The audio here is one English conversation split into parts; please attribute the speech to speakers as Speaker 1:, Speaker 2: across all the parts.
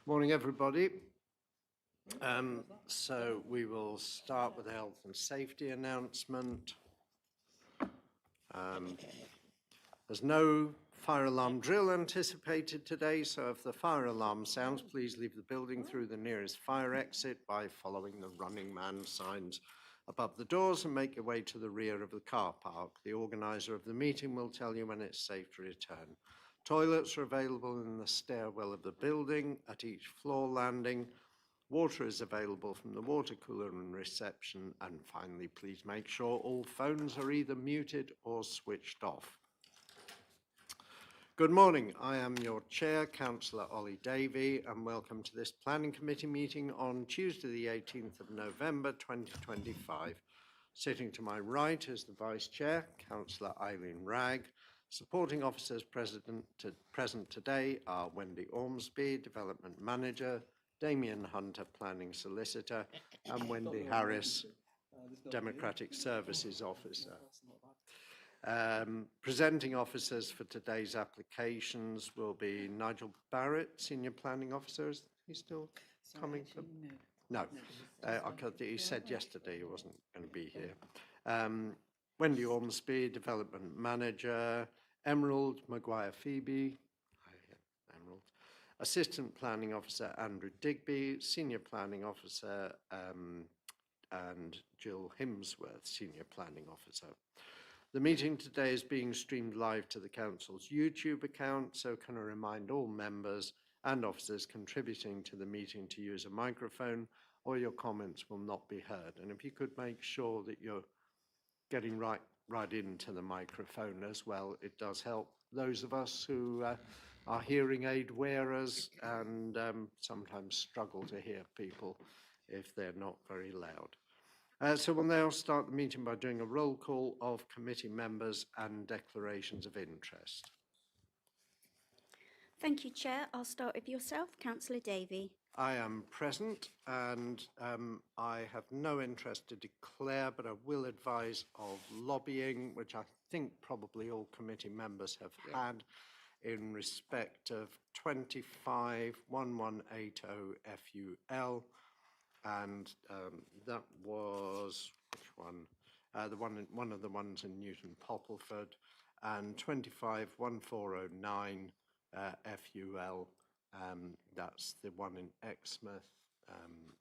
Speaker 1: Morning, everybody. So we will start with the health and safety announcement. There's no fire alarm drill anticipated today, so if the fire alarm sounds, please leave the building through the nearest fire exit by following the running man signs above the doors and make your way to the rear of the car park. The organizer of the meeting will tell you when it's safe to return. Toilets are available in the stairwell of the building at each floor landing. Water is available from the water cooler and reception. And finally, please make sure all phones are either muted or switched off. Good morning. I am your chair, Councillor Ollie Davey, and welcome to this Planning Committee meeting on Tuesday, the 18th of November, 2025. Sitting to my right is the Vice Chair, Councillor Eileen Wragg. Supporting officers present today are Wendy Ormsby, Development Manager, Damien Hunter, Planning Solicitor, and Wendy Harris, Democratic Services Officer. Presenting officers for today's applications will be Nigel Barrett, Senior Planning Officer. Is he still coming? No. He said yesterday he wasn't going to be here. Wendy Ormsby, Development Manager. Emerald Maguire Phoebe. Emerald. Assistant Planning Officer Andrew Digby, Senior Planning Officer, and Jill Himsworth, Senior Planning Officer. The meeting today is being streamed live to the Council's YouTube account, so can I remind all members and officers contributing to the meeting to use a microphone, or your comments will not be heard. And if you could make sure that you're getting right into the microphone as well, it does help those of us who are hearing aid wearers and sometimes struggle to hear people if they're not very loud. So we'll now start the meeting by doing a roll call of committee members and declarations of interest.
Speaker 2: Thank you, Chair. I'll start with yourself, Councillor Davey.
Speaker 1: I am present and I have no interest to declare, but I will advise of lobbying, which I think probably all committee members have had in respect of 251180 FUL. And that was, which one? One of the ones in Newton Poppleford, and 251409 FUL. That's the one in Exmouth,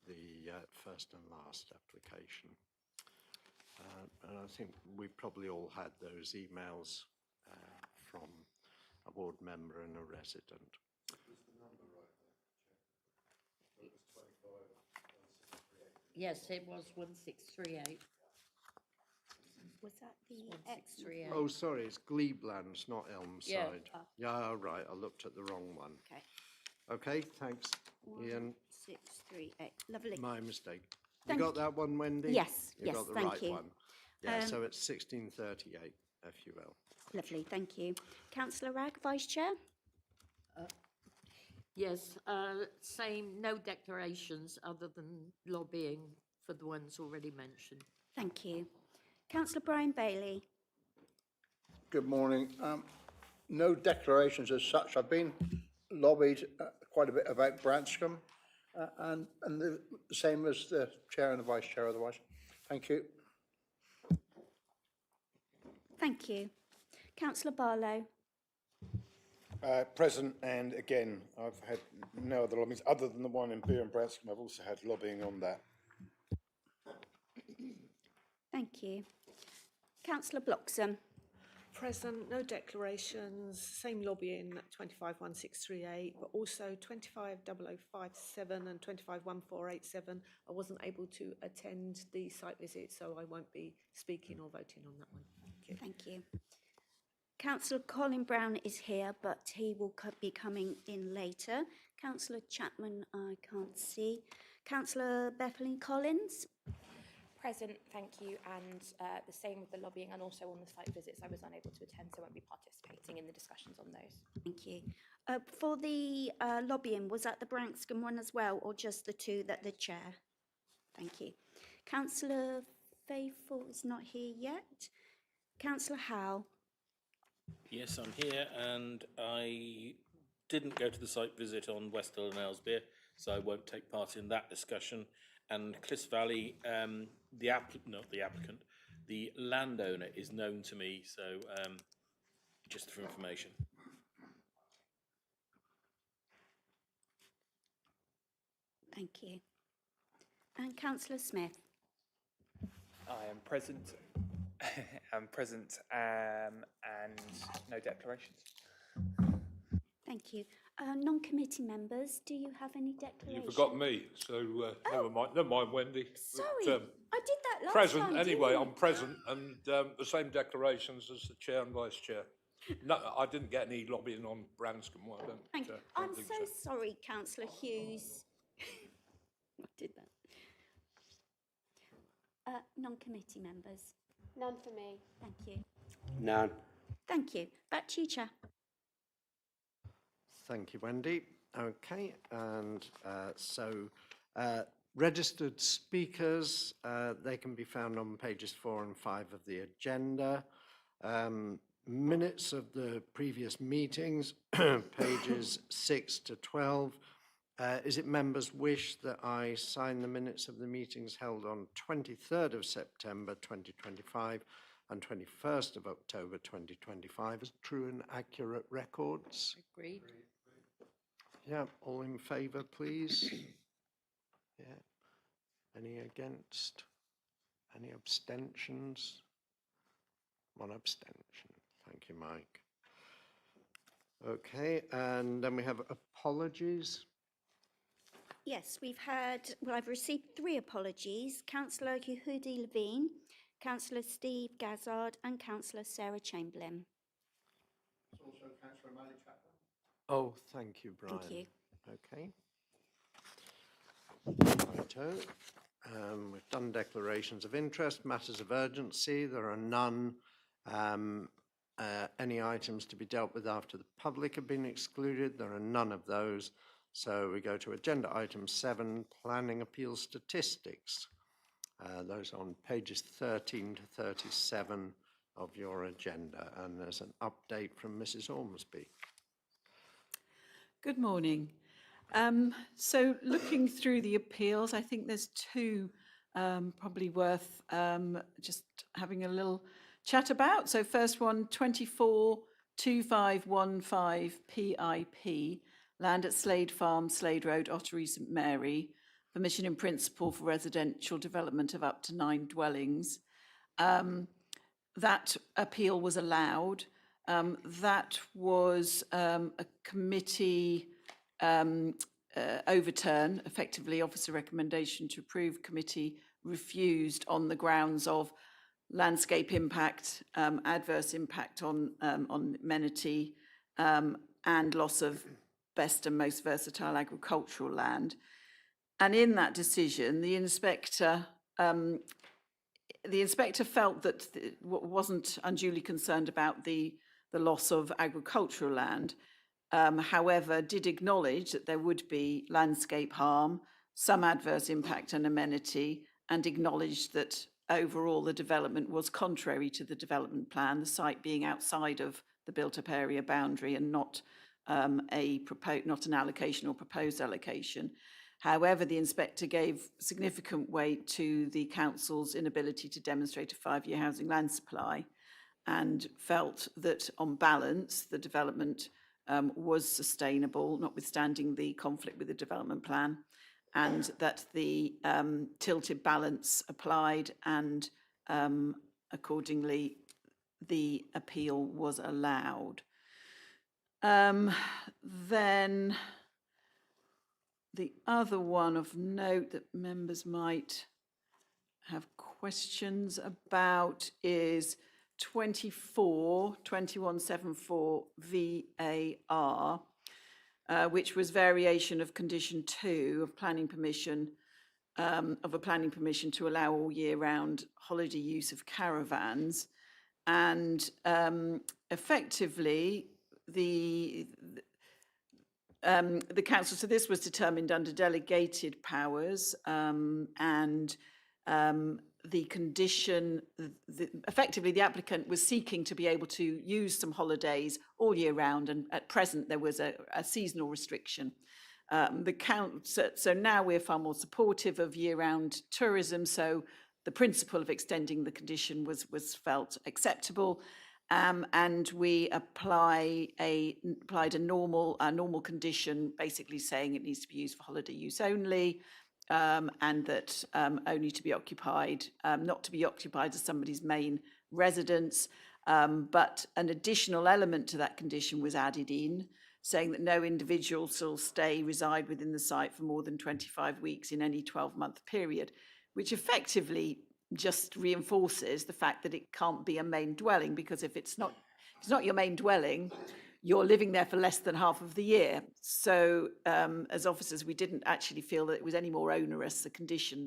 Speaker 1: the first and last application. And I think we probably all had those emails from a ward member and a resident.
Speaker 3: Was the number right there? It was 25.
Speaker 4: Yes, it was 1638.
Speaker 2: Was that the
Speaker 4: 1638.
Speaker 1: Oh, sorry, it's Gleeblands, not Elmside.
Speaker 4: Yeah.
Speaker 1: Yeah, right, I looked at the wrong one.
Speaker 2: Okay.
Speaker 1: Okay, thanks, Ian.
Speaker 2: 1638. Lovely.
Speaker 1: My mistake.
Speaker 2: Thank
Speaker 1: You got that one, Wendy?
Speaker 2: Yes,
Speaker 1: You
Speaker 2: yes,
Speaker 1: got the
Speaker 2: thank
Speaker 1: right
Speaker 2: you.
Speaker 1: one. Yeah, so it's 1638 FUL.
Speaker 2: Lovely, thank you. Councillor Wragg, Vice Chair.
Speaker 4: Yes, same, no declarations other than lobbying for the ones already mentioned.
Speaker 2: Thank you. Councillor Brian Bailey.
Speaker 5: Good morning. No declarations as such. I've been lobbied quite a bit about Branscombe and the same as the chair and the vice chair otherwise. Thank you.
Speaker 2: Thank you. Councillor Barlow.
Speaker 3: Present, and again, I've had no other lobbyings other than the one in Beer and Branscombe. I've also had lobbying on that.
Speaker 2: Thank you. Councillor Bloxham.
Speaker 6: Present, no declarations, same lobbying at 251638, but also 250057 and 251487. I wasn't able to attend the site visit, so I won't be speaking or voting on that one.
Speaker 2: Thank you. Councillor Colin Brown is here, but he will be coming in later. Councillor Chapman, I can't see. Councillor Bethany Collins.
Speaker 7: Present, thank you, and the same with the lobbying and also on the site visits. I was unable to attend, so I won't be participating in the discussions on those.
Speaker 2: Thank you. For the lobbying, was that the Branscombe one as well, or just the two that the chair? Thank you. Councillor Faithful is not here yet. Councillor Howe.
Speaker 8: Yes, I'm here, and I didn't go to the site visit on West Hill and Ellesmere, so I won't take part in that discussion. And Clyst Valley, the landowner is known to me, so just for information.
Speaker 2: Thank you. And Councillor Smith.
Speaker 9: I am present. I'm present and no declarations.
Speaker 2: Thank you. Non-committee members, do you have any declarations?
Speaker 10: You forgot me, so never mind, Wendy.
Speaker 2: Sorry,
Speaker 10: But,
Speaker 2: I did that last
Speaker 10: present
Speaker 2: time,
Speaker 10: anyway.
Speaker 2: didn't
Speaker 10: I'm present, and the same declarations as the chair and vice chair. No, I didn't get any lobbying on Branscombe. Well, I don't.
Speaker 2: Thank you.
Speaker 10: don't
Speaker 2: I'm
Speaker 10: think
Speaker 2: so sorry, Councillor Hughes. I did that. Non-committee members.
Speaker 7: None for me.
Speaker 2: Thank you.
Speaker 1: None.
Speaker 2: Thank you. Back to you, Chair.
Speaker 1: Thank you, Wendy. Okay, and registered speakers, they can be found on pages 4 and 5 of the agenda. Minutes of the previous meetings, pages 6 to 12. Is it members' wish that I sign the minutes of the meetings held on 23rd of September 2025 and 21st of October 2025 as true and accurate records?
Speaker 4: Agreed.
Speaker 1: Yeah, all in favour, please? Yeah. Any against? Any abstentions? One abstention. Thank you, Mike. Okay, and then we have apologies.
Speaker 2: Yes, I've received 3 apologies. Councillor Yehudi Levine, Councillor Steve Gazzard and Councillor Sarah Chamberlain.
Speaker 5: Also Councillor O'Malley Chapman.
Speaker 1: Oh, thank you, Brian.
Speaker 2: Thank you.
Speaker 1: Okay. Righto. We've done declarations of interest, matters of urgency. There are none. Any items to be dealt with after the public have been excluded. There are none of those. So we go to agenda item 7, planning appeal statistics. Those are on pages 13 to 37 of your agenda. And there's an update from Mrs. Ormsby.
Speaker 11: Good morning. So looking through the appeals, I think there's 2 probably worth just having a little chat about. So first one, 242515 PIP, land at Slade Farm, Slade Road, Ottery, St Mary, permission in principle for residential development of up to 9 dwellings. That appeal was allowed. That was a committee overturn, effectively officer recommendation to approve, committee refused on the grounds of landscape impact, adverse impact on amenity, and loss of best and most versatile agricultural land. And in that decision, the inspector felt that wasn't unduly concerned about the loss of agricultural land. However, did acknowledge that there would be landscape harm, some adverse impact on amenity, and acknowledged that overall the development was contrary to the development plan, the site being outside of the built-up area boundary and not an allocation or proposed allocation. However, the inspector gave significant weight to the council's inability to demonstrate a 5-year housing land supply and felt that on balance, the development was sustainable, notwithstanding the conflict with the development plan, and that the tilted balance applied, and accordingly the appeal was allowed. Then the other one of note that members might have questions about is 2174 VAR, which was variation of condition 2 of planning permission, of a planning permission to allow all year round holiday use of caravans. And effectively the council, so this was determined under delegated powers, and the condition, effectively the applicant was seeking to be able to use some holidays all year round, and at present there was a seasonal restriction. So now we're far more supportive of year-round tourism, so the principle of extending the condition was felt acceptable, and we applied a normal condition, basically saying it needs to be used for holiday use only, and that only to be occupied, not to be occupied as somebody's main residence, but an additional element to that condition was added in, saying that no individual shall reside within the site for more than 25 weeks in any 12-month period, which effectively just reinforces the fact that it can't be a main dwelling, because if it's not your main dwelling, you're living there for less than half of the year. So as officers, we didn't actually feel that it was any more onerous a condition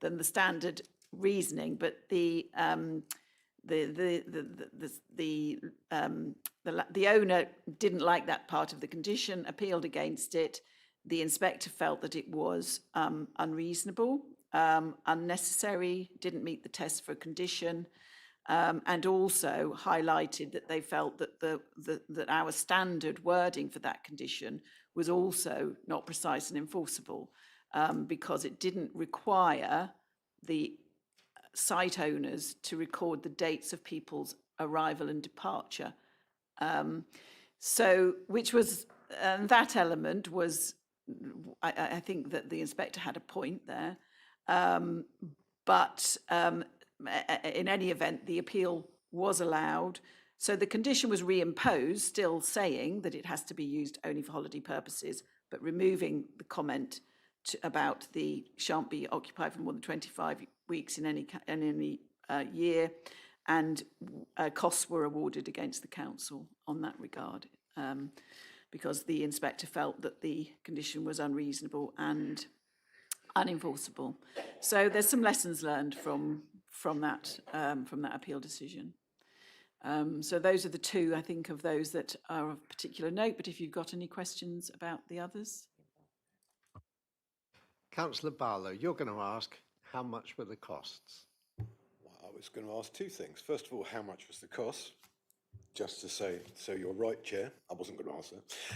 Speaker 11: than the standard reasoning, but the owner didn't like that part of the condition, appealed against it. The inspector felt that it was unreasonable, unnecessary, didn't meet the test for a condition, and also highlighted that they felt that that our standard wording for that condition was also not precise and enforceable, because it didn't require the site owners to record the dates of people's arrival and departure. Which was, that element was, I think that the inspector had a point there, but in any event, the appeal was allowed. So the condition was reimposed, still saying that it has to be used only for holiday purposes, but removing the comment about the shan't be occupied for more than 25 weeks in any year, and costs were awarded against the council on that regard, because the inspector felt that the condition was unreasonable and unenforceable. So there's some lessons learned from that appeal decision. So those are the two, I think, of those that are of particular note, but if you've got any questions about the others.
Speaker 1: Councillor Barlow, you're going to ask, how much were the costs?
Speaker 12: Well, I was going to ask two things. First of all, how much was the cost? Just to say, so you're right, Chair. I wasn't going to ask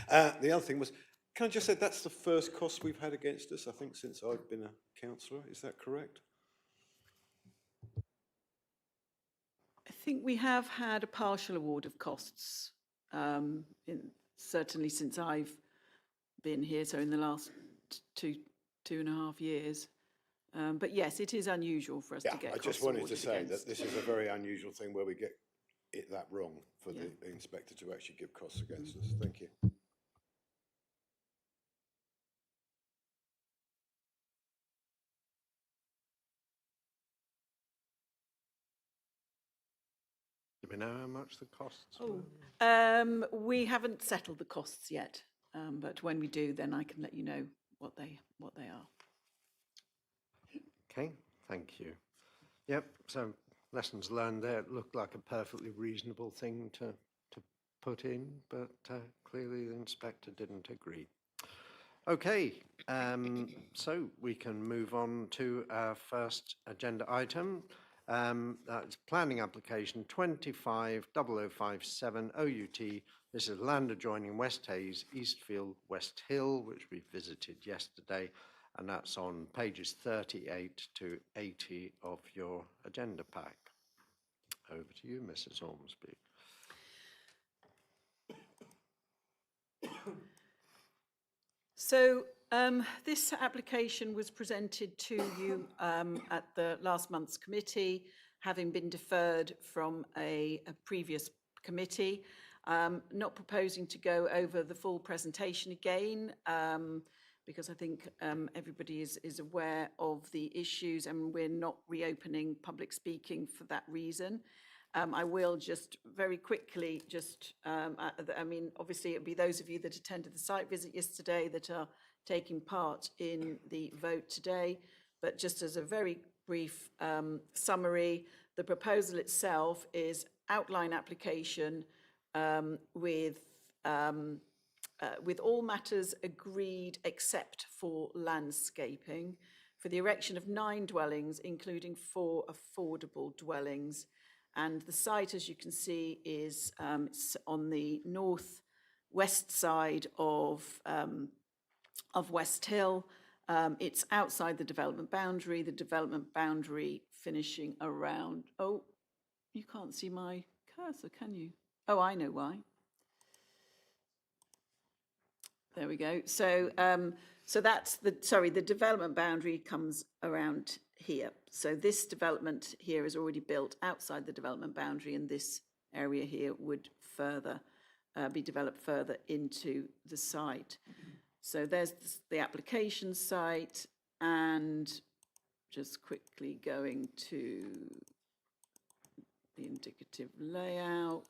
Speaker 12: that. The other thing was, can I just say that's the first cost we've had against us, I think, since I've been a councillor. Is that correct?
Speaker 11: I think we have had a partial award of costs, certainly since I've been here, so in the last two and a half years. But yes, it is unusual for us to get
Speaker 12: I
Speaker 11: costs
Speaker 12: just wanted to
Speaker 11: awarded
Speaker 12: say
Speaker 11: against.
Speaker 12: that this is a very unusual thing where we get it that wrong for the inspector to actually give costs against us. Thank you.
Speaker 1: Do we know how much the costs were?
Speaker 11: We haven't settled the costs yet, but when we do, then I can let you know what they are.
Speaker 1: Okay, thank you. Yep, so lessons learned there. It looked like a perfectly reasonable thing to put in, but clearly the inspector didn't agree. Okay, so we can move on to our first agenda item. That's planning application 250057 OUT. This is land adjoining West Hayes, Eastfield, West Hill, which we visited yesterday, and that's on pages 38 to 80 of your agenda pack. Over to you, Mrs. Ormsby.
Speaker 11: So this application was presented to you at the last month's committee, having been deferred from a previous committee. Not proposing to go over the full presentation again, because I think everybody is aware of the issues, and we're not reopening public speaking for that reason. I will just very quickly I mean, obviously it'll be those of you that attended the site visit yesterday that are taking part in the vote today, but just as a very brief summary, the proposal itself is outline application with all matters agreed except for landscaping. for the erection of 9 dwellings, including 4 affordable dwellings. And the site, as you can see, is it's on the north-west side of West Hill. It's outside the development boundary finishing around, oh, you can't see my cursor, can you? Oh, I know why. There we go. So, so that's the development boundary comes around here. So this development here is already built outside the development boundary, and this area here would further be developed further into the site. So there's the application site, and just quickly going to the indicative layout.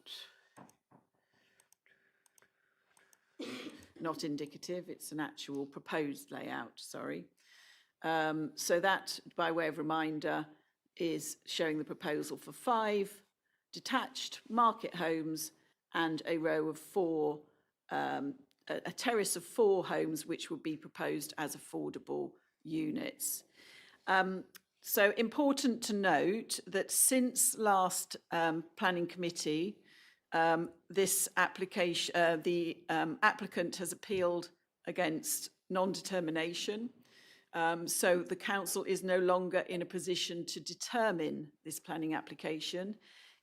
Speaker 11: Not indicative, it's an actual proposed layout, sorry. So that, by way of reminder, is showing the proposal for 5 detached market homes and a row of 4, a terrace of 4 homes, which would be proposed as affordable units. So important to note that since last planning committee, this application, the applicant has appealed against non-determination. So the council is no longer in a position to determine this planning application.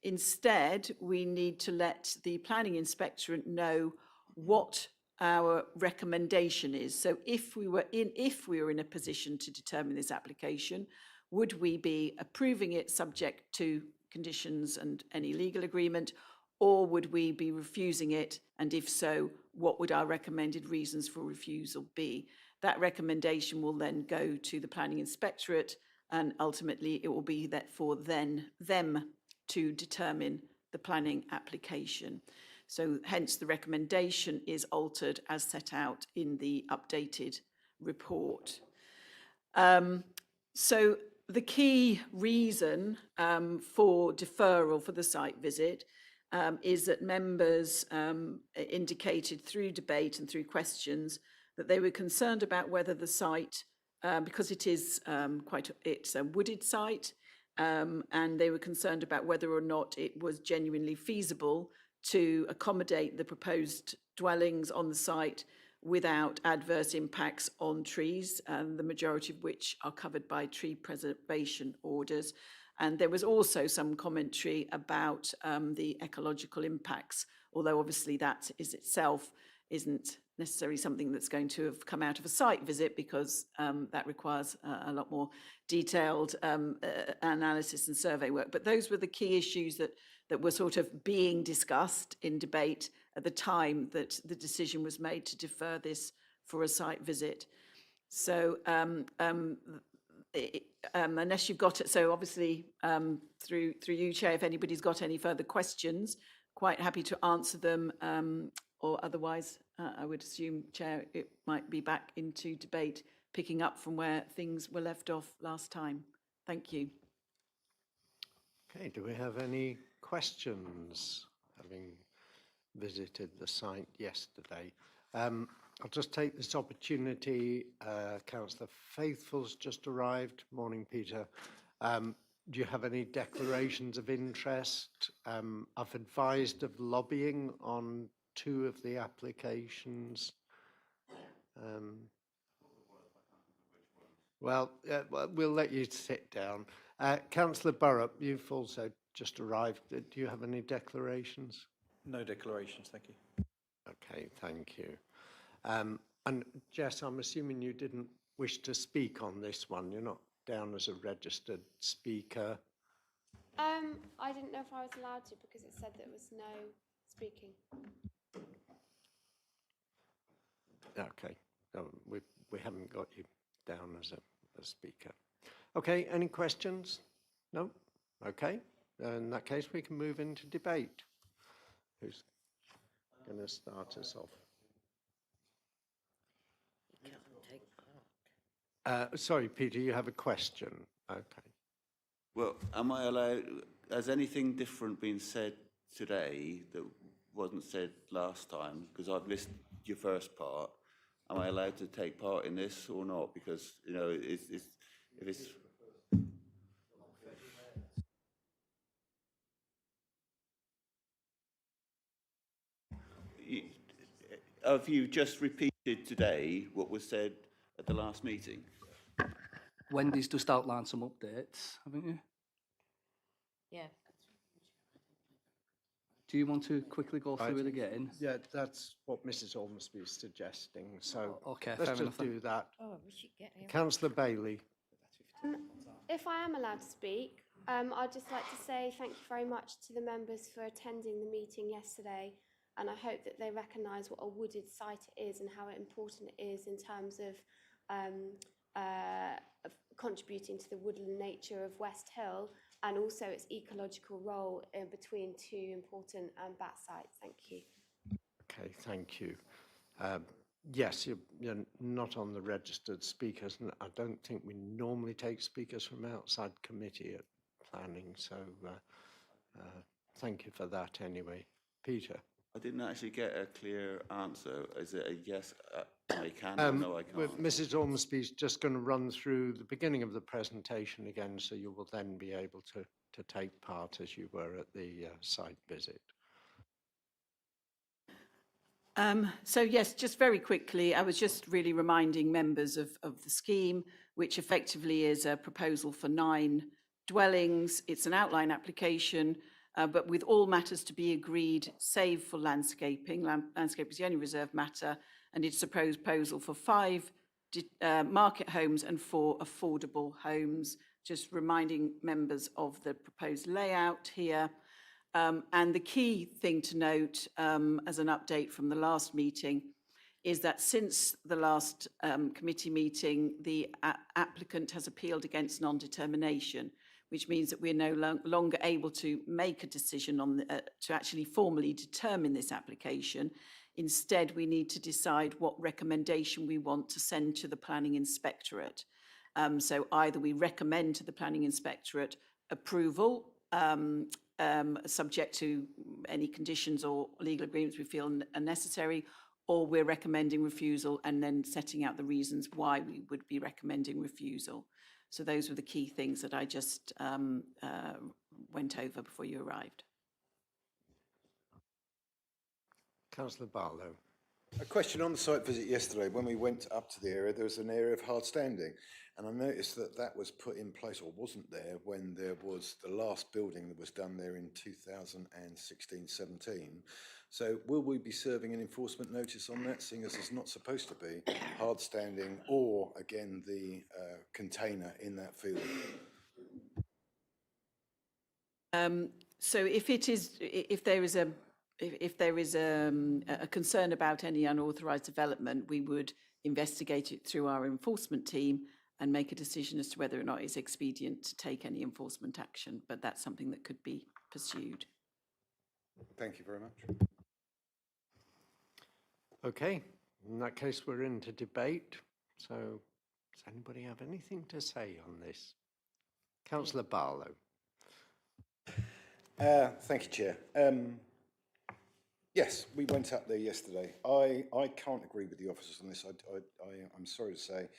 Speaker 11: Instead, we need to let the planning inspectorate know what our recommendation is. So if we were in a position to determine this application, would we be approving it subject to conditions and any legal agreement, or would we be refusing it? And if so, what would our recommended reasons for refusal be? That recommendation will then go to the planning inspectorate, and ultimately it will be that for them to determine the planning application. So hence the recommendation is altered as set out in the updated report. So the key reason for deferral for the site visit is that members indicated through debate and through questions that they were concerned about whether the site, because it is it's a wooded site, and they were concerned about whether or not it was genuinely feasible to accommodate the proposed dwellings on the site without adverse impacts on trees, the majority of which are covered by tree preservation orders. And there was also some commentary about the ecological impacts, although obviously that is itself isn't necessarily something that's going to have come out of a site visit, because that requires a lot more detailed analysis and survey work. But those were the key issues that were sort of being discussed in debate at the time that the decision was made to defer this for a site visit. So unless you've got it, so obviously through you, Chair, if anybody's got any further questions, quite happy to answer them, or otherwise I would assume, Chair, it might be back into debate, picking up from where things were left off last time. Thank you.
Speaker 1: Okay, do we have any questions, having visited the site yesterday? I'll just take this opportunity. Councillor Faithful's just arrived. Morning, Peter. Do you have any declarations of interest? I've advised of lobbying on 2 of the applications. Well, we'll let you sit down. Councillor Burrup, you've also just arrived. Do you have any declarations?
Speaker 13: No declarations, thank you.
Speaker 1: Okay, thank you. And Jess, I'm assuming you didn't wish to speak on this one. You're not down as a registered speaker.
Speaker 14: I didn't know if I was allowed to, because it said there was no speaking.
Speaker 1: Okay, no, we haven't got you down as a speaker. Okay, any questions? No? Okay, in that case we can move into debate. Who's going to start us off? Sorry, Peter, you have a question. Okay.
Speaker 15: Well, am I allowed, has anything different been said today that wasn't said last time? Because I've missed your first part. Am I allowed to take part in this or not? Because, you know, If it's You- have you just repeated today what was said at the last meeting?
Speaker 16: Wendy's just outlined some updates, haven't you?
Speaker 4: Yeah.
Speaker 16: Do you want to quickly go through it again?
Speaker 1: Yeah, that's what Mrs Ormsby is suggesting, so
Speaker 16: Okay,
Speaker 1: let's
Speaker 16: fair
Speaker 1: just
Speaker 16: enough then.
Speaker 1: do that.
Speaker 4: Oh, we should get him.
Speaker 1: Councillor Bailey.
Speaker 14: If I am allowed to speak, I'd just like to say thank you very much to the members for attending the meeting yesterday, and I hope that they recognise what a wooded site it is and how important it is in terms of contributing to the woodland nature of West Hill and also its ecological role in between two important bat sites. Thank you.
Speaker 1: Okay, thank you. Yes, you're not on the registered speakers, and I don't think we normally take speakers from outside committee at planning, so thank you for that anyway. Peter?
Speaker 15: I didn't actually get a clear answer. Is it a yes, I can, or no, I can't?
Speaker 1: Mrs Ormsby's just going to run through the beginning of the presentation again, so you will then be able to take part as you were at the site visit.
Speaker 11: So yes, just very quickly, I was just really reminding members of the scheme, which effectively is a proposal for 9 dwellings. It's an outline application, but with all matters to be agreed, save for landscaping. Landscape is the only reserved matter, and it's a proposal for 5 market homes and 4 affordable homes. Just reminding members of the proposed layout here. And the key thing to note as an update from the last meeting is that since the last committee meeting, the applicant has appealed against non-determination, which means that we're no longer able to make a decision on to actually formally determine this application. Instead, we need to decide what recommendation we want to send to the Planning Inspectorate. So either we recommend to the Planning Inspectorate approval, subject to any conditions or legal agreements we feel are necessary, or we're recommending refusal and then setting out the reasons why we would be recommending refusal. So those were the key things that I just went over before you arrived.
Speaker 12: Councillor Barlow. A question on the site visit yesterday. When we went up to the area, there was an area of hard standing, and I noticed that that was put in place, or wasn't there, when there was the last building that was done there in 2016-17. So will we be serving an enforcement notice on that, seeing as it's not supposed to be hard standing or, again, the container in that field?
Speaker 11: So if there is a concern about any unauthorised development, we would investigate it through our enforcement team and make a decision as to whether or not it's expedient to take any enforcement action. But that's something that could be pursued.
Speaker 12: Thank you very much.
Speaker 1: Okay, in that case, we're into debate. So does anybody have anything to say on this? Councillor Barlow.
Speaker 12: Thank you, Chair. Yes, we went up there yesterday. I can't agree with the officers on this. I'm sorry to say.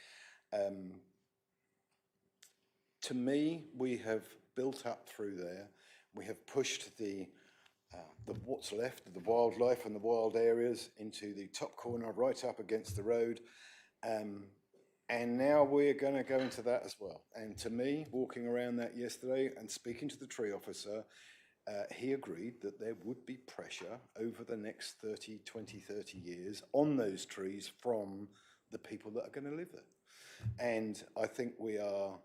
Speaker 12: To me, we have built up through there. We have pushed the what's left of the wildlife and the wild areas into the top corner, right up against the road. And now we're going to go into that as well. And to me, walking around that yesterday and speaking to the tree officer, he agreed that there would be pressure over the next 30 years on those trees from the people that are going to live there. And I think we are,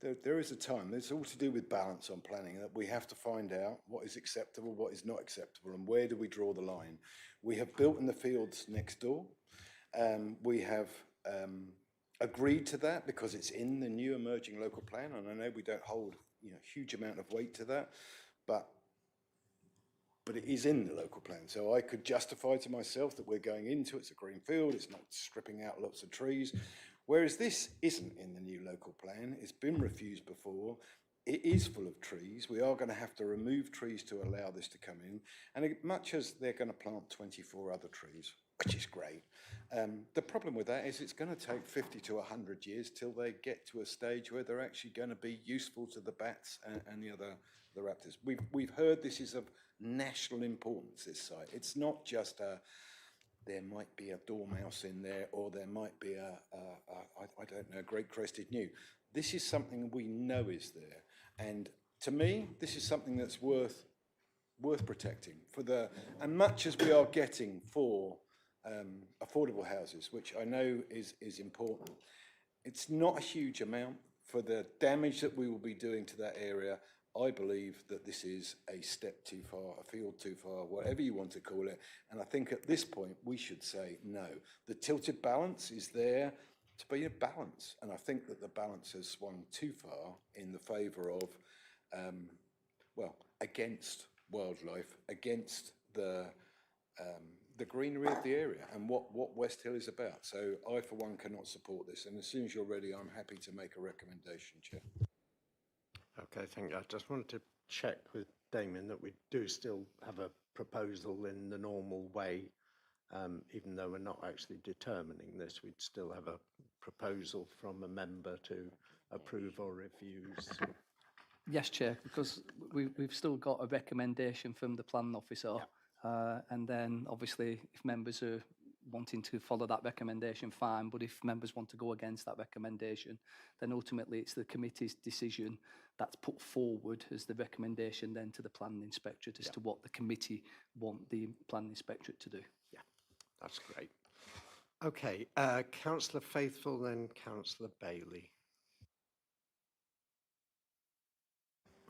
Speaker 12: there is a time, it's all to do with balance on planning, that we have to find out what is acceptable, what is not acceptable, and where do we draw the line. We have built in the fields next door. We have agreed to that because it's in the new emerging local plan, and I know we don't hold huge amount of weight to that, but it is in the local plan. So I could justify to myself that we're going into it's a green field, it's not stripping out lots of trees, whereas this isn't in the new local plan. It's been refused before. it is full of trees. We are going to have to remove trees to allow this to come in. And much as they're going to plant 24 other trees, which is great, the problem with that is it's going to take 50 to 100 years till they get to a stage where they're actually going to be useful to the bats and the other the raptors. We've heard this is of national importance, this site. It's not just there might be a dormouse in there, or there might be I don't know, great crested gnu. This is something we know is there. And to me, this is something that's worth protecting and much as we are getting for affordable houses, which I know is important. It's not a huge amount for the damage that we will be doing to that area. I believe that this is a step too far, a field too far, whatever you want to call it. And I think at this point we should say no. The tilted balance is there to be a balance, and I think that the balance has swung too far in the favour of, against wildlife, against the greenery of the area and what West Hill is about. So I, for one, cannot support this. And as soon as you're ready, I'm happy to make a recommendation, Chair.
Speaker 1: Okay, thank you. I just wanted to check with Damien that we do still have a proposal in the normal way, even though we're not actually determining this, we'd still have a proposal from a member to approve or refuse.
Speaker 16: Yes, Chair, because we've still got a recommendation from the planning officer. And then obviously if members are wanting to follow that recommendation, fine. But if members want to go against that recommendation, then ultimately it's the committee's decision that's put forward as the recommendation then to the planning inspectorate as to what the committee want the planning inspectorate to do.
Speaker 1: Yeah, that's great. Okay, Councillor Faithful, then Councillor Bailey.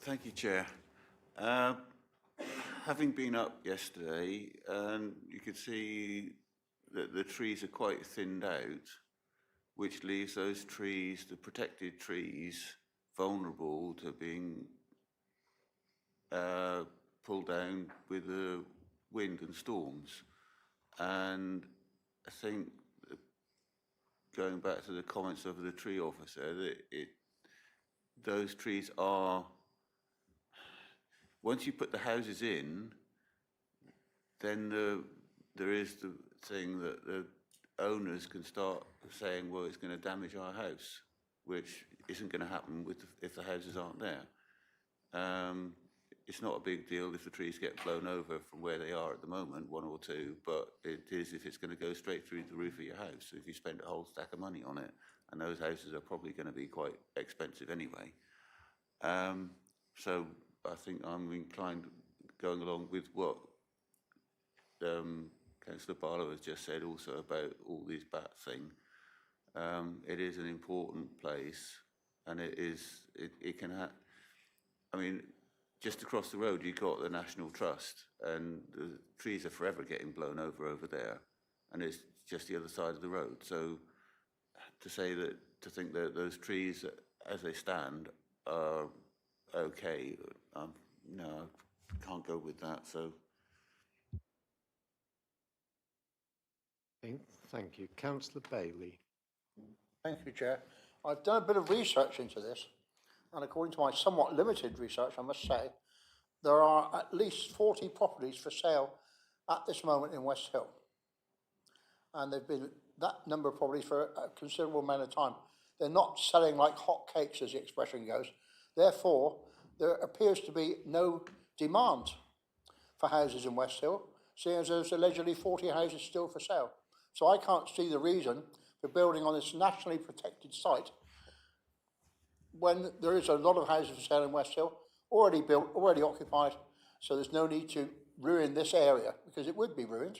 Speaker 15: Thank you, Chair. Having been up yesterday, you could see that the trees are quite thinned out, which leaves those trees, the protected trees, vulnerable to being pulled down with the wind and storms. And I think, going back to the comments of the tree officer, that those trees are, once you put the houses in, then there is the thing that the owners can start saying, well, it's going to damage our house, which isn't going to happen if the houses aren't there. It's not a big deal if the trees get blown over from where they are at the moment, one or two, but it is if it's going to go straight through the roof of your house. So if you spend a whole stack of money on it, and those houses are probably going to be quite expensive anyway. So I think I'm inclined going along with what Councillor Barlow has just said also about all these bat thing. It is an important place, and it can have, I mean, just across the road you've got the National Trust, and the trees are forever getting blown over there, and it's just the other side of the road. So to think that those trees as they stand are okay, no, I can't go with that. So
Speaker 1: Thank you. Councillor Bailey.
Speaker 5: Thank you, Chair. I've done a bit of research into this, and according to my somewhat limited research, I must say, there are at least 40 properties for sale at this moment in West Hill. And they've been that number of properties for a considerable amount of time. They're not selling like hotcakes, as the expression goes. Therefore, there appears to be no demand for houses in West Hill, seeing as there's allegedly 40 houses still for sale. So I can't see the reason for building on this nationally protected site when there is a lot of houses for sale in West Hill, already built, already occupied, so there's no need to ruin this area, because it would be ruined.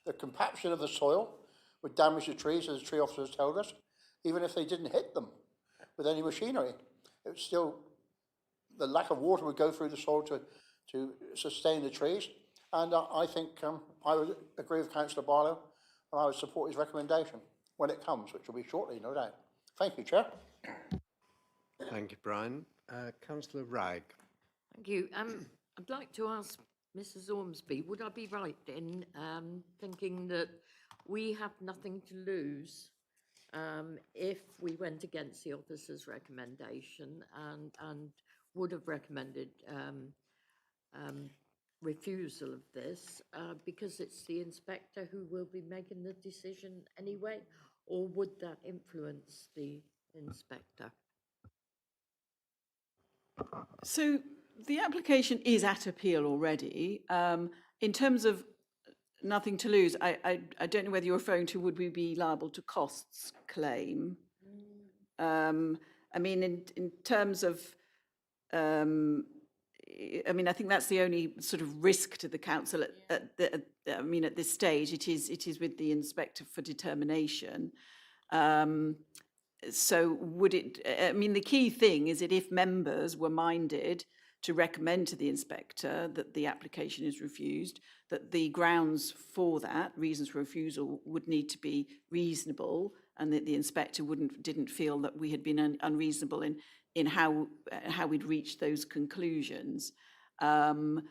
Speaker 5: The compaction of the soil would damage the trees, as the tree officers told us, even if they didn't hit them with any machinery. It would still, the lack of water would go through the soil to sustain the trees. And I think I would agree with Councillor Barlow, and I would support his recommendation when it comes, which will be shortly, no doubt. Thank you, Chair.
Speaker 1: Thank you, Brian. Councillor Wragg.
Speaker 4: Thank you. I'd like to ask Mrs. Ormsby, would I be right in thinking that we have nothing to lose if we went against the officer's recommendation, and would have recommended refusal of this because it's the inspector who will be making the decision anyway, or would that influence the inspector?
Speaker 11: So the application is at appeal already. In terms of nothing to lose, I don't know whether you're referring to would we be liable to costs claim? I mean, in terms of, I mean, I think that's the only sort of risk to the council at this stage. It is with the inspector for determination. So would it, I mean, the key thing is that if members were minded to recommend to the inspector that the application is refused, that the grounds for that, reasons for refusal, would need to be reasonable, and that the inspector didn't feel that we had been unreasonable in how we'd reached those conclusions. So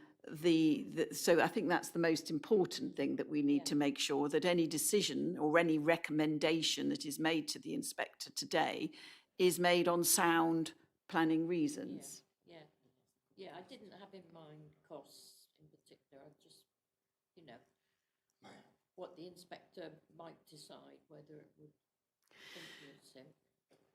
Speaker 11: I think that's the most important thing, that we need to make sure that any decision or any recommendation that is made to the inspector today is made on sound planning reasons.
Speaker 4: Yeah, I didn't have in mind costs in particular. I just, you know, what the inspector might decide, whether it would influence him.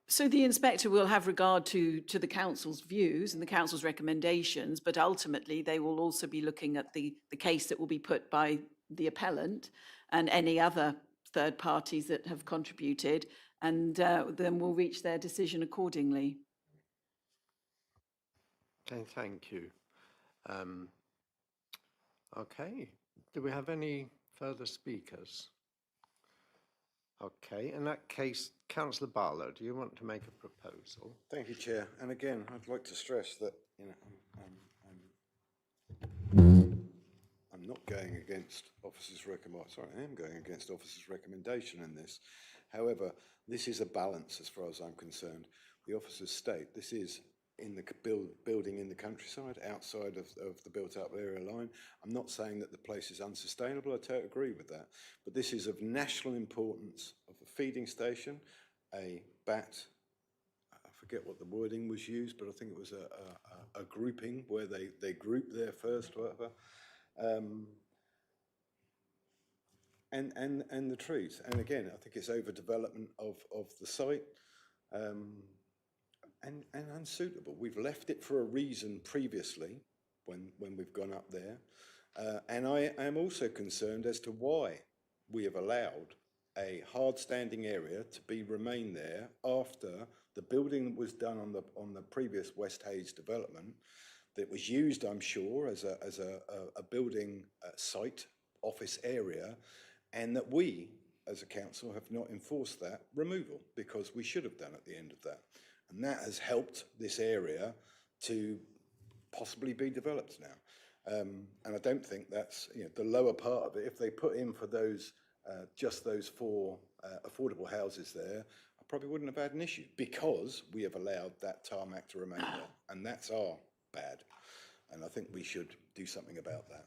Speaker 11: So the inspector will have regard to the council's views and the council's recommendations, but ultimately they will also be looking at the case that will be put by the appellant and any other third parties that have contributed, and then we'll reach their decision accordingly.
Speaker 1: Okay, thank you. Okay, do we have any further speakers? Okay, in that case, Councillor Barlow, do you want to make a proposal?
Speaker 12: Thank you, Chair. And again, I'd like to stress that, you know, I'm not going against officers' I am going against officers' recommendation in this. However, this is a balance as far as I'm concerned. The officers state this is in the building in the countryside, outside of the built-up area line. I'm not saying that the place is unsustainable. I totally agree with that. But this is of national importance, of a feeding station, a bat. I forget what the wording was used, but I think it was a grouping where they group there first, whatever. And the trees. And again, I think it's overdevelopment of the site. And unsuitable. We've left it for a reason previously when we've gone up there. And I am also concerned as to why we have allowed a hard standing area to remain there after the building that was done on the previous West Hayes development, that was used, I'm sure, as a building site, office area, and that we as a council have not enforced that removal, because we should have done at the end of that. And that has helped this area to possibly be developed now. And I don't think that's, you know, the lower part of it. If they put in for those, just those 4 affordable houses there, I probably wouldn't have had an issue, because we have allowed that tarmac to remain there. And that's our bad. And I think we should do something about that.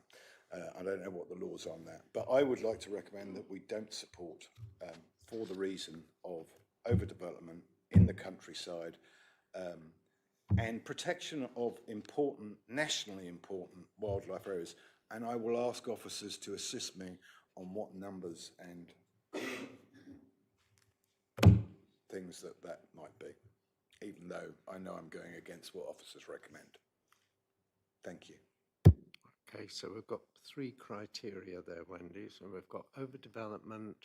Speaker 12: I don't know what the laws are on that. But I would like to recommend that we don't support, for the reason of overdevelopment in the countryside, and protection of nationally important wildlife areas. And I will ask officers to assist me on what numbers and things that might be, even though I know I'm going against what officers recommend. Thank you.
Speaker 1: Okay, so we've got 3 criteria there, Wendy. So we've got overdevelopment,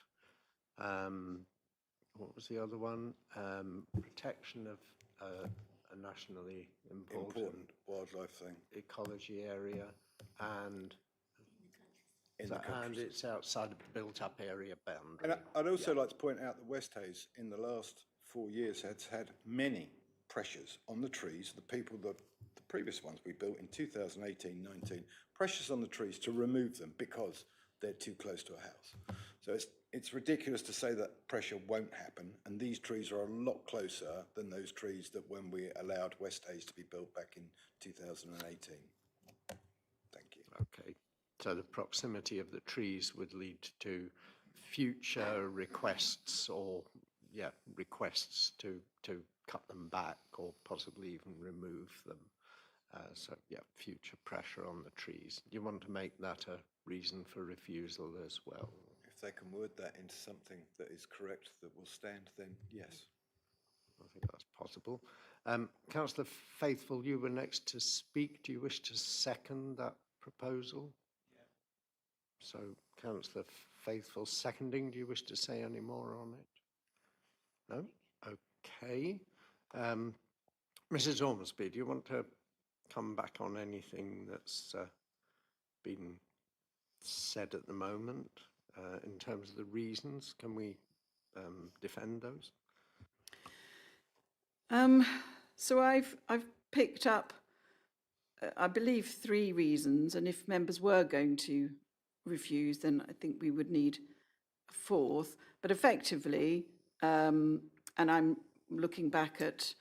Speaker 1: what was the other one? Protection of a nationally important
Speaker 12: wildlife thing,
Speaker 1: ecology area, and
Speaker 12: and
Speaker 1: it's outside of the built-up area boundary.
Speaker 12: And I'd also like to point out that West Hayes, in the last 4 years, has had many pressures on the trees. The previous ones we built in 2018-19, pressures on the trees to remove them because they're too close to a house. So it's ridiculous to say that pressure won't happen, and these trees are a lot closer than those trees that when we allowed West Hayes to be built back in 2018. Thank you.
Speaker 1: Okay, so the proximity of the trees would lead to future requests, or requests to cut them back or possibly even remove them. So, yeah, future pressure on the trees. Do you want to make that a reason for refusal as well?
Speaker 12: If they can word that into something that is correct, that will stand, then yes.
Speaker 1: I think that's possible. Councillor Faithful, you were next to speak. Do you wish to second that proposal? Yeah. So, Councillor Faithful seconding. Do you wish to say any more on it? No? Okay. Mrs. Ormsby, do you want to come back on anything that's been said at the moment in terms of the reasons? Can we defend those?
Speaker 11: So I've picked up, I believe, 3 reasons, and if members were going to refuse, then I think we would need a 4th. But effectively, and I'm looking back at,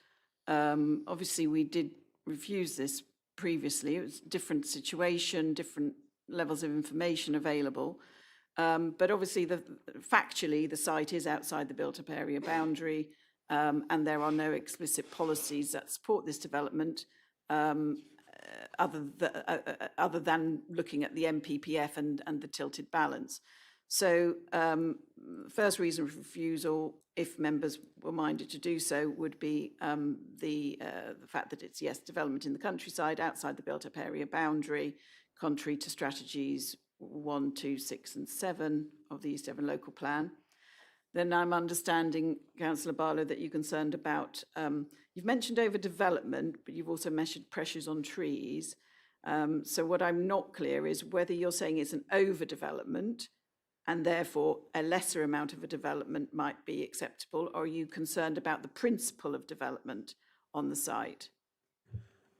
Speaker 11: obviously we did refuse this previously. It was a different situation, different levels of information available. But obviously, factually, the site is outside the built-up area boundary, and there are no explicit policies that support this development, other than looking at the MPPF and the tilted balance. So, first reason for refusal, if members were minded to do so, would be the fact that it's, yes, development in the countryside outside the built-up area boundary, contrary to strategies 1, 2, 6 and 7 of the East Devon Local Plan. Then I'm understanding, Councillor Barlow, that you're concerned about, you've mentioned overdevelopment, but you've also mentioned pressures on trees. So what I'm not clear is whether you're saying it's an overdevelopment and therefore a lesser amount of a development might be acceptable, or are you concerned about the principle of development on the site?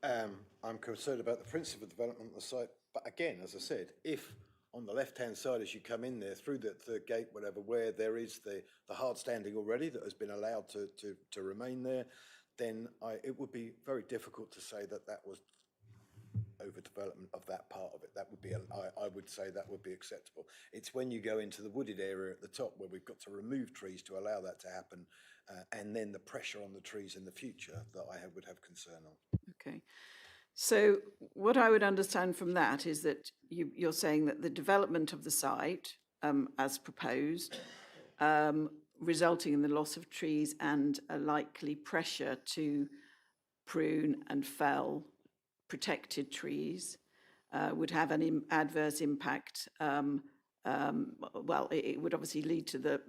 Speaker 12: I'm concerned about the principle of development on the site, but again, as I said, if on the left-hand side as you come in there through the gate, whatever, where there is the hard standing already that has been allowed to remain there, then it would be very difficult to say that that was overdevelopment of that part of it. That would be, I would say that would be acceptable. It's when you go into the wooded area at the top where we've got to remove trees to allow that to happen, and then the pressure on the trees in the future that I would have concern on.
Speaker 11: Okay. So what I would understand from that is that you're saying that the development of the site, as proposed, resulting in the loss of trees and a likely pressure to prune and fell protected trees, would have an adverse impact. Well, it would obviously lead to the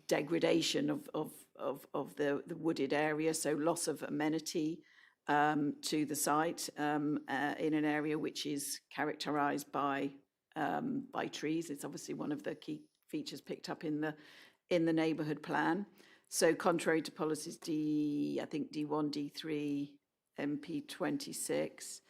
Speaker 11: degradation of the wooded area, so loss of amenity to the site in an area which is characterised by trees. It's obviously one of the key features picked up in the neighbourhood plan. So contrary to policies I think D1, D3, MP 26,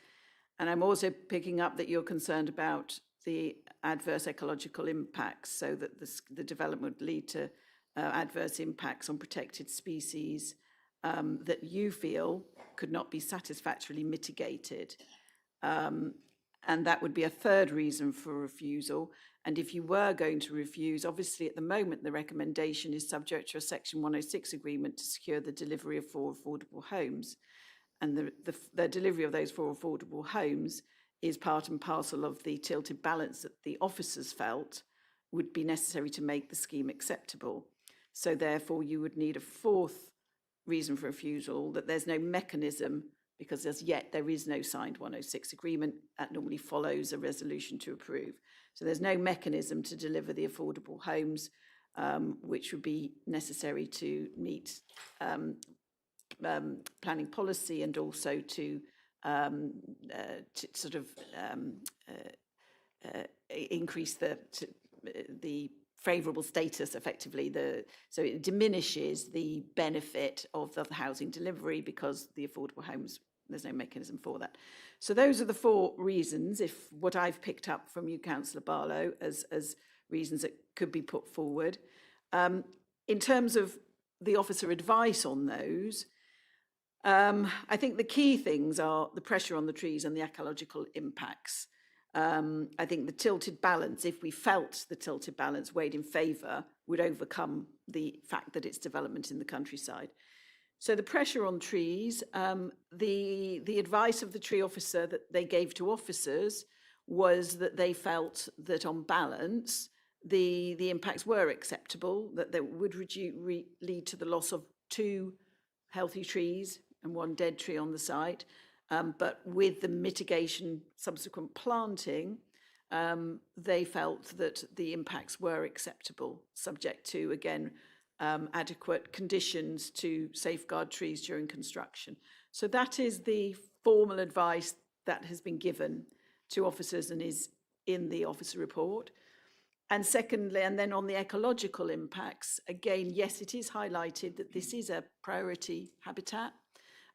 Speaker 11: and I'm also picking up that you're concerned about the adverse ecological impacts, so that the development would lead to adverse impacts on protected species that you feel could not be satisfactorily mitigated. And that would be a 3rd reason for refusal. And if you were going to refuse, obviously at the moment the recommendation is subject to a Section 106 agreement to secure the delivery of 4 affordable homes. And the delivery of those 4 affordable homes is part and parcel of the tilted balance that the officers felt would be necessary to make the scheme acceptable. So therefore you would need a 4th reason for refusal, that there's no mechanism, because as yet there is no signed 106 agreement that normally follows a resolution to approve. So there's no mechanism to deliver the affordable homes, which would be necessary to meet planning policy and also to sort of increase the favourable status, effectively. So it diminishes the benefit of the housing delivery because the affordable homes, there's no mechanism for that. So those are the 4 reasons, if what I've picked up from you, Councillor Barlow, as reasons that could be put forward. In terms of the officer advice on those, I think the key things are the pressure on the trees and the ecological impacts. I think the tilted balance, if we felt the tilted balance weighed in favour, would overcome the fact that it's development in the countryside. So the pressure on trees, the advice of the tree officer that they gave to officers was that they felt that on balance, the impacts were acceptable, that they would lead to the loss of 2 healthy trees and 1 dead tree on the site. But with the mitigation subsequent planting, they felt that the impacts were acceptable, subject to, again, adequate conditions to safeguard trees during construction. So that is the formal advice that has been given to officers and is in the officer report. And secondly, and then on the ecological impacts, again, yes, it is highlighted that this is a priority habitat.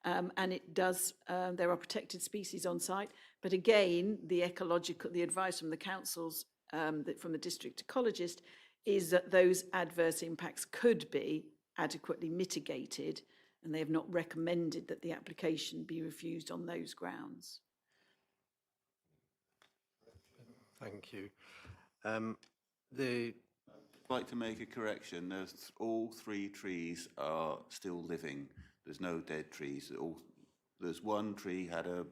Speaker 11: And it does, there are protected species on site, but again, the advice from the councils, from the district ecologist, is that those adverse impacts could be adequately mitigated, and they have not recommended that the application be refused on those grounds.
Speaker 1: Thank you.
Speaker 15: I'd like to make a correction. There's all 3 trees are still living. There's no dead trees. There's 1 tree had a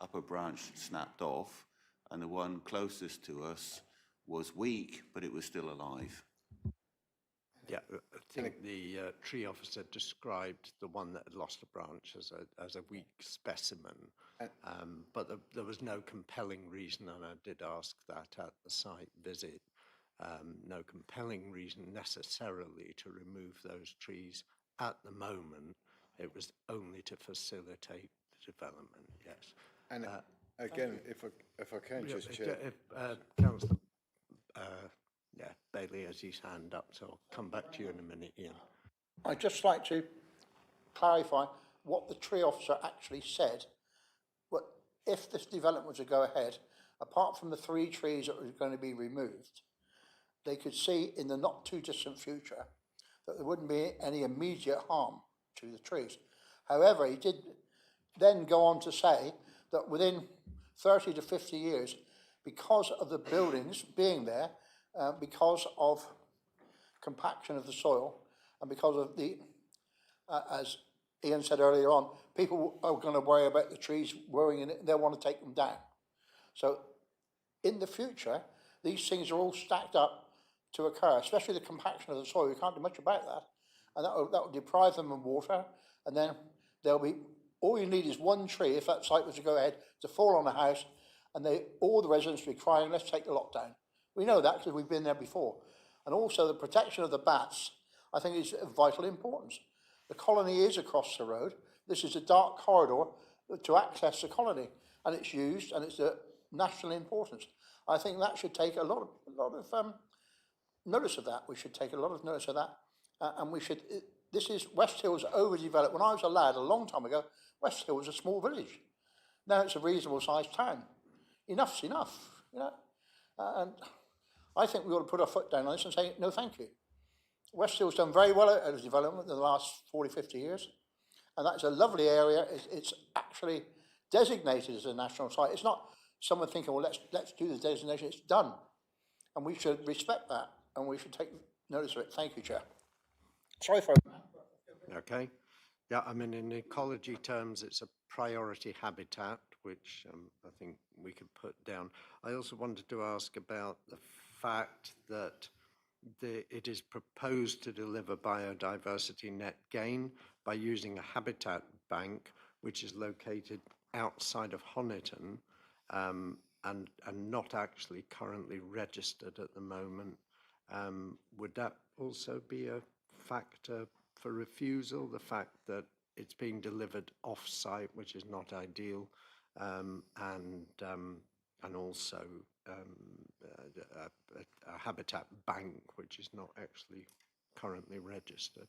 Speaker 15: upper branch snapped off, and the one closest to us was weak, but it was still alive.
Speaker 1: Yeah, I think the tree officer described the one that had lost a branch as a weak specimen, but there was no compelling reason, and I did ask that at the site visit, no compelling reason necessarily to remove those trees at the moment. It was only to facilitate the development, yes.
Speaker 3: And again, if I can just check.
Speaker 1: Councillor Bailey has his hand up, so I'll come back to you in a minute, Ian.
Speaker 5: I'd just like to clarify what the tree officer actually said. But if this development was to go ahead, apart from the 3 trees that were going to be removed, they could see in the not too distant future that there wouldn't be any immediate harm to the trees. However, he did then go on to say that within 30 to 50 years, because of the buildings being there, because of compaction of the soil, and because of the, as Ian said earlier on, people are going to worry about the trees worrying in it, they'll want to take them down. So in the future, these things are all stacked up to occur, especially the compaction of the soil. You can't do much about that. And that will deprive them of water, and then there'll be, all you need is 1 tree, if that site was to go ahead, to fall on a house, and all the residents will be crying, let's take the lot down. We know that because we've been there before. And also the protection of the bats, I think, is of vital importance. The colony is across the road. This is a dark corridor to access the colony, and it's used, and it's a national importance. I think that should take a lot of notice of that. We should take a lot of notice of that, and we should. This is West Hill's overdeveloped. When I was a lad a long time ago, West Hill was a small village. Now it's a reasonable sized town. Enough's enough, you know. And I think we ought to put our foot down on this and say, no, thank you. West Hill's done very well out of development in the last 40, 50 years. And that's a lovely area. It's actually designated as a national site. It's not someone thinking, well, let's do the designation. It's done. And we should respect that, and we should take notice of it. Thank you, Chair. Sorry for...
Speaker 1: Okay. Yeah, I mean, in ecology terms, it's a priority habitat, which I think we could put down. I also wanted to ask about the fact that it is proposed to deliver biodiversity net gain by using a habitat bank, which is located outside of Honiton, and not actually currently registered at the moment. Would that also be a factor for refusal, the fact that it's being delivered off-site, which is not ideal, and also a habitat bank, which is not actually currently registered?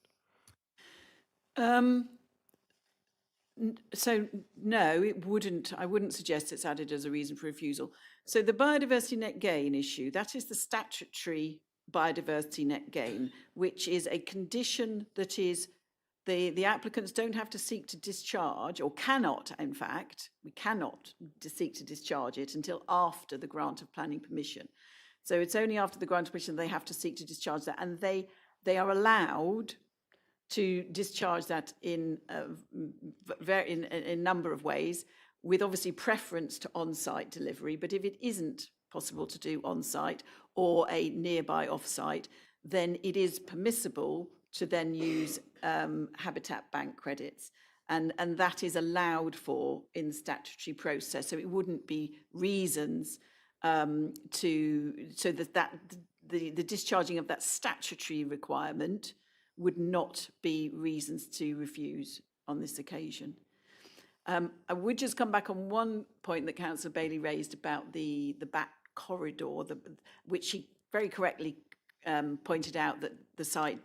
Speaker 11: So no, it wouldn't. I wouldn't suggest it's added as a reason for refusal. So the biodiversity net gain issue, that is the statutory biodiversity net gain, which is a condition that is the applicants don't have to seek to discharge, or cannot, in fact, we cannot seek to discharge it until after the grant of planning permission. So it's only after the grant of permission they have to seek to discharge that, and they are allowed to discharge that in a number of ways, with obviously preference to on-site delivery. But if it isn't possible to do on-site or a nearby off-site, then it is permissible to then use Habitat Bank credits. And that is allowed for in the statutory process. So it wouldn't be reasons so that the discharging of that statutory requirement would not be reasons to refuse on this occasion. I would just come back on one point that Councillor Bailey raised about the back corridor, which she very correctly pointed out that the site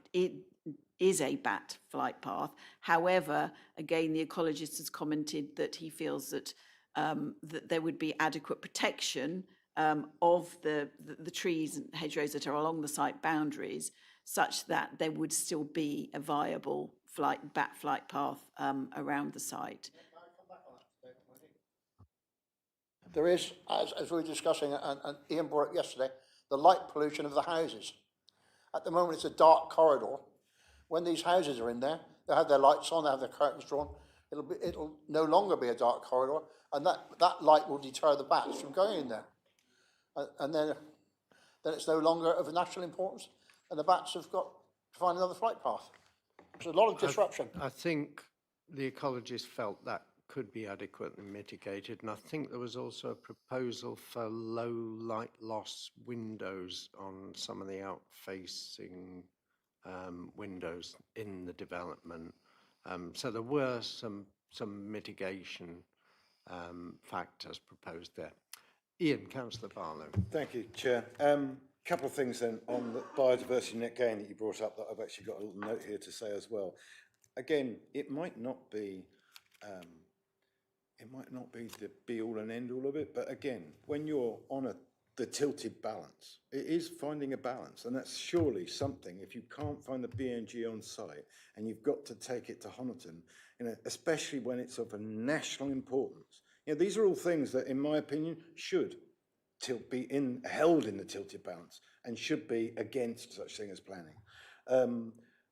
Speaker 11: is a bat flight path. However, again, the ecologist has commented that he feels that that there would be adequate protection of the trees and hedgerows that are along the site boundaries, such that there would still be a viable bat flight path around the site.
Speaker 5: There is, as we were discussing, and Ian brought up yesterday, the light pollution of the houses. At the moment, it's a dark corridor. When these houses are in there, they have their lights on, they have their curtains drawn. It'll no longer be a dark corridor, and that light will deter the bats from going in there. And then it's no longer of national importance, and the bats have got to find another flight path. There's a lot of disruption.
Speaker 1: I think the ecologist felt that could be adequately mitigated, and I think there was also a proposal for low light loss windows on some of the out-facing windows in the development. So there were some mitigation factors proposed there. Ian, Councillor Barlow.
Speaker 12: Thank you, Chair. Couple of things then on the biodiversity net gain that you brought up that I've actually got a little note here to say as well. Again, it might not be the be all and end all of it, but again, when you're on the tilted balance, it is finding a balance, and that's surely something. If you can't find the BNG on site and you've got to take it to Honiton, especially when it's of a national importance, these are all things that, in my opinion, should be held in the tilted balance and should be against such thing as planning.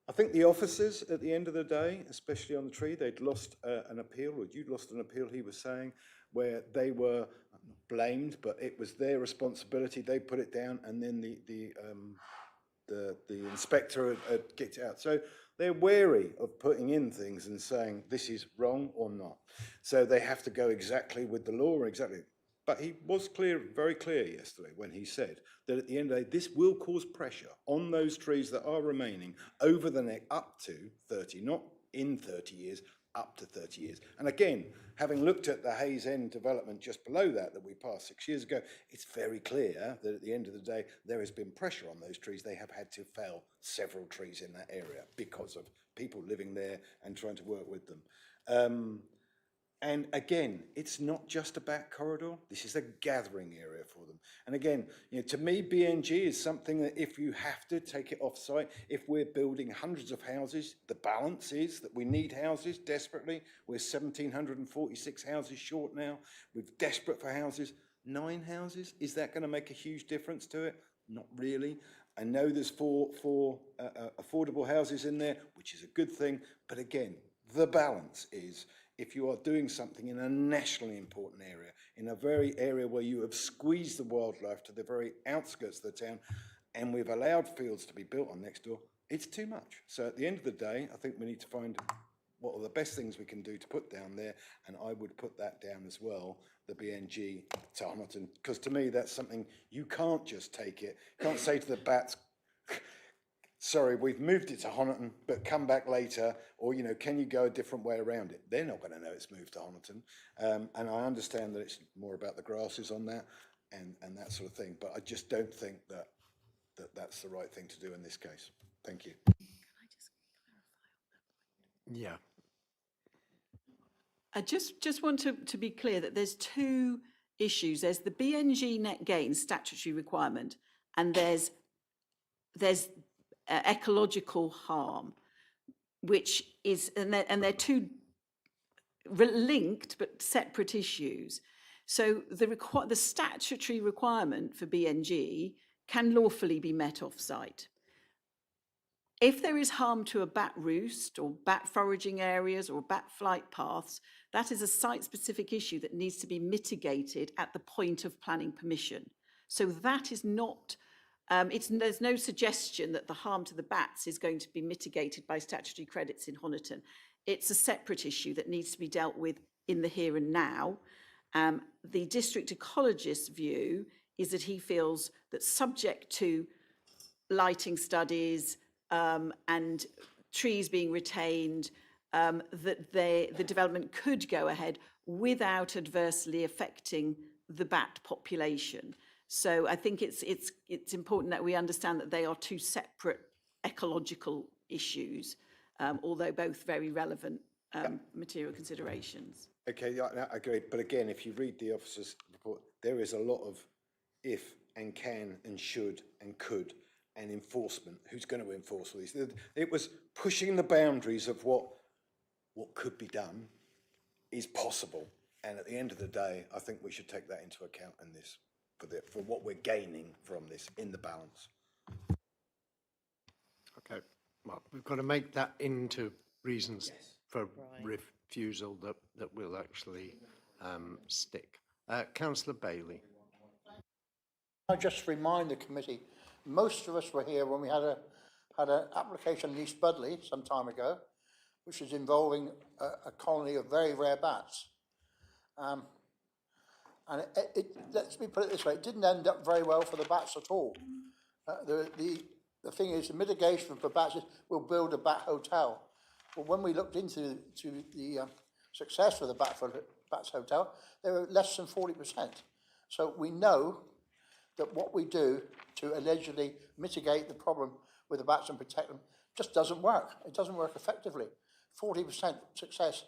Speaker 12: I think the officers, at the end of the day, especially on the tree, they'd lost an appeal, or you'd lost an appeal, he was saying, where they were not blamed, but it was their responsibility. They put it down, and then the inspector had kicked it out. So they're wary of putting in things and saying this is wrong or not. So they have to go exactly with the law, exactly. But he was very clear yesterday when he said that at the end of the day, this will cause pressure on those trees that are remaining over the next up to 30, not in 30 years, up to 30 years. And again, having looked at the Hayes End development just below that we passed 6 years ago, it's very clear that at the end of the day, there has been pressure on those trees. They have had to fell several trees in that area because of people living there and trying to work with them. And again, it's not just a back corridor. This is a gathering area for them. And again, to me, BNG is something that if you have to take it off-site, if we're building hundreds of houses, the balance is that we need houses desperately. We're 1,746 houses short now. We're desperate for houses. 9 houses, is that going to make a huge difference to it? Not really. I know there's four affordable houses in there, which is a good thing. But again, the balance is, if you are doing something in a nationally important area, in a very area where you have squeezed the wildlife to the very outskirts of the town, and we've allowed fields to be built on next door, it's too much. So at the end of the day, I think we need to find what are the best things we can do to put down there, and I would put that down as well, the BNG to Honiton, because to me that's something you can't just take it. You can't say to the bats, sorry, we've moved it to Honiton, but come back later, or, can you go a different way around it? They're not going to know it's moved to Honiton. And I understand that it's more about the grasses on that and that sort of thing, but I just don't think that that's the right thing to do in this case. Thank you.
Speaker 11: Can I just clarify on that point?
Speaker 1: Yeah.
Speaker 11: I just want to be clear that there's 2 issues. There's the BNG net gain statutory requirement, and there's ecological harm, which is, and they're 2 linked but separate issues. So the statutory requirement for BNG can lawfully be met off-site. If there is harm to a bat roost or bat foraging areas or bat flight paths, that is a site-specific issue that needs to be mitigated at the point of planning permission. So that is not, there's no suggestion that the harm to the bats is going to be mitigated by statutory credits in Honiton. It's a separate issue that needs to be dealt with in the here and now. The district ecologist's view is that he feels that subject to lighting studies and trees being retained, that the development could go ahead without adversely affecting the bat population. So I think it's important that we understand that they are two separate ecological issues, although both very relevant material considerations.
Speaker 12: Okay, yeah, I agree. But again, if you read the officer's report, there is a lot of if and can and should and could and enforcement. Who's going to enforce all these? It was pushing the boundaries of what could be done is possible. And at the end of the day, I think we should take that into account in this, for what we're gaining from this in the balance.
Speaker 1: Okay, well, we've got to make that into reasons for refusal that will actually stick. Councillor Bailey.
Speaker 5: I just remind the committee, most of us were here when we had an application in East Budley some time ago, which is involving a colony of very rare bats. And let me put it this way, it didn't end up very well for the bats at all. The thing is, the mitigation for bats is we'll build a bat hotel. Well, when we looked into the success of the bats hotel, they were less than 40%. So we know that what we do to allegedly mitigate the problem with the bats and protect them just doesn't work. It doesn't work effectively. 40% success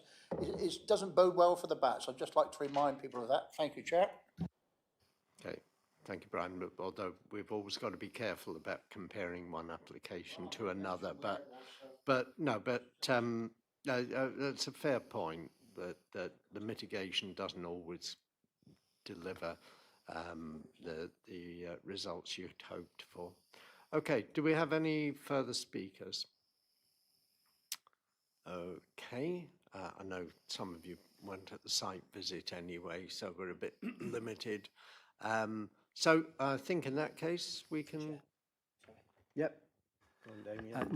Speaker 5: doesn't bode well for the bats. I'd just like to remind people of that. Thank you, Chair.
Speaker 1: Okay, thank you, Brian. But although we've always got to be careful about comparing one application to another, but that's a fair point that the mitigation doesn't always deliver the results you'd hoped for. Okay, do we have any further speakers? Okay, I know some of you went at the site visit anyway, so we're a bit limited. So I think in that case we can. Yep.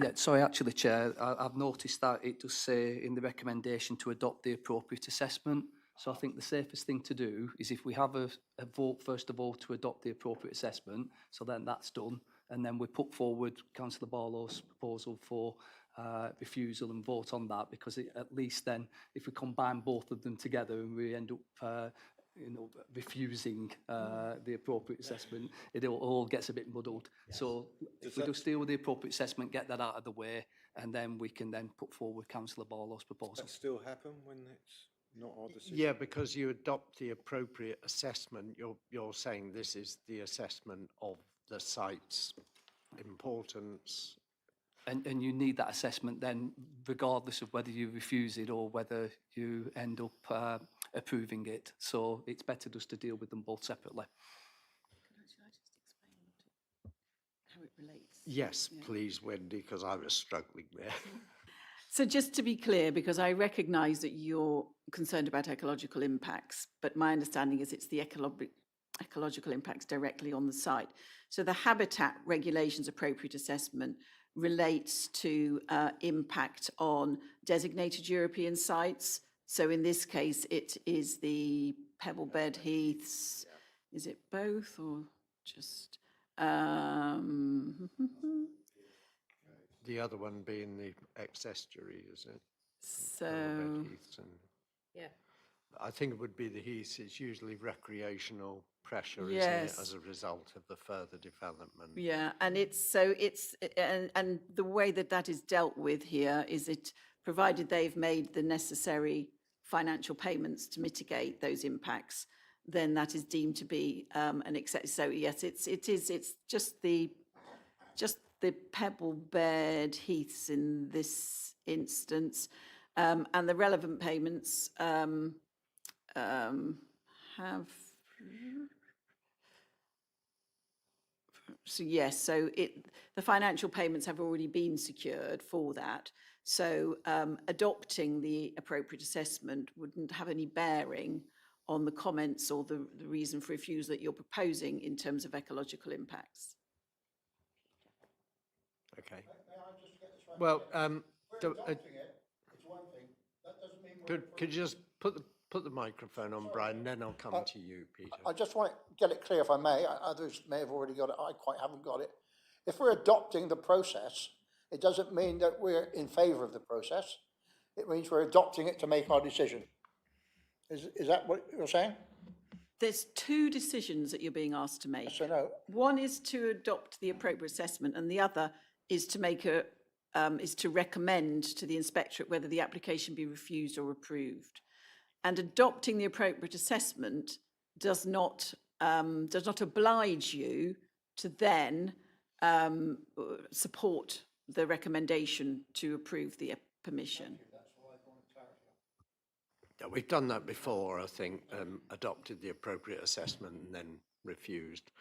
Speaker 16: Yeah, sorry, actually, Chair, I've noticed that it does say in the recommendation to adopt the appropriate assessment. So I think the safest thing to do is if we have a vote, first of all, to adopt the appropriate assessment, so then that's done, and then we put forward Councillor Barlow's proposal for refusal and vote on that, because at least then, if we combine both of them together and we end up refusing the appropriate assessment, it all gets a bit muddled. Yes. So if we just deal with the appropriate assessment, get that out of the way, and then we can then put forward Councillor Barlow's proposal.
Speaker 12: Does that still happen when it's not our decision?
Speaker 1: Yeah, because you adopt the appropriate assessment, you're saying this is the assessment of the site's importance.
Speaker 16: And you need that assessment then, regardless of whether you refuse it or whether you end up approving it. So it's better just to deal with them both separately.
Speaker 11: Should I just explain how it relates?
Speaker 1: Yes, please, Wendy, because I was struggling there.
Speaker 11: So just to be clear, because I recognise that you're concerned about ecological impacts, but my understanding is it's the ecological impacts directly on the site. So the habitat regulations appropriate assessment relates to impact on designated European sites. So in this case, it is the Pebblebed Heaths. Yeah. Is it both or just?
Speaker 1: The other one being the ex-estuary, is it?
Speaker 11: So.
Speaker 4: Yeah.
Speaker 1: I think it would be the heaths. It's usually recreational pressure,
Speaker 11: yes,
Speaker 1: isn't it, as a result of the further development.
Speaker 11: Yeah, and and the way that is dealt with here is it, provided they've made the necessary financial payments to mitigate those impacts, then that is deemed to be an excess. So yes, it's just the Pebblebed Heaths in this instance, and the relevant payments have. So yes, so the financial payments have already been secured for that. So adopting the appropriate assessment wouldn't have any bearing on the comments or the reason for refusal that you're proposing in terms of ecological impacts.
Speaker 1: Okay. Well, could you just put the microphone on, Brian, then I'll come to you, Peter.
Speaker 5: I just want to get it clear, if I may, others may have already got it, I quite haven't got it. If we're adopting the process, it doesn't mean that we're in favour of the process. It means we're adopting it to make our decision. Is that what you're saying?
Speaker 11: There's two decisions that you're being asked to make.
Speaker 5: Yes or no?
Speaker 11: One is to adopt the appropriate assessment, and the other is to make is to recommend to the inspectorate whether the application be refused or approved. And adopting the appropriate assessment does not oblige you to then support the recommendation to approve the permission.
Speaker 1: Yeah, we've done that before, I think, adopted the appropriate assessment and then refused.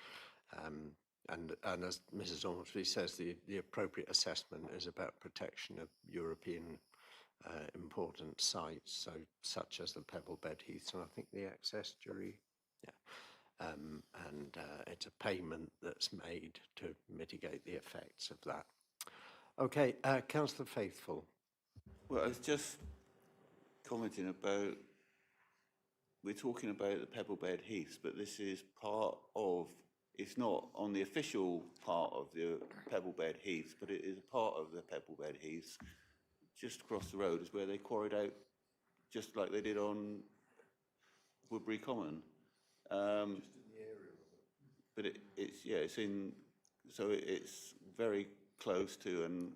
Speaker 1: And as Mrs. Ormsby says, the appropriate assessment is about protection of European important sites, so such as the Pebble Bed Heath and I think the estuary. Yeah. And it's a payment that's made to mitigate the effects of that. Okay, Councillor Faithful.
Speaker 15: Well, I was just commenting about, we're talking about the Pebble Bed Heath, but this is part of, it's not on the official part of the Pebble Bed Heath, but it is a part of the Pebble Bed Heath. Just across the road is where they quarried out, just like they did on Woodbury Common. But it's in, so it's very close to and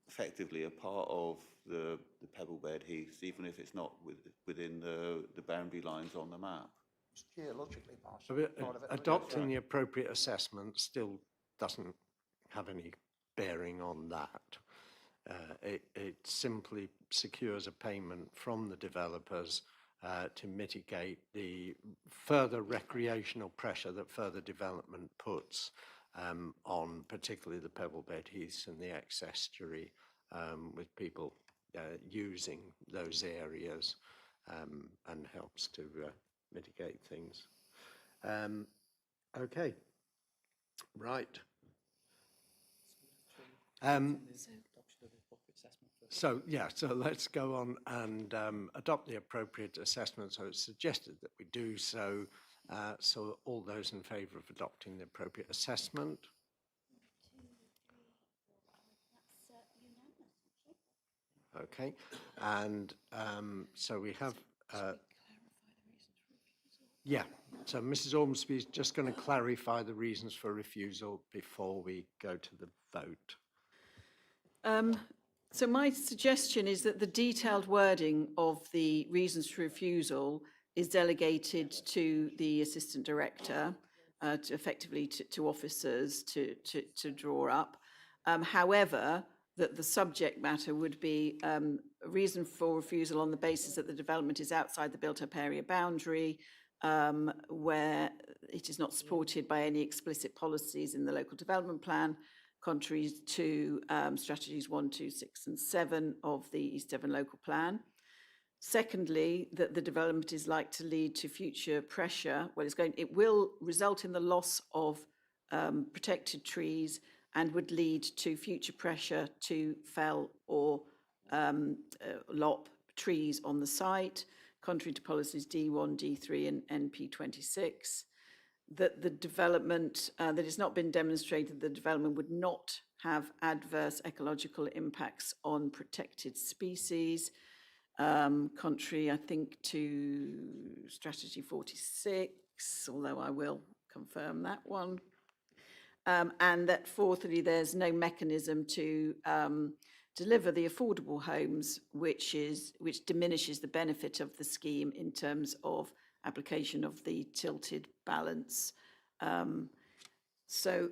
Speaker 15: effectively a part of the Pebble Bed Heath, even if it's not within the boundary lines on the map.
Speaker 5: It's geologically part
Speaker 1: So
Speaker 5: of it.
Speaker 1: adopting the appropriate assessment still doesn't have any bearing on that. It simply secures a payment from the developers to mitigate the further recreational pressure that further development puts on particularly the Pebble Bed Heaths and the estuary, with people using those areas, and helps to mitigate things. Okay, right. So let's go on and adopt the appropriate assessment. So it's suggested that we do so. So all those in favour of adopting the appropriate assessment? Okay, and so we have. Yeah, so Mrs. Ormsby is just going to clarify the reasons for refusal before we go to the vote.
Speaker 11: So my suggestion is that the detailed wording of the reasons for refusal is delegated to the assistant director, to officers to draw up. However, that the subject matter would be a reason for refusal on the basis that the development is outside the built-up area boundary, where it is not supported by any explicit policies in the local development plan, contrary to strategies 1, 2, 6 and 7 of the East Devon local plan. Secondly, that the development is like to lead to future pressure. Well, it will result in the loss of protected trees and would lead to future pressure to fell or lop trees on the site, contrary to policies D1, D3 and NP26. That the development, that it's not been demonstrated the development would not have adverse ecological impacts on protected species, contrary, I think, to strategy 46, although I will confirm that one. And that fourthly, there's no mechanism to deliver the affordable homes, which diminishes the benefit of the scheme in terms of application of the tilted balance. So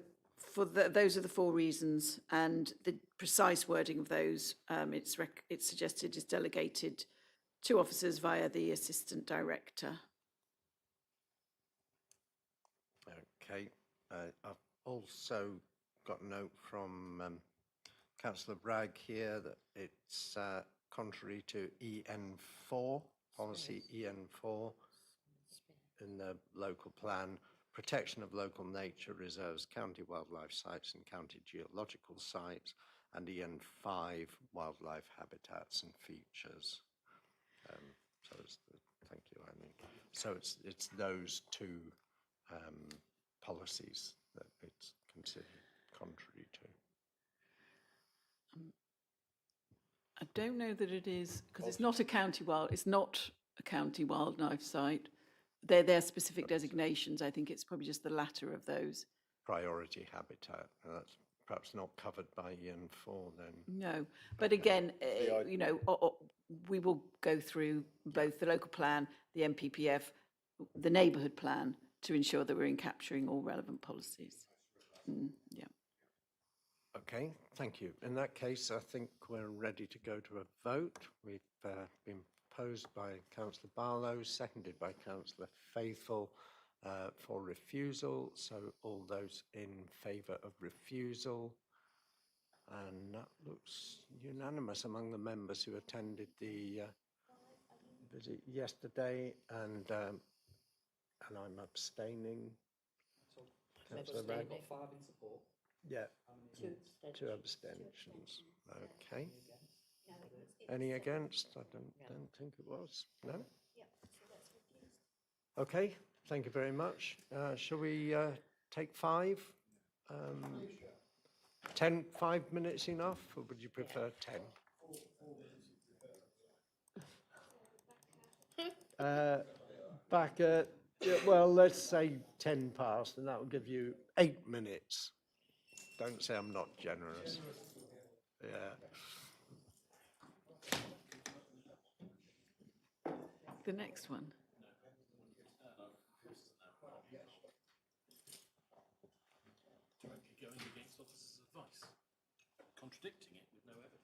Speaker 11: those are the 4 reasons, and the precise wording of those, it's suggested is delegated to officers via the assistant director.
Speaker 1: Okay, I've also got a note from councillor Bragg here that it's contrary to EN4, policy EN4 in the local plan, protection of local nature reserves, county wildlife sites and county geological sites, and EN5, wildlife habitats and features. So it's thank you, Annie. So it's those two policies that it's considered contrary to.
Speaker 11: I don't know that it is, because it's not a county wildlife site. They're specific designations. I think it's probably just the latter of those.
Speaker 1: Priority habitat, that's perhaps not covered by EN4 then.
Speaker 11: No, but again, you know, we will go through both the local plan, the MPPF, the neighbourhood plan to ensure that we're capturing all relevant policies. Yeah.
Speaker 1: Okay, thank you. In that case, I think we're ready to go to a vote. We've been proposed by Councillor Barlow, seconded by Councillor Faithful for refusal. So all those in favour of refusal. And that looks unanimous among the members who attended the visit yesterday, and I'm abstaining. Councillor Ragg?
Speaker 16: Got 5 in support.
Speaker 1: Yeah. Two abstentions. Okay. Any against? I don't think it was. No? Okay, thank you very much. Shall we take 5? 5 minutes enough, or would you prefer 10? Back at, well, let's say 10 past, and that will give you 8 minutes. Don't say I'm not generous. Yeah.
Speaker 11: The next one.
Speaker 8: Directly going against officers' advice, contradicting it with no evidence.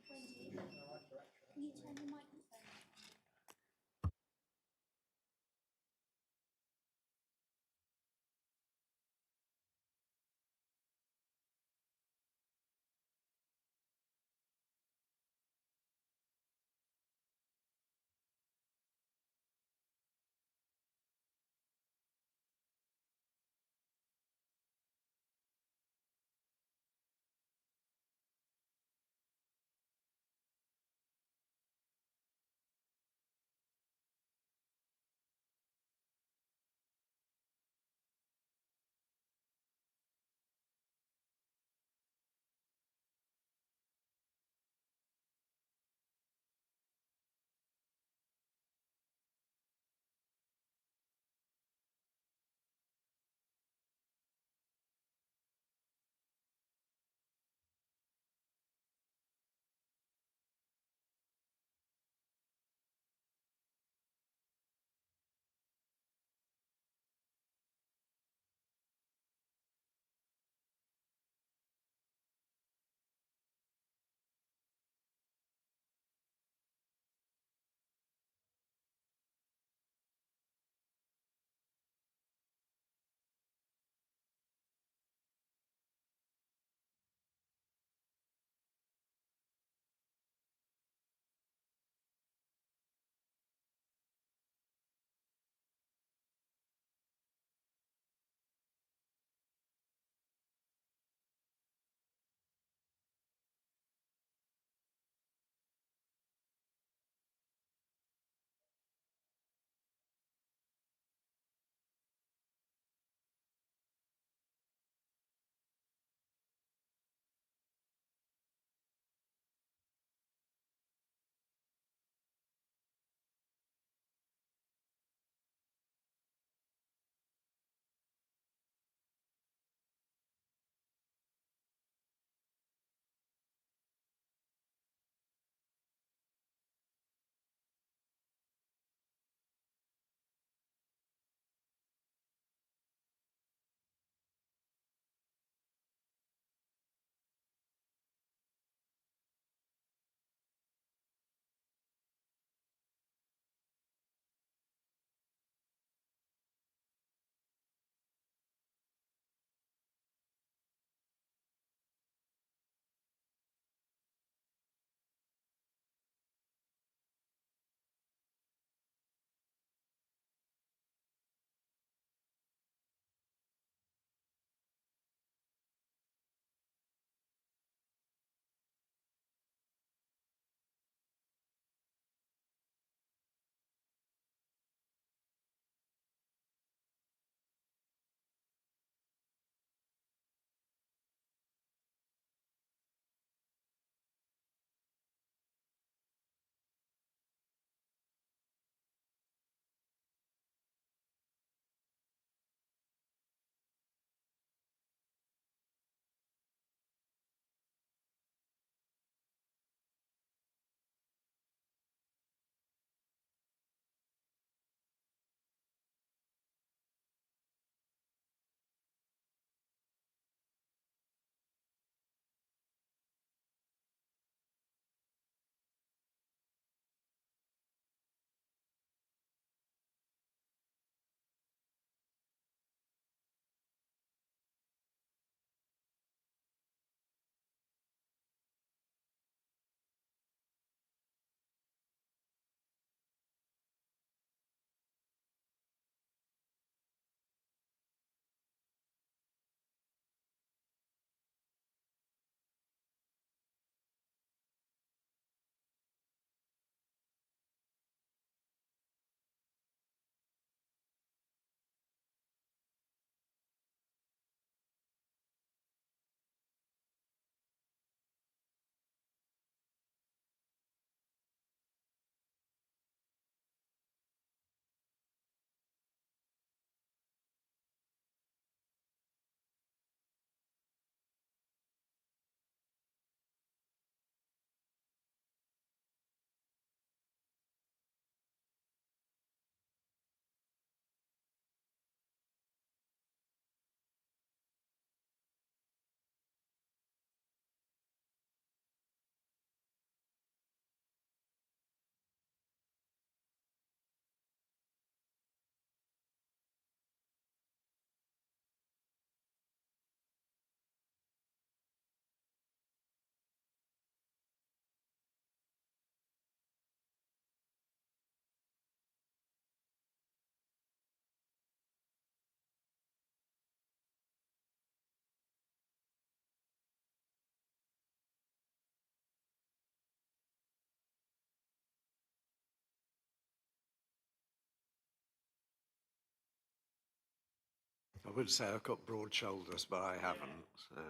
Speaker 1: would say I've got broad shoulders, but I haven't. So,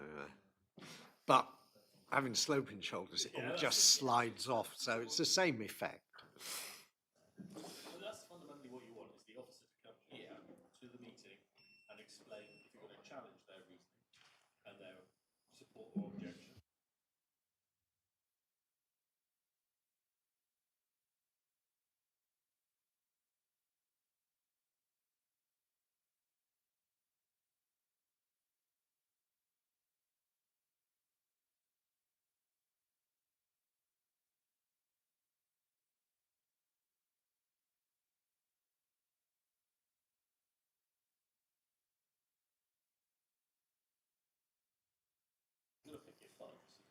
Speaker 1: but having sloping shoulders, it all just slides off. So it's the same effect.
Speaker 8: Well, that's fundamentally what you want, is the officer to come here to the meeting and explain if you're going to challenge their reasoning and their support or objection.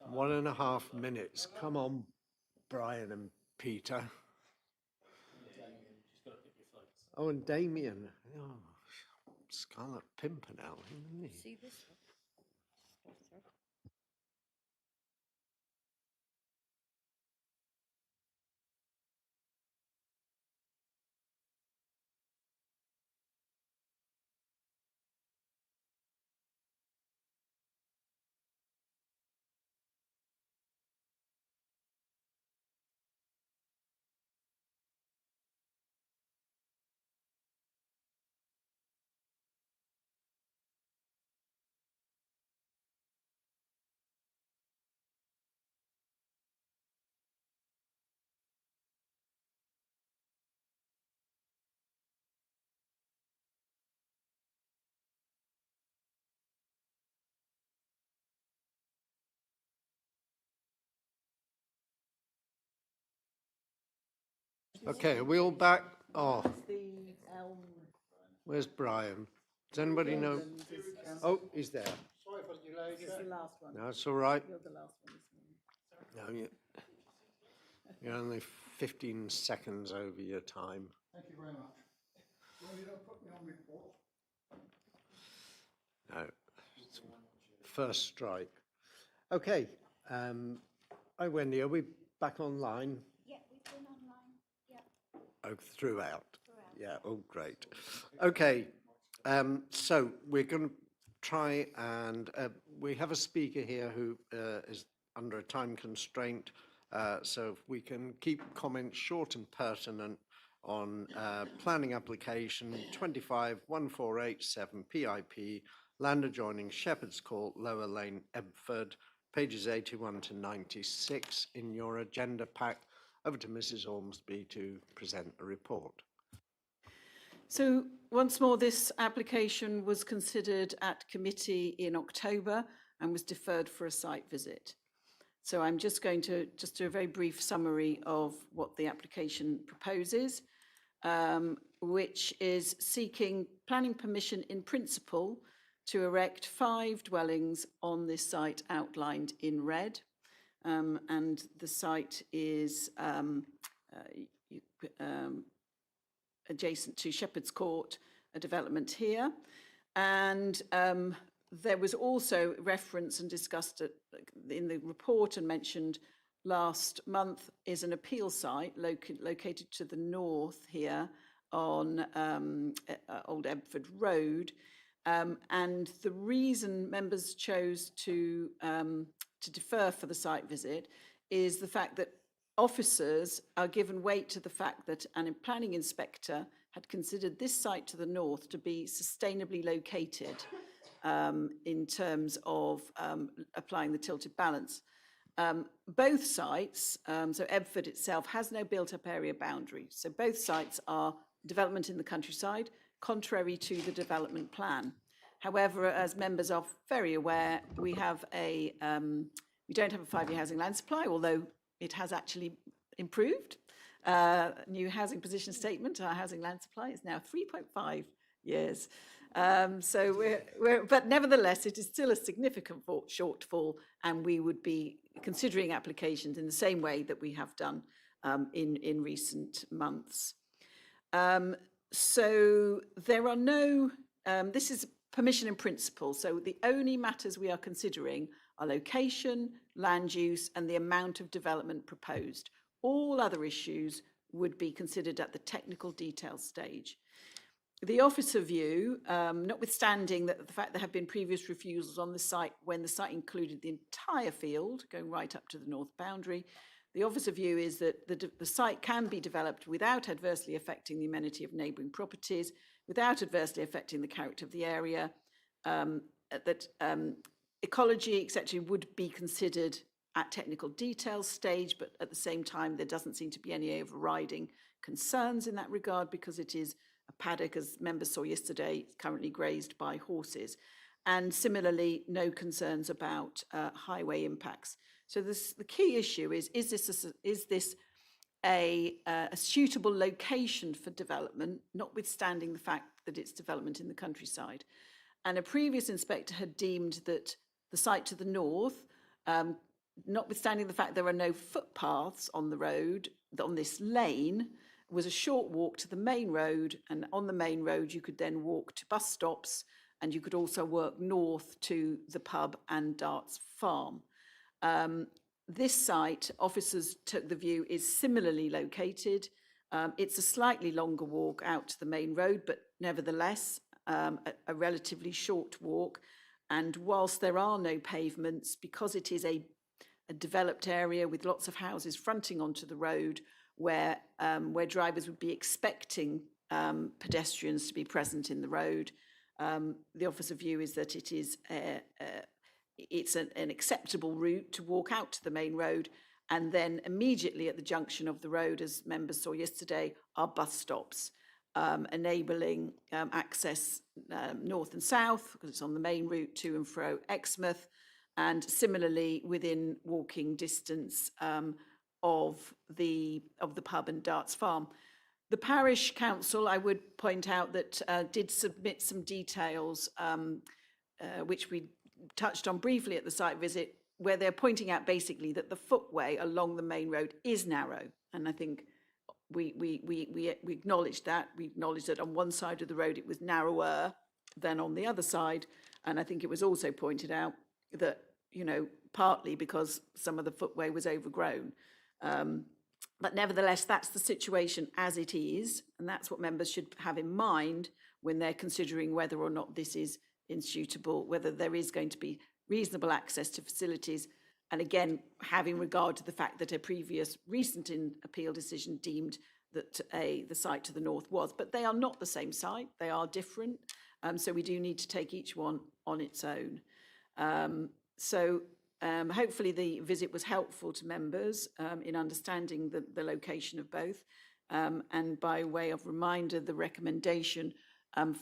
Speaker 1: Oh. 1.5 minutes. Come on, Brian and Peter. Oh, and Damien. Oh, Scarlet Pimpernel, isn't he?
Speaker 4: See this one?
Speaker 1: Okay, are we all back? Oh, where's Brian? Does anybody know? Oh, he's there.
Speaker 5: Sorry if I delayed you.
Speaker 11: It's the last one.
Speaker 1: No, it's all right.
Speaker 11: You're the last one this morning.
Speaker 1: No, you're only 15 seconds over your time.
Speaker 5: Thank you very much. Well, you don't put me on report.
Speaker 1: No, it's first strike. Okay, hi Wendy, are we back online?
Speaker 2: Yeah, we've been online. Yeah.
Speaker 1: Oh, throughout. Yeah, oh, great. Okay, so we're going to try and we have a speaker here who is under a time constraint, so if we can keep comments short and pertinent on planning application 251487 PIP, land adjoining Shepherd's Court, Lower Lane, Ebford, pages 81 to 96 in your agenda pack. Over to Mrs. Ormsby to present a report.
Speaker 11: So once more, this application was considered at committee in October and was deferred for a site visit. So I'm just going to do a very brief summary of what the application proposes, which is seeking planning permission in principle to erect 5 dwellings on this site outlined in red. And the site is adjacent to Shepherd's Court, a development here. And there was also reference and discussed in the report and mentioned last month is an appeal site located to the north here on Old Ebford Road. And the reason members chose to defer for the site visit is the fact that officers are given weight to the fact that a planning inspector had considered this site to the north to be sustainably located in terms of applying the tilted balance. Both sites, so Ebford itself has no built-up area boundary, so both sites are development in the countryside, contrary to the development plan. However, as members are very aware, we have we don't have a 5-year housing land supply, although it has actually improved. New housing position statement, our housing land supply is now 3.5 years. So but nevertheless, it is still a significant shortfall, and we would be considering applications in the same way that we have done in recent months. So there are no, this is permission in principle. So the only matters we are considering are location, land use, and the amount of development proposed. All other issues would be considered at the technical detail stage. The officer view, notwithstanding that the fact there have been previous refusals on the site when the site included the entire field, going right up to the north boundary, the officer view is that the site can be developed without adversely affecting the amenity of neighbouring properties, without adversely affecting the character of the area, that ecology, etc., would be considered at technical detail stage, but at the same time, there doesn't seem to be any overriding concerns in that regard because it is a paddock, as members saw yesterday, currently grazed by horses. And similarly, no concerns about highway impacts. So the key issue is this a suitable location for development, notwithstanding the fact that it's development in the countryside. And a previous inspector had deemed that the site to the north, notwithstanding the fact there are no footpaths on the road, on this lane, was a short walk to the main road, and on the main road you could then walk to bus stops, and you could also work north to the pub and Darts Farm. This site, officers took the view, is similarly located. It's a slightly longer walk out to the main road, but nevertheless a relatively short walk. And whilst there are no pavements, because it is a developed area with lots of houses fronting onto the road, where drivers would be expecting pedestrians to be present in the road, the officer view is that it is it's an acceptable route to walk out to the main road, and then immediately at the junction of the road, as members saw yesterday, are bus stops, enabling access north and south, because it's on the main route to and fro Exmouth, and similarly within walking distance of the pub and Darts Farm. The parish council, I would point out, that did submit some details which we touched on briefly at the site visit, where they're pointing out basically that the footway along the main road is narrow. And I think we acknowledge that. We acknowledge that on one side of the road it was narrower than on the other side. And I think it was also pointed out that, you know, partly because some of the footway was overgrown. But nevertheless, that's the situation as it is, and that's what members should have in mind when they're considering whether or not this is insuitable, whether there is going to be reasonable access to facilities, and again, having regard to the fact that a previous recent appeal decision deemed that the site to the north was, but they are not the same site, they are different, so we do need to take each one on its own. Hopefully the visit was helpful to members in understanding the location of both. And by way of reminder, the recommendation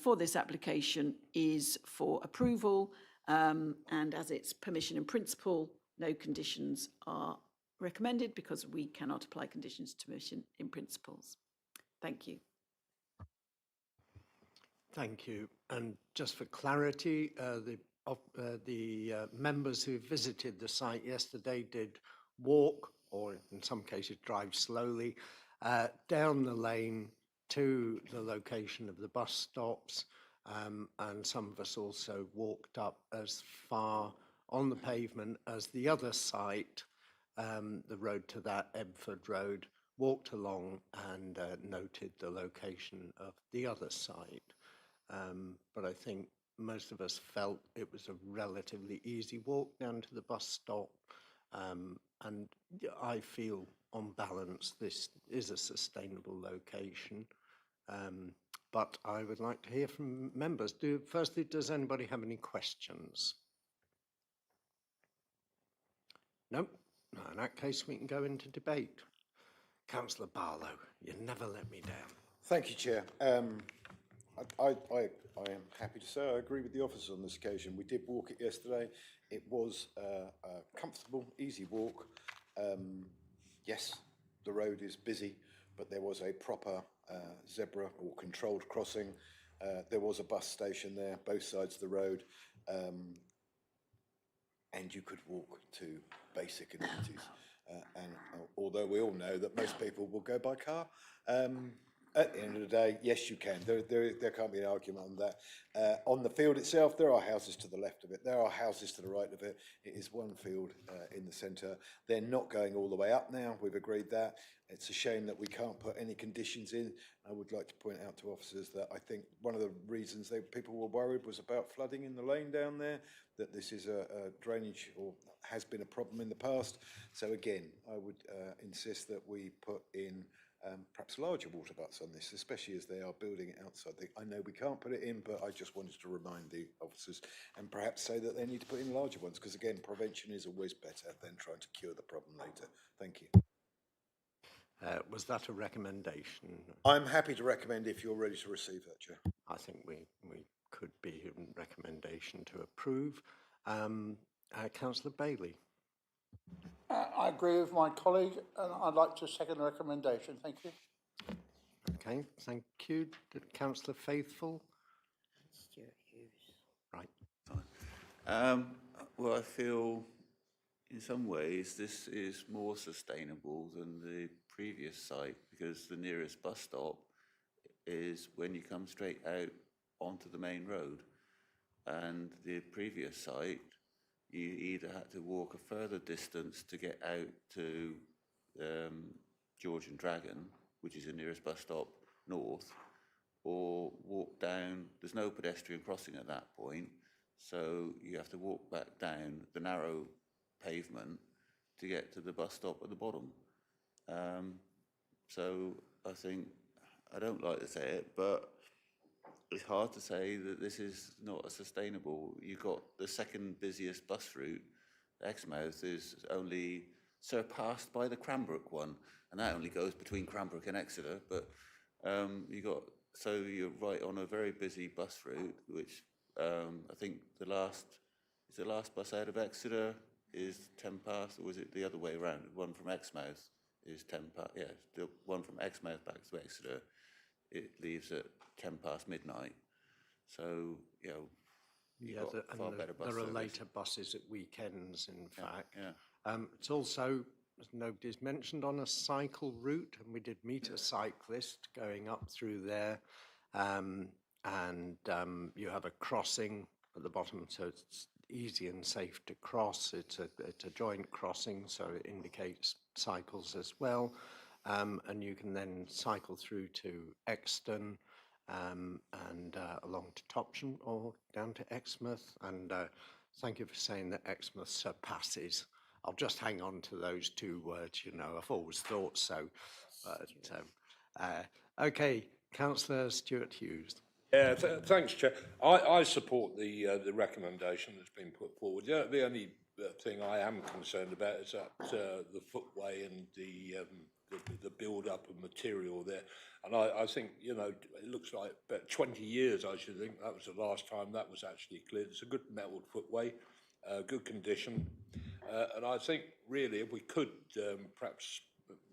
Speaker 11: for this application is for approval. And as it's permission in principle, no conditions are recommended because we cannot apply conditions to permission in principles. Thank you.
Speaker 1: Thank you. And just for clarity, the members who visited the site yesterday did walk, or in some cases drive slowly, down the lane to the location of the bus stops, and some of us also walked up as far on the pavement as the other site, the road to that, Ebford Road, walked along and noted the location of the other site. But I think most of us felt it was a relatively easy walk down to the bus stop, and I feel on balance this is a sustainable location. But I would like to hear from members. Firstly, does anybody have any questions? No? No, in that case we can go into debate. Councillor Barlow, you never let me down.
Speaker 3: Thank you, Chair. I am happy to say I agree with the officers on this occasion. We did walk it yesterday. It was a comfortable, easy walk. Yes, the road is busy, but there was a proper zebra or controlled crossing. There was a bus station there, both sides of the road, and you could walk to basic amenities. And although we all know that most people will go by car, at the end of the day, yes, you can. There can't be an argument on that. On the field itself, there are houses to the left of it. There are houses to the right of it. It is one field in the centre. They're not going all the way up now. We've agreed that. It's a shame that we can't put any conditions in. I would like to point out to officers that I think one of the reasons people were worried was about flooding in the lane down there, that this is a drainage or has been a problem in the past. So again, I would insist that we put in perhaps larger water butts on this, especially as they are building it outside. I know we can't put it in, but I just wanted to remind the officers and perhaps say that they need to put in larger ones, because again, prevention is always better than trying to cure the problem later. Thank you.
Speaker 1: Was that a recommendation?
Speaker 3: I'm happy to recommend if you're ready to receive that, Chair.
Speaker 1: I think we could be in recommendation to approve. Councillor Bailey.
Speaker 5: I agree with my colleague, and I'd like to second the recommendation. Thank you.
Speaker 1: Okay, thank you. Councillor Faithful?
Speaker 4: Stuart Hughes.
Speaker 1: Right.
Speaker 15: Well, I feel in some ways this is more sustainable than the previous site, because the nearest bus stop is when you come straight out onto the main road, and the previous site you either had to walk a further distance to get out to George and Dragon, which is the nearest bus stop north, or walk down. There's no pedestrian crossing at that point, so you have to walk back down the narrow pavement to get to the bus stop at the bottom. So I think, I don't like to say it, but it's hard to say that this is not a sustainable. You've got the second busiest bus route, Exmouth, is only surpassed by the Cranbrook one, and that only goes between Cranbrook and Exeter. But so you're right on a very busy bus route, which I think the last bus out of Exeter is 10 past, or was it the other way around? One from Exmouth is 10 past. Yeah, the one from Exmouth back to Exeter, it leaves at 10 past midnight. So, you know,
Speaker 1: there are later buses at weekends, in fact.
Speaker 15: Yeah.
Speaker 1: It's also, as nobody's mentioned, on a cycle route, and we did meet a cyclist going up through there, and you have a crossing at the bottom, so it's easy and safe to cross. It's a joint crossing, so it indicates cycles as well. And you can then cycle through to Exton and along to Topsham or down to Exmouth. And thank you for saying that Exmouth surpasses. I'll just hang on to those two words, you know, I've always thought so. But, okay, Councillor Stuart Hughes.
Speaker 10: Yeah, thanks, Chair. I support the recommendation that's been put forward. The only thing I am concerned about is that the footway and the build-up of material there. And I think, you know, it looks like about 20 years, I should think. That was the last time that was actually cleared. It's a good metalled footway, good condition. And I think, really, if we could perhaps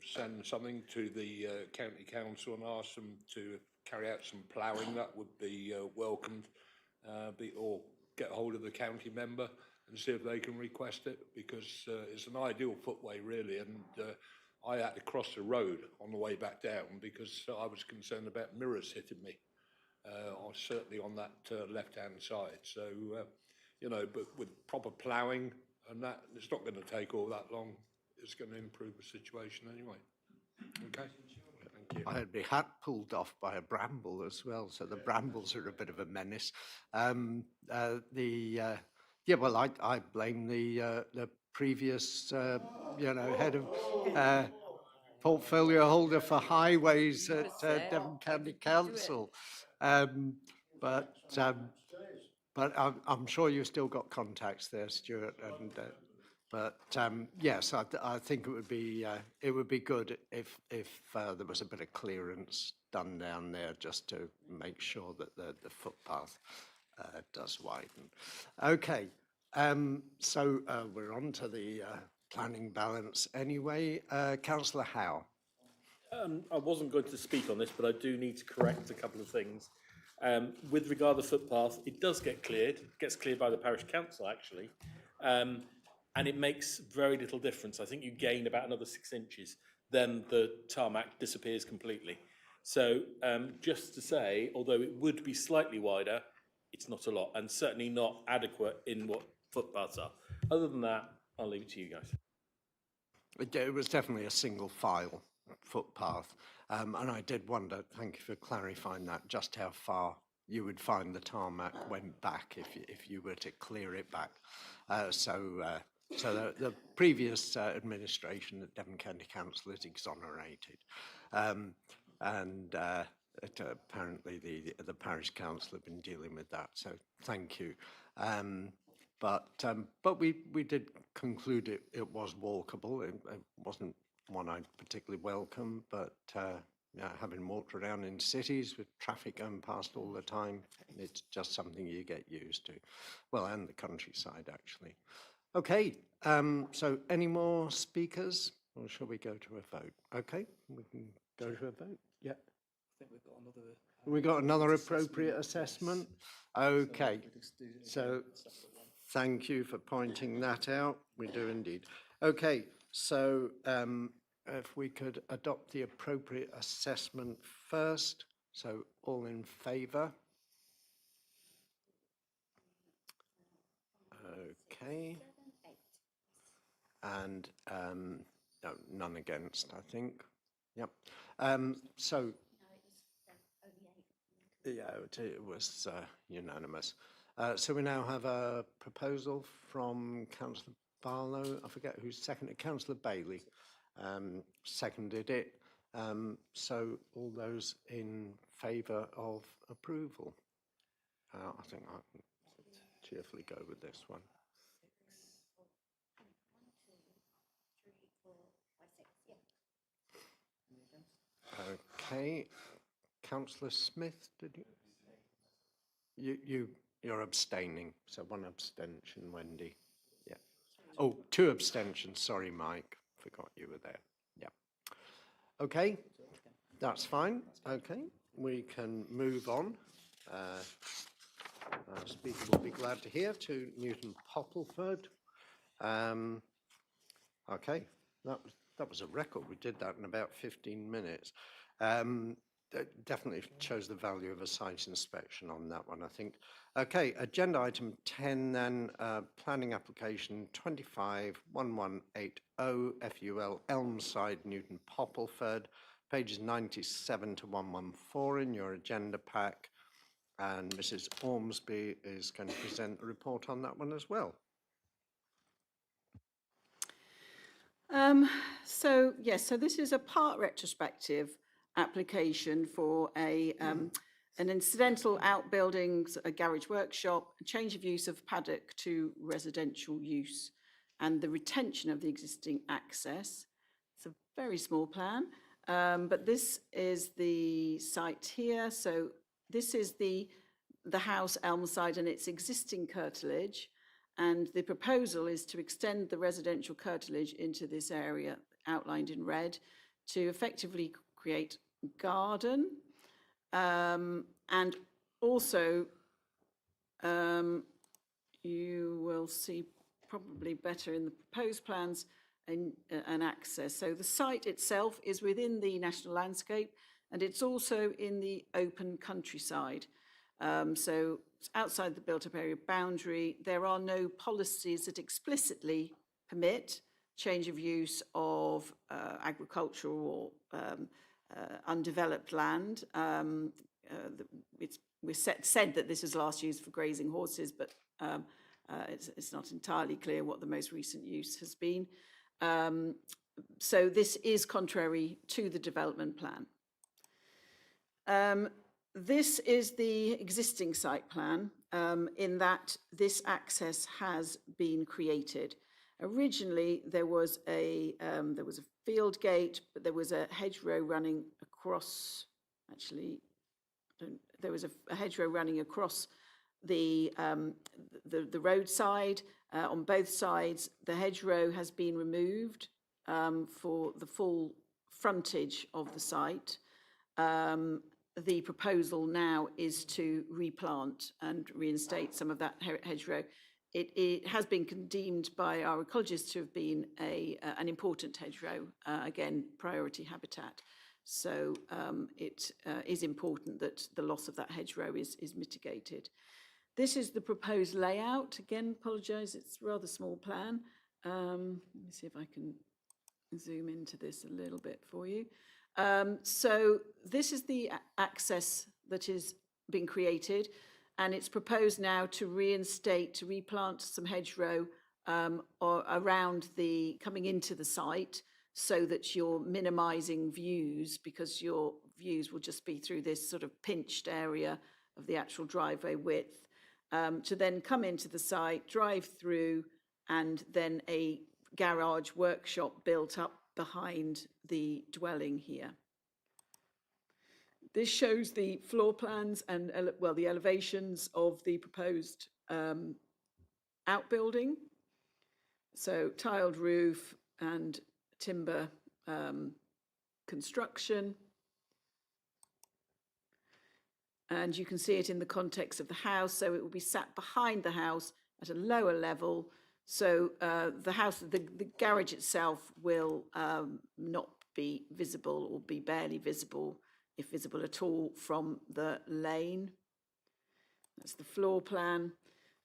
Speaker 10: send something to the County Council and ask them to carry out some ploughing, that would be welcomed, or get hold of the county member and see if they can request it, because it's an ideal footway, really. And I had to cross the road on the way back down because I was concerned about mirrors hitting me, certainly on that left-hand side. So, you know, but with proper ploughing and that, it's not going to take all that long. It's going to improve the situation anyway. Okay. Thank you.
Speaker 1: I had my hat pulled off by a bramble as well, so the brambles are a bit of a menace. Yeah, well, I blame the previous, you know, head of portfolio holder for highways at Devon County Council. But I'm sure you've still got contacts there, Stuart. And yes, I think it would be good if there was a bit of clearance done down there just to make sure that the footpath does widen. Okay, so we're on to the planning balance anyway. Councillor Howe.
Speaker 8: I wasn't going to speak on this, but I do need to correct a couple of things. With regard to the footpath, it does get cleared. It gets cleared by the parish council, actually. And it makes very little difference. I think you gain about another 6 inches, then the tarmac disappears completely. So just to say, although it would be slightly wider, it's not a lot, and certainly not adequate in what footpaths are. Other than that, I'll leave it to you guys.
Speaker 1: It was definitely a single file footpath. And I did wonder, thank you for clarifying that, just how far you would find the tarmac went back if you were to clear it back. So the previous administration at Devon County Council is exonerated. Apparently the parish council have been dealing with that, so thank you. But we did conclude it was walkable. It wasn't one I'd particularly welcome, but having walked around in cities with traffic going past all the time, it's just something you get used to. Well, and the countryside, actually. Okay, so any more speakers, or shall we go to a vote? Okay, we can go to a vote. Yeah.
Speaker 16: I think we've got another.
Speaker 1: We got another appropriate assessment? Okay, so thank you for pointing that out. We do indeed. Okay, so if we could adopt the appropriate assessment first. So all in favour? Okay. And no, none against, I think. Yep. So yeah, it was unanimous. So we now have a proposal from Councillor Barlow. I forget who seconded. Councillor Bailey seconded it. So all those in favour of approval? I think I can cheerfully go with this one. Okay. Councillor Smith, did you? You're abstaining, so one abstention, Wendy. Yeah. Oh, two abstentions. Sorry, Mike. Forgot you were there. Yeah. Okay, that's fine. Okay, we can move on. Our speaker will be glad to hear to Newton Poppleford. Okay, that was a record. We did that in about 15 minutes. Definitely shows the value of a site inspection on that one, I think. Okay, agenda item 10 then, planning application 251180 FUL Elmside, Newton Poppleford, pages 97 to 114 in your agenda pack. And Mrs. Ormsby is going to present a report on that one as well.
Speaker 11: So this is a part retrospective application for an incidental outbuildings, a garage workshop, a change of use of paddock to residential use, and the retention of the existing access. It's a very small plan, but this is the site here. So this is the house Elmside and its existing curtilage, and the proposal is to extend the residential curtilage into this area outlined in red to effectively create garden, and also you will see probably better in the proposed plans an access. So the site itself is within the national landscape, and it's also in the open countryside. So it's outside the built-up area boundary. There are no policies that explicitly permit change of use of agricultural or undeveloped land. We said that this was last used for grazing horses, but it's not entirely clear what the most recent use has been. So this is contrary to the development plan. This is the existing site plan, in that this access has been created. Originally, there was a field gate, but there was a hedgerow running across. There was a hedgerow running across the roadside on both sides. The hedgerow has been removed for the full frontage of the site. The proposal now is to replant and reinstate some of that hedgerow. It has been deemed by our ecologists to have been an important hedgerow, again, priority habitat. So it is important that the loss of that hedgerow is mitigated. This is the proposed layout. Again, apologise, it's a rather small plan. Let me see if I can zoom into this a little bit for you. So this is the access that is being created, and it's proposed now to reinstate, to replant some hedgerow or around the, coming into the site, so that you're minimising views, because your views will just be through this sort of pinched area of the actual driveway width, to then come into the site, drive through, and then a garage workshop built up behind the dwelling here. This shows the floor plans and, well, the elevations of the proposed outbuilding. So tiled roof and timber construction. And you can see it in the context of the house. So it will be sat behind the house at a lower level. So the house, the garage itself will not be visible, or be barely visible, if visible at all, from the lane. That's the floor plan.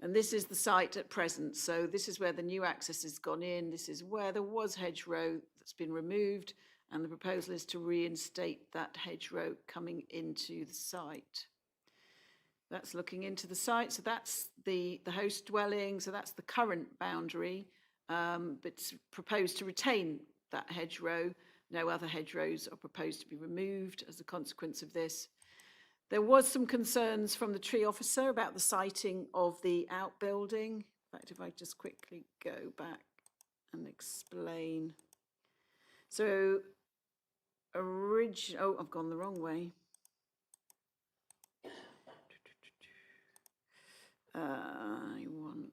Speaker 11: And this is the site at present. So this is where the new access has gone in. This is where there was hedgerow that's been removed. And the proposal is to reinstate that hedgerow coming into the site. That's looking into the site. So that's the host dwelling. So that's the current boundary. But it's proposed to retain that hedgerow. No other hedgerows are proposed to be removed as a consequence of this. There was some concerns from the tree officer about the siting of the outbuilding. In fact, if I just quickly go back and explain. So, oh, I've gone the wrong way. I want...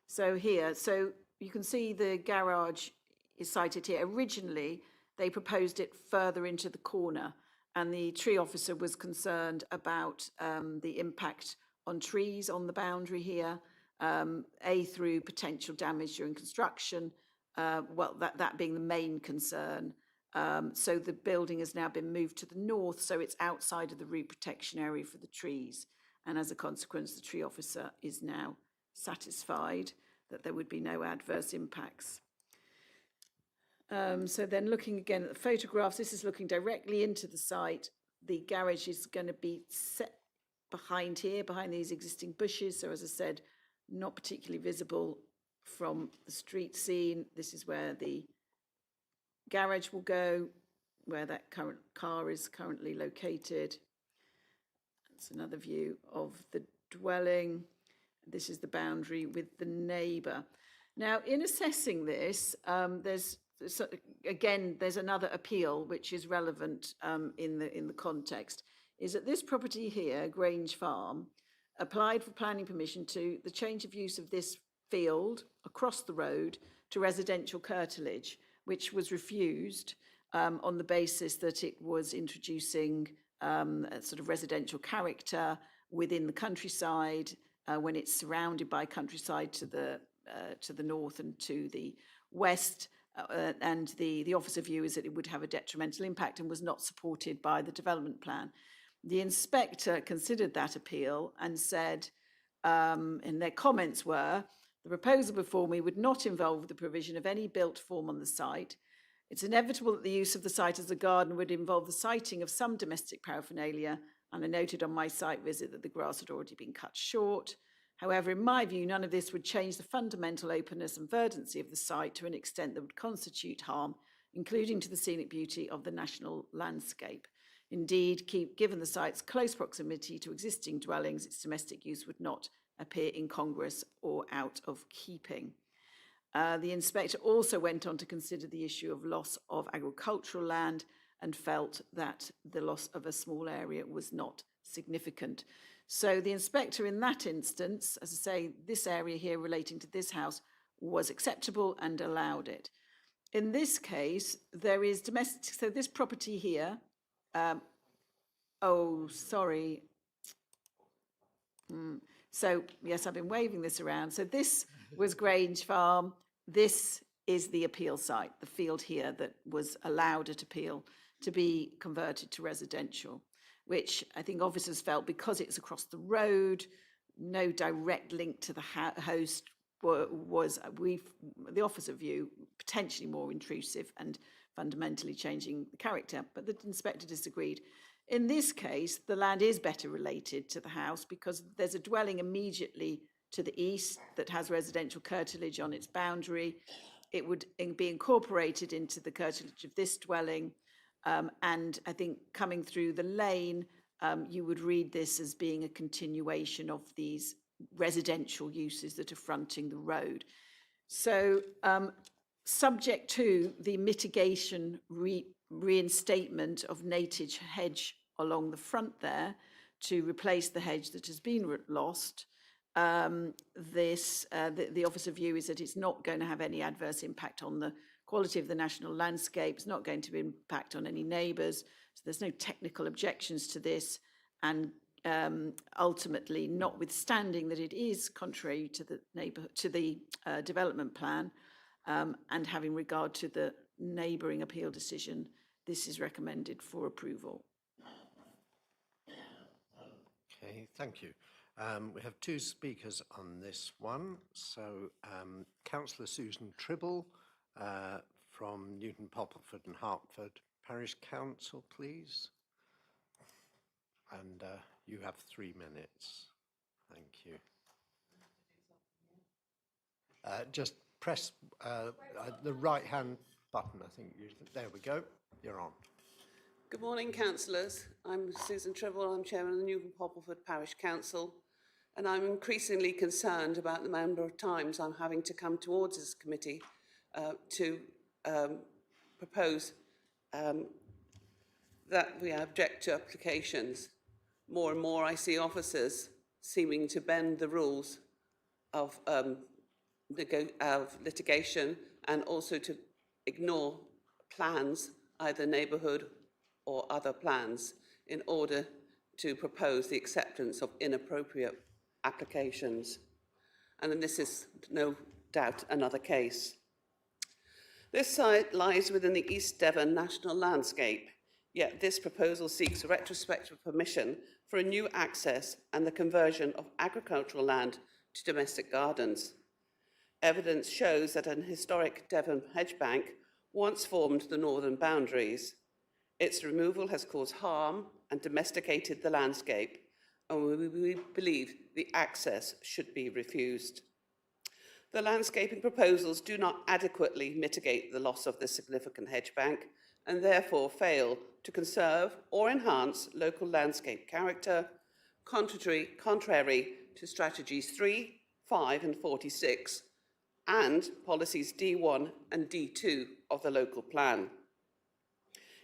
Speaker 11: So here, so you can see the garage is sited here. Originally, they proposed it further into the corner, and the tree officer was concerned about the impact on trees on the boundary here, through potential damage during construction, well, that being the main concern. So the building has now been moved to the north, so it's outside of the root protection area for the trees. And as a consequence, the tree officer is now satisfied that there would be no adverse impacts. So then looking again at the photographs, this is looking directly into the site. The garage is going to be set behind here, behind these existing bushes. So as I said, not particularly visible from the street scene. This is where the garage will go, where that current car is currently located. That's another view of the dwelling. This is the boundary with the neighbour. Now, in assessing this, there's another appeal which is relevant in the context, is that this property here, Grange Farm, applied for planning permission to the change of use of this field across the road to residential curtilage, which was refused on the basis that it was introducing a sort of residential character within the countryside when it's surrounded by countryside to the north and to the west. And the officer view is that it would have a detrimental impact and was not supported by the development plan. The inspector considered that appeal and said, and their comments were, the proposal before me would not involve the provision of any built form on the site. It's inevitable that the use of the site as a garden would involve the siting of some domestic paraphernalia, and I noted on my site visit that the grass had already been cut short. However, in my view, none of this would change the fundamental openness and verdancy of the site to an extent that would constitute harm, including to the scenic beauty of the national landscape. Indeed, given the site's close proximity to existing dwellings, its domestic use would not appear incongruous or out of keeping. The inspector also went on to consider the issue of loss of agricultural land and felt that the loss of a small area was not significant. So the inspector in that instance, as I say, this area here relating to this house was acceptable and allowed it. In this case, there is domestic, so this property here, oh, sorry. So yes, I've been waving this around. So this was Grange Farm. This is the appeal site, the field here that was allowed at appeal to be converted to residential, which I think officers felt because it's across the road, no direct link to the host, was the officer view potentially more intrusive and fundamentally changing the character, but the inspector disagreed. In this case, the land is better related to the house because there's a dwelling immediately to the east that has residential curtilage on its boundary. It would be incorporated into the curtilage of this dwelling. And I think coming through the lane, you would read this as being a continuation of these residential uses that are fronting the road. So subject to the mitigation reinstatement of native hedge along the front there to replace the hedge that has been lost, the officer view is that it's not going to have any adverse impact on the quality of the national landscape. It's not going to impact on any neighbours. So there's no technical objections to this. And ultimately, notwithstanding that it is contrary to the development plan, and having regard to the neighbouring appeal decision, this is recommended for approval.
Speaker 1: Okay, thank you. We have two speakers on this one. So Councillor Susan Tribble from Newton Poppleford and Hertford Parish Council, please. And you have 3 minutes. Thank you. Just press the right-hand button, I think. There we go. You're on.
Speaker 17: Good morning, councillors. I'm Susan Tribble. I'm chairman of the Newton Poppleford Parish Council, and I'm increasingly concerned about the number of times I'm having to come towards this committee to propose that we object to applications. More and more I see officers seeming to bend the rules of litigation and also to ignore plans, either neighbourhood or other plans, in order to propose the acceptance of inappropriate applications. And this is no doubt another case. This site lies within the East Devon National Landscape, yet this proposal seeks retrospective permission for a new access and the conversion of agricultural land to domestic gardens. Evidence shows that an historic Devon hedge bank once formed the northern boundaries. Its removal has caused harm and domesticated the landscape, and we believe the access should be refused. The landscaping proposals do not adequately mitigate the loss of this significant hedge bank and therefore fail to conserve or enhance local landscape character, contrary to strategies 3, 5 and 46 and policies D1 and D2 of the local plan.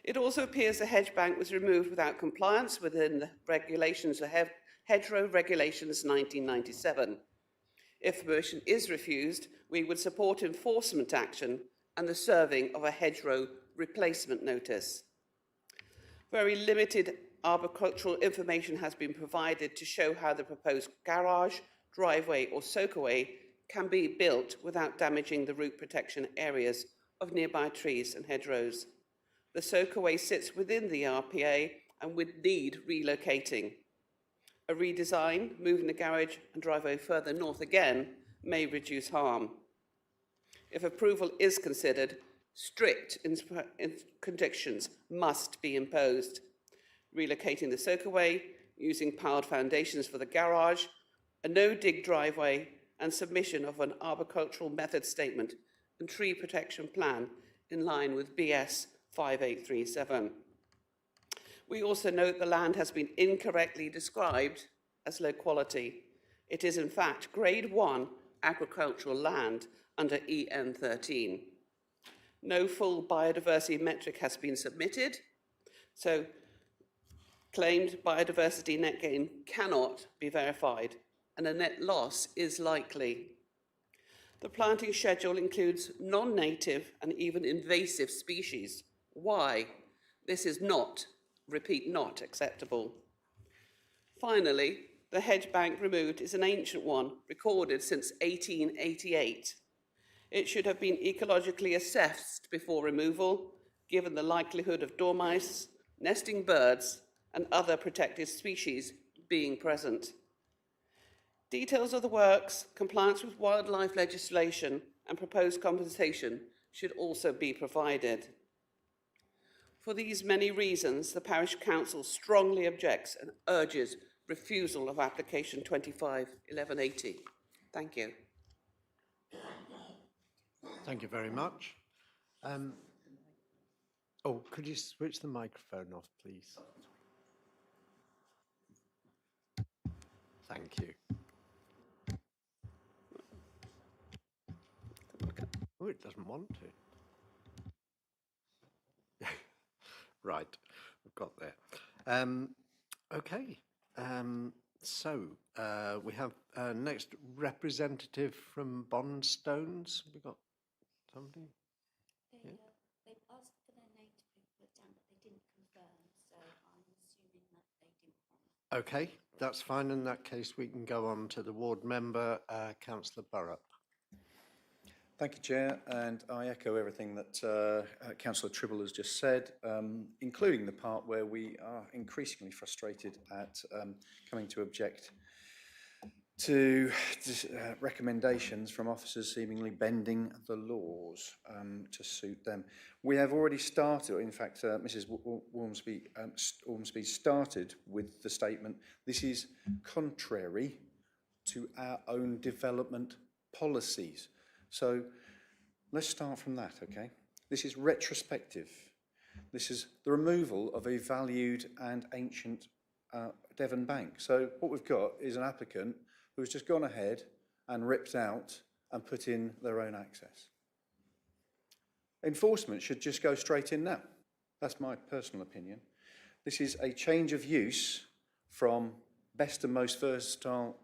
Speaker 17: It also appears the hedge bank was removed without compliance within the regulations, the Hedgerow Regulations 1997. If permission is refused, we would support enforcement action and the serving of a hedgerow replacement notice. Very limited arboricultural information has been provided to show how the proposed garage, driveway or soakaway can be built without damaging the root protection areas of nearby trees and hedgerows. The soakaway sits within the RPA and would need relocating. A redesign, moving the garage and driveway further north again, may reduce harm. If approval is considered, strict conditions must be imposed. Relocating the soakaway, using piled foundations for the garage, a no-dig driveway, and submission of an arboricultural method statement and tree protection plan in line with BS 5837. We also note the land has been incorrectly described as low quality. It is in fact grade 1 agricultural land under EN 13. No full biodiversity metric has been submitted, so claimed biodiversity net gain cannot be verified, and a net loss is likely. The planting schedule includes non-native and even invasive species. Why? This is not, repeat, not acceptable. Finally, the hedge bank removed is an ancient one, recorded since 1888. It should have been ecologically assessed before removal, given the likelihood of dormice, nesting birds, and other protected species being present. Details of the works, compliance with wildlife legislation, and proposed compensation should also be provided. For these many reasons, the Parish Council strongly objects and urges refusal of application 25-1180. Thank you.
Speaker 1: Thank you very much. Oh, could you switch the microphone off, please? Thank you. Oh, it doesn't want to. Right, we've got there. Okay, so we have next representative from Bondstones. Have we got somebody?
Speaker 2: They've asked for their name to be put down, but they didn't confirm, so I'm assuming that they didn't want.
Speaker 1: Okay, that's fine. In that case, we can go on to the ward member, Councillor Burrup.
Speaker 13: Thank you, Chair, and I echo everything that Councillor Tribble has just said, including the part where we are increasingly frustrated at coming to object to recommendations from officers seemingly bending the laws to suit them. We have already started, in fact, Mrs. Ormsby started with the statement, this is contrary to our own development policies. So let's start from that, okay? This is retrospective. This is the removal of a valued and ancient Devon bank. So what we've got is an applicant who's just gone ahead and ripped out and put in their own access. Enforcement should just go straight in now. That's my personal opinion. This is a change of use from best and most versatile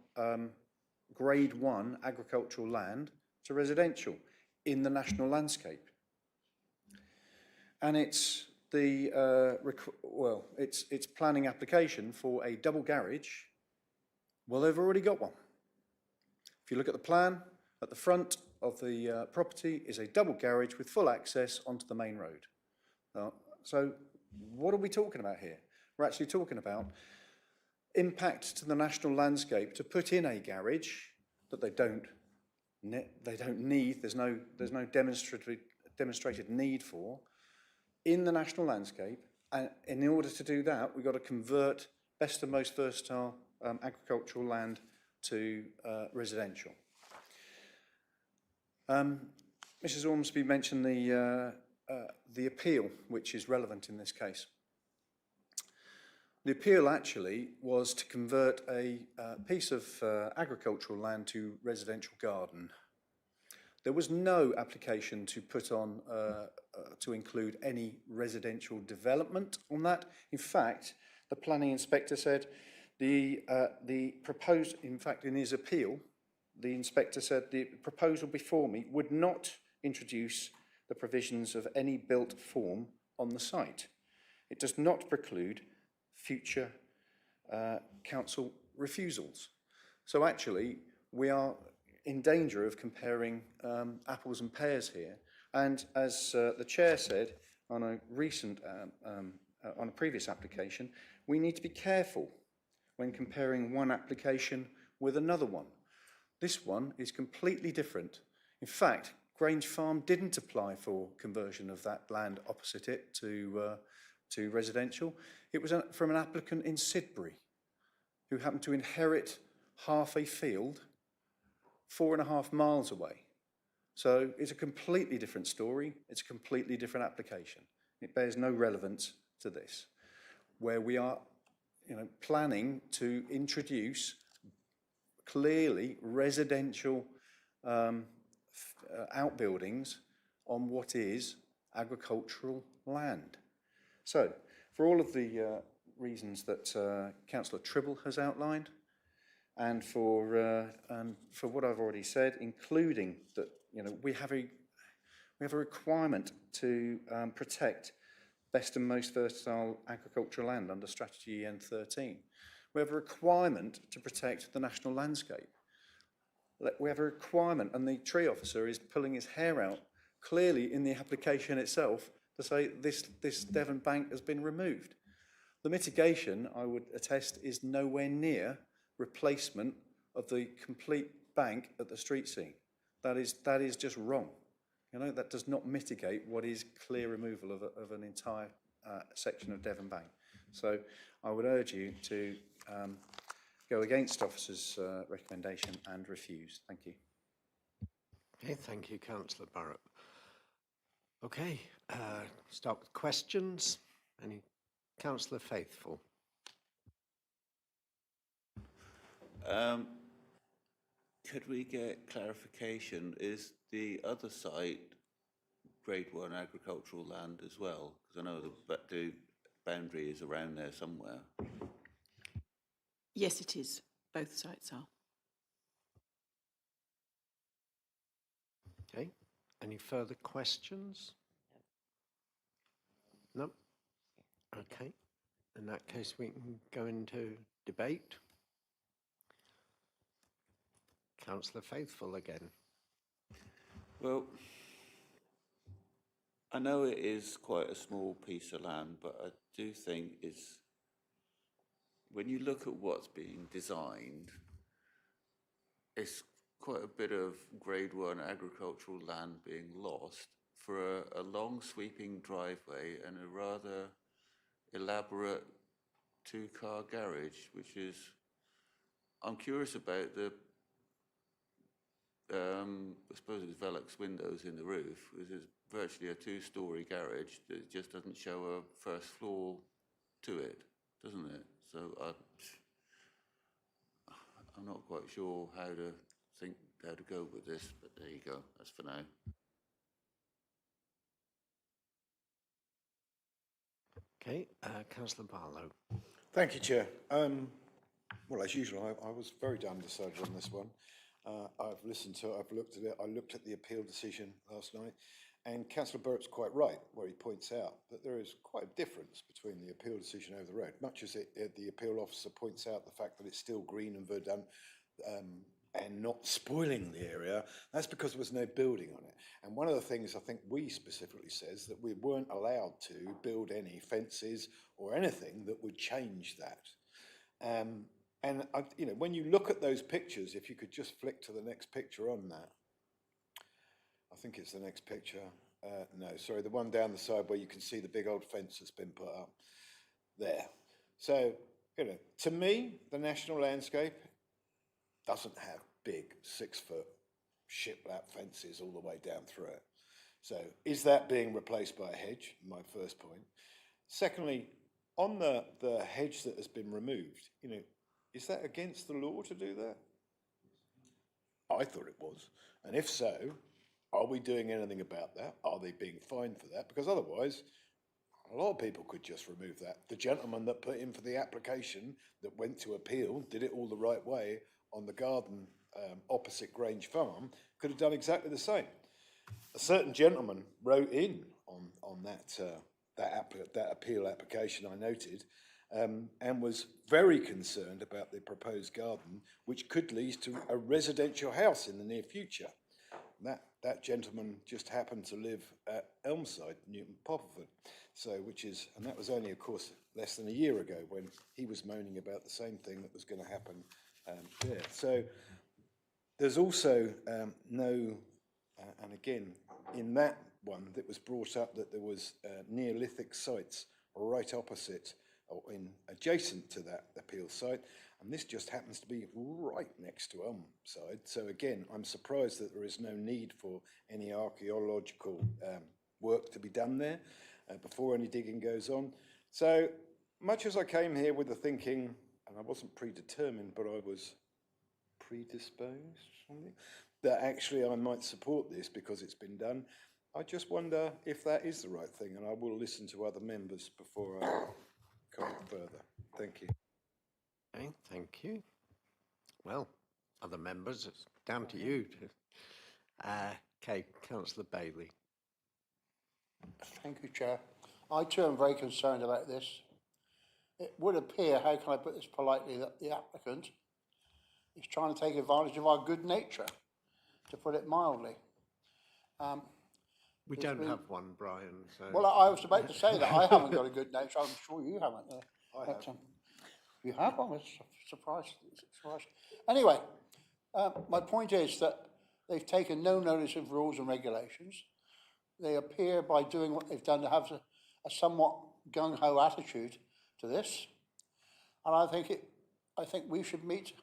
Speaker 13: grade 1 agricultural land to residential in the national landscape. And it's the, it's planning application for a double garage. Well, they've already got one. If you look at the plan, at the front of the property is a double garage with full access onto the main road. So what are we talking about here? We're actually talking about impact to the national landscape to put in a garage that they don't need, there's no demonstrated need for, in the national landscape. And in order to do that, we've got to convert best and most versatile agricultural land to residential. Mrs. Ormsby mentioned the appeal, which is relevant in this case. The appeal actually was to convert a piece of agricultural land to residential garden. There was no application to put on, to include any residential development on that. In fact, the planning inspector said the proposed, in fact, in his appeal, the inspector said the proposal before me would not introduce the provisions of any built form on the site. It does not preclude future council refusals. So actually, we are in danger of comparing apples and pears here. And as the chair said on a recent, on a previous application, we need to be careful when comparing one application with another one. This one is completely different. In fact, Grange Farm didn't apply for conversion of that land opposite it to residential. It was from an applicant in Sidbury who happened to inherit half a field 4.5 miles away. So it's a completely different story. It's a completely different application. It bears no relevance to this, where we are, planning to introduce clearly residential outbuildings on what is agricultural land. So, for all of the reasons that Councillor Tribble has outlined, and for what I've already said, including that we have a requirement to protect best and most versatile agricultural land under Strategy EN13. We have a requirement to protect the national landscape. We have a requirement, and the tree officer is pulling his hair out clearly in the application itself to say this Devon bank has been removed. The mitigation, I would attest, is nowhere near replacement of the complete bank at the street scene. That is just wrong. You know, that does not mitigate what is clear removal of an entire section of Devon Bank. So I would urge you to go against officer's recommendation and refuse. Thank you.
Speaker 1: Okay, thank you, Councillor Barrett. Okay, start with questions. Any Councillor Faithful?
Speaker 15: Could we get clarification? Is the other site Grade 1 agricultural land as well? Because I know the boundary is around there somewhere.
Speaker 11: Yes, it is. Both sites are.
Speaker 1: Okay, any further questions? No? Okay, in that case we can go into debate. Councillor Faithful again.
Speaker 15: Well, I know it is quite a small piece of land, but I do think it's, when you look at what's being designed, it's quite a bit of Grade 1 agricultural land being lost for a long sweeping driveway and a rather elaborate two-car garage, which is, I'm curious about the, I suppose it's Velux windows in the roof, because it's virtually a two-storey garage that just doesn't show a first floor to it, doesn't it? So I'm not quite sure how to go with this, but there you go, that's for now.
Speaker 1: Okay, Councillor Barlow.
Speaker 3: Thank you, Chair. Well, as usual, I was very undecided on this one. I've listened to it, I've looked at it, I looked at the appeal decision last night, and Councillor Burke's quite right where he points out that there is quite a difference between the appeal decision over the road, much as the appeal officer points out the fact that it's still green and verdant and not spoiling the area. That's because there was no building on it. And one of the things I think we specifically says that we weren't allowed to build any fences or anything that would change that. And you know, when you look at those pictures, if you could just flick to the next picture on that. I think it's the next picture. No, sorry, the one down the side where you can see the big old fence that's been put up there. So, you know, to me, the national landscape doesn't have big 6-foot shiplap fences all the way down through it. So is that being replaced by a hedge? My first point. Secondly, on the hedge that has been removed, you know, is that against the law to do that? I thought it was. And if so, are we doing anything about that? Are they being fined for that? Because otherwise, a lot of people could just remove that. The gentleman that put in for the application that went to appeal, did it all the right way on the garden opposite Grange Farm, could have done exactly the same. A certain gentleman wrote in on that appeal application I noted, and was very concerned about the proposed garden, which could lead to a residential house in the near future. That gentleman just happened to live at Elmside, Newton Popperford, and that was only, of course, less than a year ago when he was moaning about the same thing that was going to happen there. So there's also and again, in that one that was brought up that there was Neolithic sites right opposite or adjacent to that appeal site, and this just happens to be right next to Elmside. So again, I'm surprised that there is no need for any archaeological work to be done there before any digging goes on. So much as I came here with the thinking, and I wasn't predetermined, but I was predisposed, that actually I might support this because it's been done, I just wonder if that is the right thing, and I will listen to other members before I comment further. Thank you.
Speaker 1: Okay, thank you. Well, other members, it's down to you. Okay, Councillor Bailey.
Speaker 5: Thank you, Chair. I too am very concerned about this. It would appear, how can I put this politely, that the applicant He's trying to take advantage of our good nature, to put it mildly.
Speaker 1: We
Speaker 5: It's
Speaker 1: don't
Speaker 5: been-
Speaker 1: have one, Brian, so.
Speaker 5: Well, I was about to say that. I haven't got a good nature. I'm sure you haven't.
Speaker 12: I
Speaker 5: But,
Speaker 12: have.
Speaker 5: you have? I was surprised. Anyway, my point is that they've taken no notice of rules and regulations. They appear, by doing what they've done, to have a somewhat gung-ho attitude to this. And I think we should meet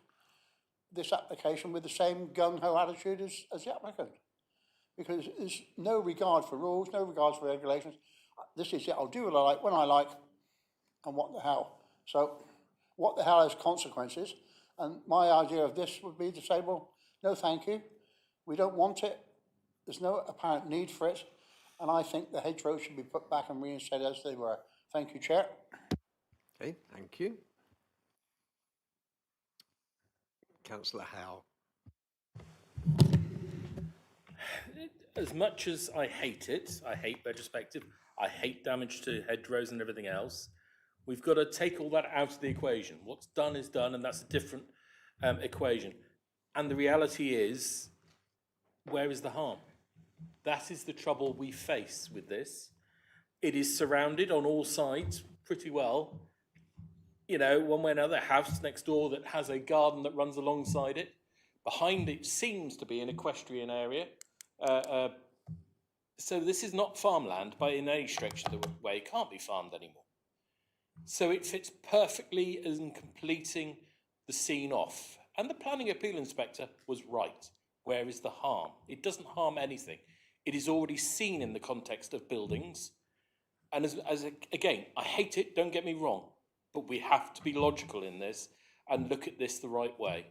Speaker 5: this application with the same gung-ho attitude as the applicant. Because there's no regard for rules, no regard for regulations. This is it, I'll do what I like, when I like, and what the hell. So, what the hell has consequences? And my idea of this would be to say, well, no thank you, we don't want it, there's no apparent need for it, and I think the hedgerows should be put back and reinstated as they were. Thank you, Chair.
Speaker 1: Okay, thank you. Councillor Howe.
Speaker 8: As much as I hate it, I hate retrospective, I hate damage to hedgerows and everything else, we've got to take all that out of the equation. What's done is done, and that's a different equation. And the reality is, where is the harm? That is the trouble we face with this. It is surrounded on all sides pretty well. You know, one way or another, house next door that has a garden that runs alongside it. Behind it seems to be an equestrian area. So this is not farmland by in any stretch of the way. It can't be farmed anymore. So it fits perfectly in completing the scene off. And the planning appeal inspector was right. Where is the harm? It doesn't harm anything. It is already seen in the context of buildings. And again, I hate it, don't get me wrong, but we have to be logical in this and look at this the right way.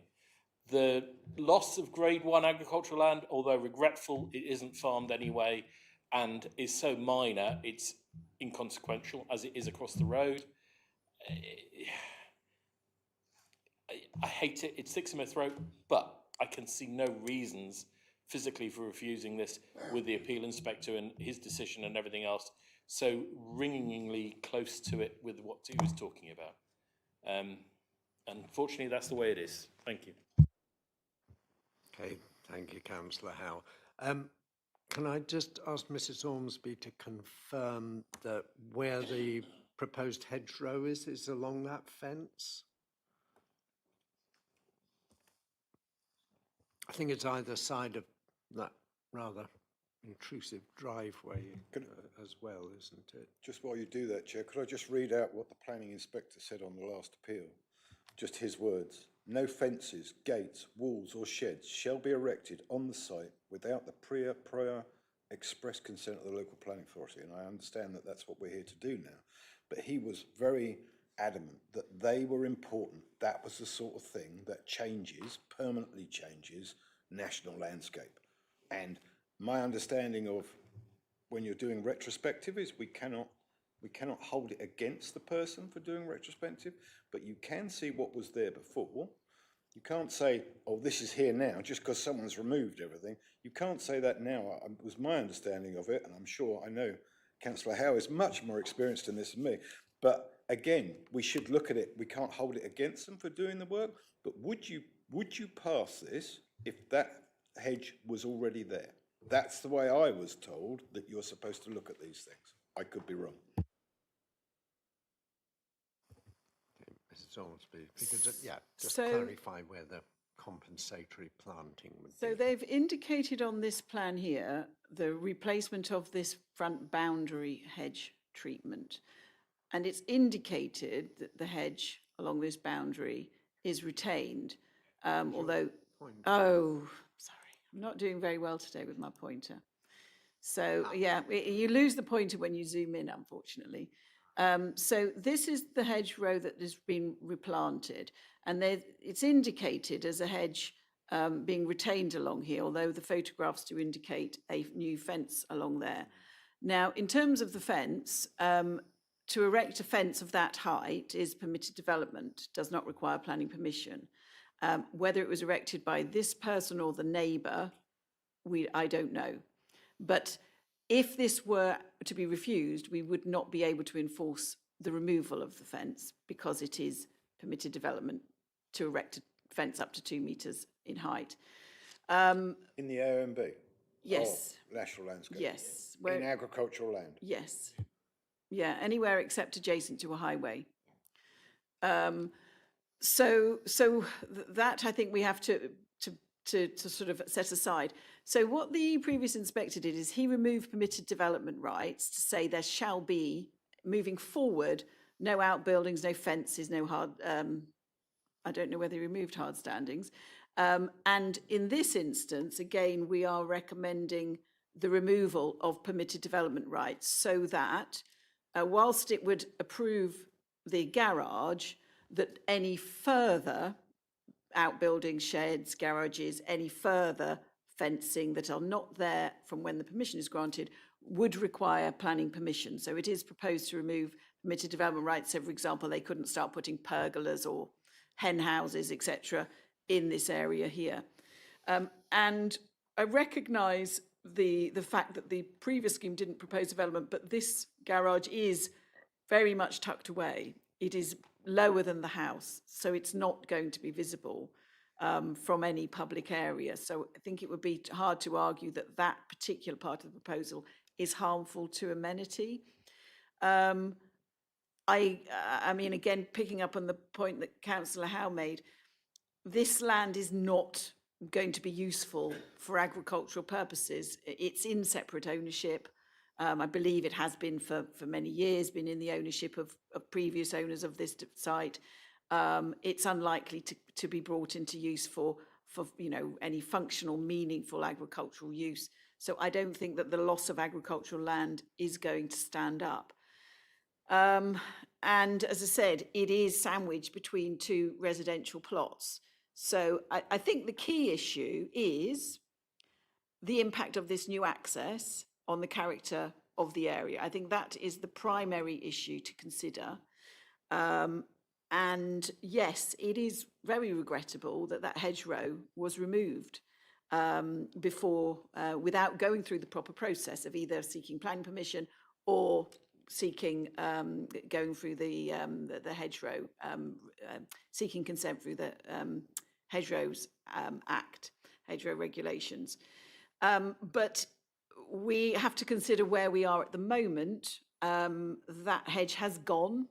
Speaker 8: The loss of grade 1 agricultural land, although regretful, it isn't farmed anyway and is so minor, it's inconsequential as it is across the road. I hate it, it sticks in my throat, but I can see no reasons physically for refusing this with the appeal inspector and his decision and everything else so ringingly close to it with what he was talking about. Unfortunately, that's the way it is. Thank you.
Speaker 1: Okay, thank you, Councillor Howe. Can I just ask Mrs Ormsby to confirm that where the proposed hedgerow is along that fence? I think it's either side of that rather intrusive driveway as well, isn't it?
Speaker 3: Just while you do that, Chair, could I just read out what the planning inspector said on the last appeal? Just his words. No fences, gates, walls or sheds shall be erected on the site without the prior express consent of the local planning authority. And I understand that that's what we're here to do now. But he was very adamant that they were important. That was the sort of thing that permanently changes national landscape. And my understanding of when you're doing retrospective is we cannot hold it against the person for doing retrospective, but you can see what was there before. You can't say, oh, this is here now, just because someone's removed everything. You can't say that now. It was my understanding of it, and I'm sure I know Councillor Howe is much more experienced in this than me. But again, we should look at it. We can't hold it against them for doing the work, but would you pass this if that hedge was already there? That's the way I was told that you're supposed to look at these things. I could be wrong.
Speaker 1: Mrs Ormsby, because, just
Speaker 11: So-
Speaker 1: clarify where the compensatory planting would
Speaker 11: So
Speaker 1: be.
Speaker 11: they've indicated on this plan here, the replacement of this front boundary hedge treatment. And it's indicated that the hedge along this boundary is retained, although, sorry, I'm not doing very well today with my pointer. So, you lose the pointer when you zoom in, unfortunately. So this is the hedgerow that has been replanted, and it's indicated as a hedge being retained along here, although the photographs do indicate a new fence along there. Now, in terms of the fence, to erect a fence of that height is permitted development, does not require planning permission. Whether it was erected by this person or the neighbour, I don't know. But if this were to be refused, we would not be able to enforce the removal of the fence because it is permitted development to erect a fence up to 2 metres in height.
Speaker 3: In the AONB?
Speaker 11: Yes.
Speaker 3: Oh, national landscape?
Speaker 11: Yes.
Speaker 3: In agricultural land?
Speaker 11: Yes. Yeah, anywhere except adjacent to a highway. That I think we have to sort of set aside. So what the previous inspector did is he removed permitted development rights to say there shall be, moving forward, no outbuildings, no fences, no hard, I don't know whether he removed hard standings. And in this instance, again, we are recommending the removal of permitted development rights so that whilst it would approve the garage, that any further outbuildings, sheds, garages, any further fencing that are not there from when the permission is granted would require planning permission. So it is proposed to remove permitted development rights. So, for example, they couldn't start putting pergolas or hen houses, etc., in this area here. And I recognise the fact that the previous scheme didn't propose development, but this garage is very much tucked away. It is lower than the house, so it's not going to be visible from any public area. So I think it would be hard to argue that that particular part of the proposal is harmful to amenity. I mean, again, picking up on the point that Councillor Howe made, this land is not going to be useful for agricultural purposes. It's in separate ownership. I believe it has been for many years, been in the ownership of previous owners of this site. It's unlikely to be brought into use for any functional, meaningful agricultural use. So I don't think that the loss of agricultural land is going to stand up. And as I said, it is sandwiched between 2 residential plots. So I think the key issue is the impact of this new access on the character of the area. I think that is the primary issue to consider. And yes, it is very regrettable that that hedgerow was removed before, without going through the proper process of either seeking planning permission or seeking, going through the hedgerow, seeking consent through the Hedgerows Act, hedgerow regulations. But we have to consider where we are at the moment. That hedge has gone,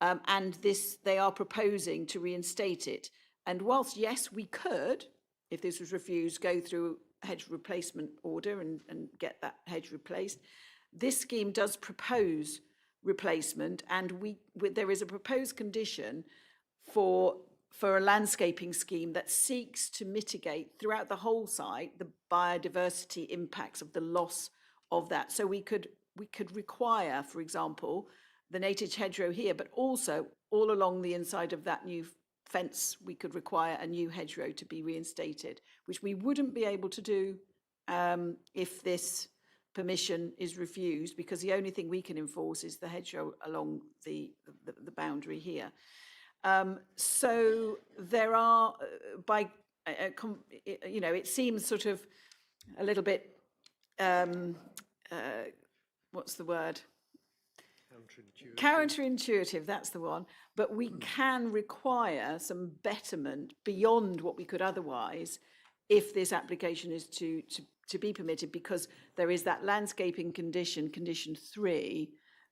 Speaker 11: and they are proposing to reinstate it. And whilst, yes, we could, if this was refused, go through a hedge replacement order and get that hedge replaced, this scheme does propose replacement, and there is a proposed condition for a landscaping scheme that seeks to mitigate throughout the whole site the biodiversity impacts of the loss of that. So we could require, for example, the native hedgerow here, but also all along the inside of that new fence, we could require a new hedgerow to be reinstated, which we wouldn't be able to do if this permission is refused, because the only thing we can enforce is the hedgerow along the boundary here. So there are, it seems sort of a little bit, what's the word? Counterintuitive, that's the one. But we can require some betterment beyond what we could otherwise if this application is to be permitted, because there is that landscaping condition, condition 3,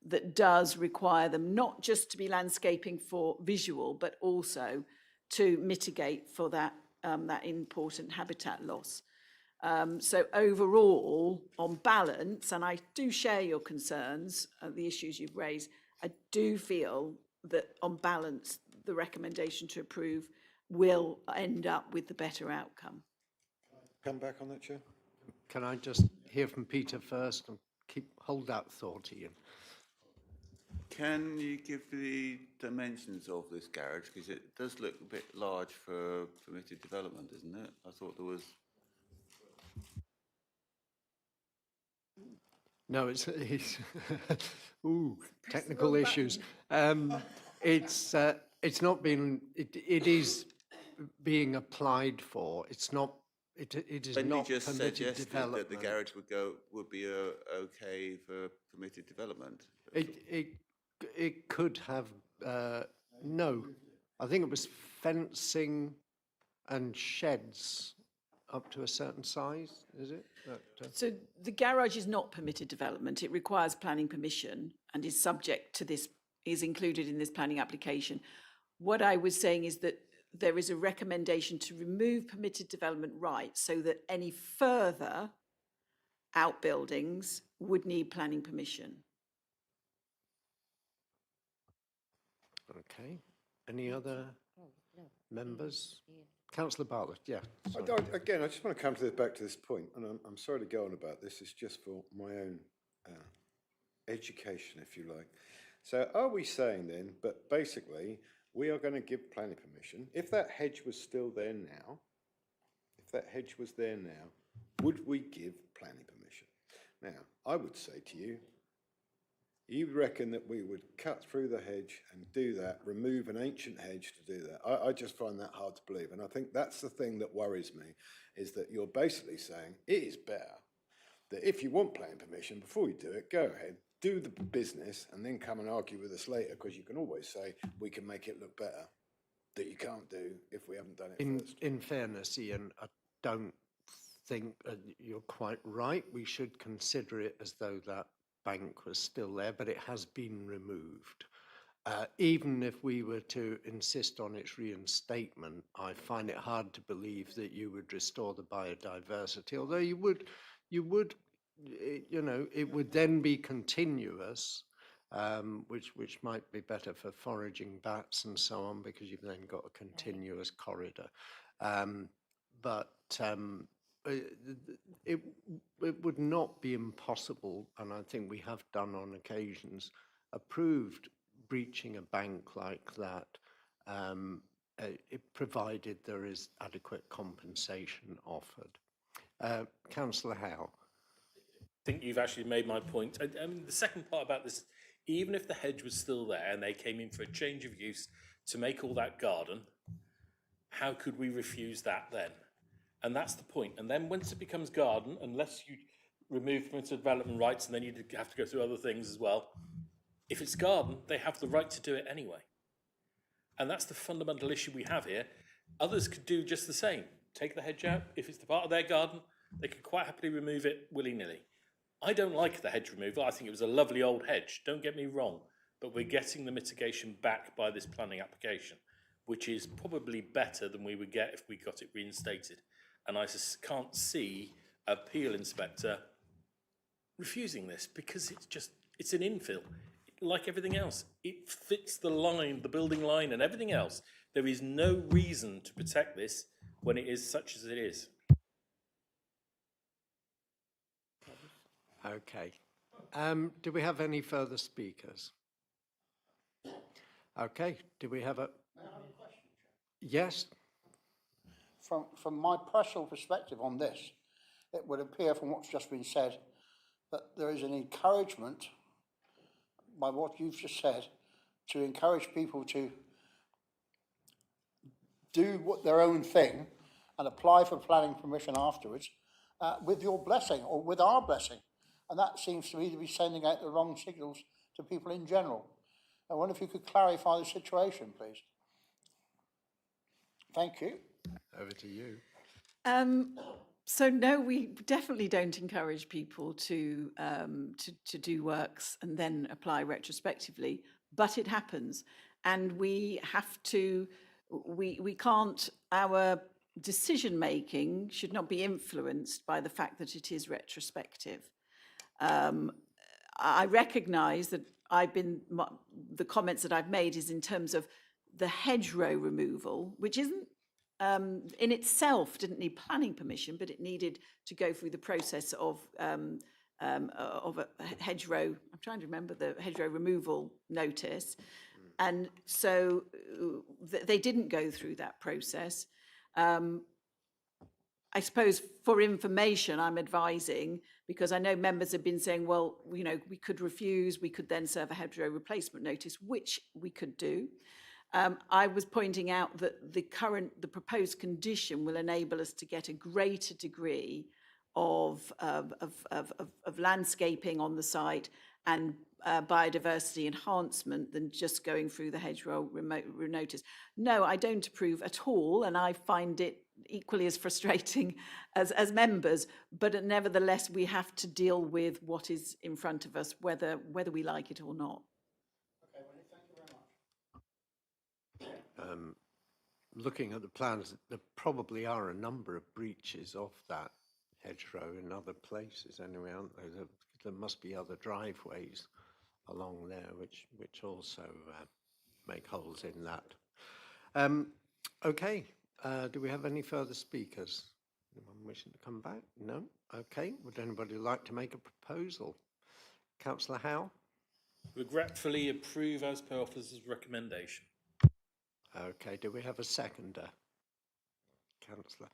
Speaker 11: that does require them not just to be landscaping for visual, but also to mitigate for that important habitat loss. So overall, on balance, and I do share your concerns, the issues you've raised, I do feel that on balance, the recommendation to approve will end up with the better outcome.
Speaker 12: Come back on that, Chair?
Speaker 1: Can I just hear from Peter first and hold that thought, Ian?
Speaker 15: Can you give the dimensions of this garage? Because it does look a bit large for permitted development, isn't it? I thought there was...
Speaker 1: No, it's ooh, technical issues. It's not been, it is being applied for. It's not, it is
Speaker 15: When
Speaker 1: not
Speaker 15: you just
Speaker 1: permitted
Speaker 15: suggested
Speaker 1: development.
Speaker 15: that the garage would be okay for permitted development.
Speaker 1: It could have, no, I think it was fencing And sheds up to a certain size, is it?
Speaker 11: So the garage is not permitted development. It requires planning permission and is subject to this, is included in this planning application. What I was saying is that there is a recommendation to remove permitted development rights so that any further outbuildings would need planning permission.
Speaker 1: Okay. Any other members? Councillor Bartlett, yeah. sorry.
Speaker 12: Again, I just want to come back to this point, and I'm sorry to go on about this. It's just for my own education, if you like. So are we saying then, but basically, we are going to give planning permission, if that hedge was still there now, would we give planning permission? Now, I would say to you, you reckon that we would cut through the hedge and do that, remove an ancient hedge to do that? I just find that hard to believe. And I think that's the thing that worries me, is that you're basically saying it is better that if you want planning permission, before you do it, go ahead, do the business, and then come and argue with us later, because you can always say, we can make it look better, that you can't do if we haven't done it first.
Speaker 1: In fairness, Ian, I don't think you're quite right. We should consider it as though that bank was still there, but it has been removed. Even if we were to insist on its reinstatement, I find it hard to believe that you would restore the biodiversity, although you would, you know, it would then be continuous, which might be better for foraging bats and so on, because you've then got a continuous corridor. It would not be impossible, and I think we have done on occasions, approved breaching a bank like that, provided there is adequate compensation offered. Councillor Howe.
Speaker 8: I think you've actually made my point. I mean, the second part about this, even if the hedge was still there and they came in for a change of use to make all that garden, how could we refuse that then? And that's the point. And then once it becomes garden, unless you remove permitted development rights, and then you have to go through other things as well, if it's garden, they have the right to do it anyway. And that's the fundamental issue we have here. Others could do just the same. Take the hedge out. If it's the part of their garden, they could quite happily remove it willy-nilly. I don't like the hedge removal. I think it was a lovely old hedge. Don't get me wrong. But we're getting the mitigation back by this planning application, which is probably better than we would get if we got it reinstated. And I just can't see a peel inspector refusing this, because it's an infill. Like everything else, it fits the line, the building line and everything else. There is no reason to protect this when it is such as it is.
Speaker 1: Okay. Do we have any further speakers? Okay. Do we have a... Yes?
Speaker 5: From my personal perspective on this, it would appear from what's just been said that there is an encouragement, by what you've just said, to encourage people to do their own thing and apply for planning permission afterwards with your blessing or with our blessing. And that seems to me to be sending out the wrong signals to people in general. I wonder if you could clarify the situation, please. Thank you.
Speaker 1: Over to you.
Speaker 11: So no, we definitely don't encourage people to do works and then apply retrospectively, but it happens. And we have to, we can't, our decision-making should not be influenced by the fact that it is retrospective. I recognise that the comments that I've made is in terms of the hedgerow removal, which isn't, in itself didn't need planning permission, but it needed to go through the process of a hedgerow, I'm trying to remember the hedgerow removal notice. And so they didn't go through that process. I suppose for information, I'm advising, because I know members have been saying, well, you know, we could refuse, we could then serve a hedgerow replacement notice, which we could do. I was pointing out that the proposed condition will enable us to get a greater degree of landscaping on the site and biodiversity enhancement than just going through the hedgerow notice. No, I don't approve at all, and I find it equally as frustrating as members, but nevertheless we have to deal with what is in front of us, whether we like it or not.
Speaker 5: Okay, Wendy, thank you very much.
Speaker 1: Looking at the plans, there probably are a number of breaches of that hedgerow in other places anyway, aren't there? There must be other driveways along there which also make holes in that. Okay, do we have any further speakers? Anyone wishing to come back? No? Okay, would anybody like to make a proposal? Councillor Howe?
Speaker 8: Regretfully approve as per officer's recommendation.
Speaker 1: Okay, do we have a seconder? Councillor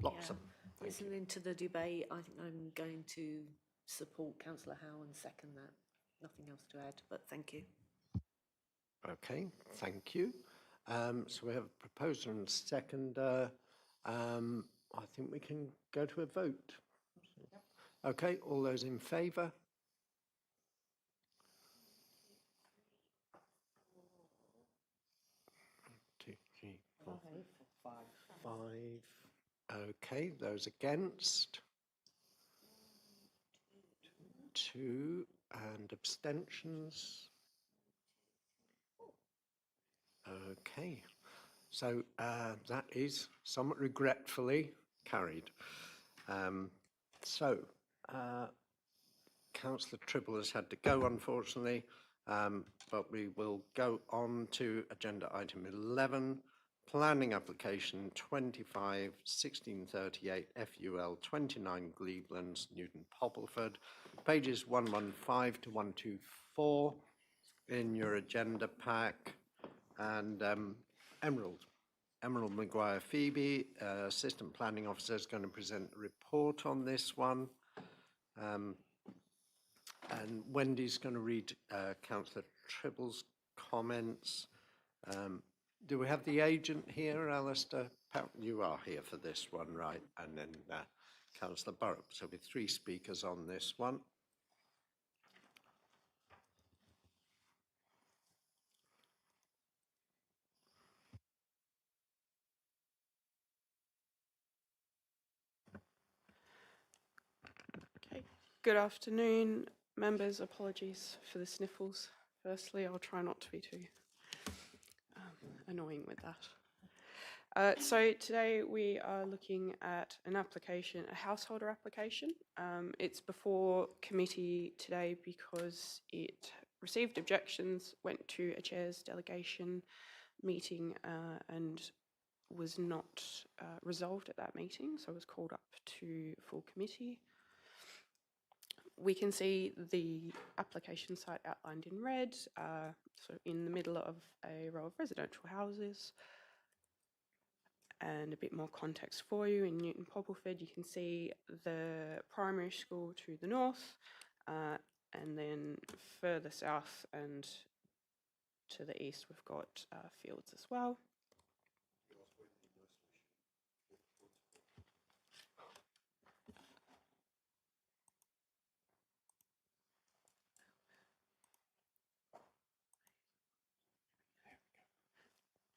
Speaker 1: Bloxham.
Speaker 6: Listening to the debate, I think I'm going to support Councillor Howe and second that. Nothing else to add, but thank you.
Speaker 1: Okay, thank you. So we have a proposer and a seconder. I think we can go to a vote. Okay, all those in favour? Two, three, four, five. Okay, those against? Two, and abstentions? Okay, so that is somewhat regretfully carried. Councillor Tribble has had to go, unfortunately, but we will go on to agenda item 11, planning application 25/1638 FUL 29 Glebelands, Newton Poppleford, pages 115 to 124 in your agenda pack. And Emerald Maguire Phoebe, Assistant Planning Officer, is going to present a report on this one. And Wendy's going to read Councillor Tribble's comments. Do we have the agent here, Alistair? You are here for this one, right? And then Councillor Burrup. So with three speakers on this one.
Speaker 18: Okay. Good afternoon, members. Apologies for the sniffles. Firstly, I'll try not to be too annoying with that. So today we are looking at an application, a householder application. It's before committee today because it received objections, went to a chair's delegation meeting and was not resolved at that meeting, so I was called up to full committee. We can see the application site outlined in red, so in the middle of a row of residential houses. And a bit more context for you, in Newton Poppleford you can see the primary school to the north, and then further south and to the east we've got fields as well.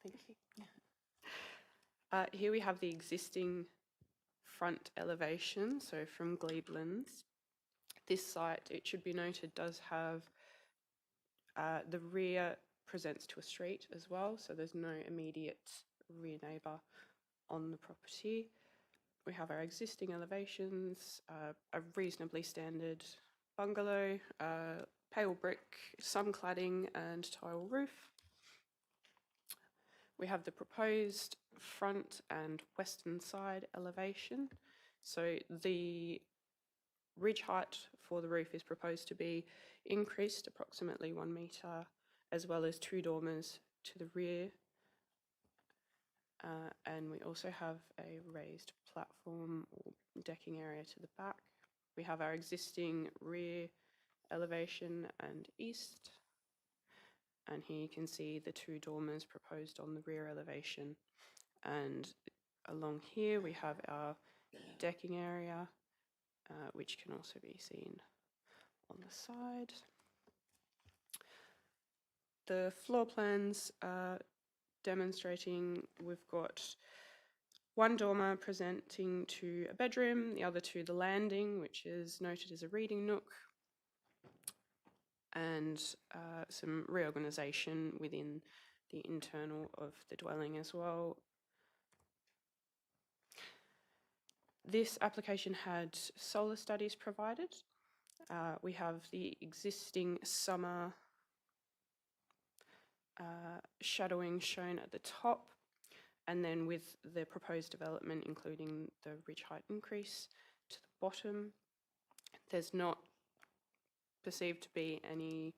Speaker 18: Thank you. Here we have the existing front elevation, so from Glebelands. This site, it should be noted, does have the rear presents to a street as well, so there's no immediate rear neighbour on the property. We have our existing elevations, a reasonably standard bungalow, pale brick, some cladding and tile roof. We have the proposed front and western side elevation. So the ridge height for the roof is proposed to be increased approximately 1 metre, as well as 2 dormers to the rear. And we also have a raised platform or decking area to the back. We have our existing rear elevation and east. And here you can see the 2 dormers proposed on the rear elevation. And along here we have our decking area which can also be seen on the side. The floor plans are demonstrating we've got one dormer presenting to a bedroom, the other to the landing, which is noted as a reading nook, and some reorganisation within the internal of the dwelling as well. This application had solar studies provided. We have the existing summer shadowing shown at the top, and then with the proposed development, including the ridge height increase to the bottom. There's not perceived to be any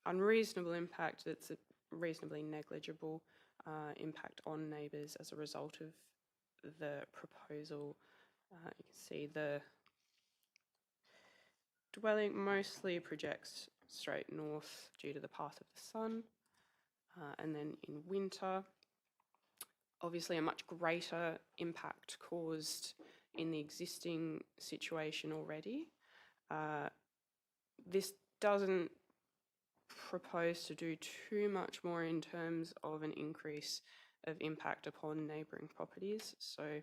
Speaker 18: unreasonable impact. It's a reasonably negligible impact on neighbours as a result of the proposal. You can see the dwelling mostly projects straight north due to the path of the sun, and then in winter, obviously a much greater impact caused in the existing situation already. This doesn't propose to do too much more in terms of an increase of impact upon neighbouring properties. So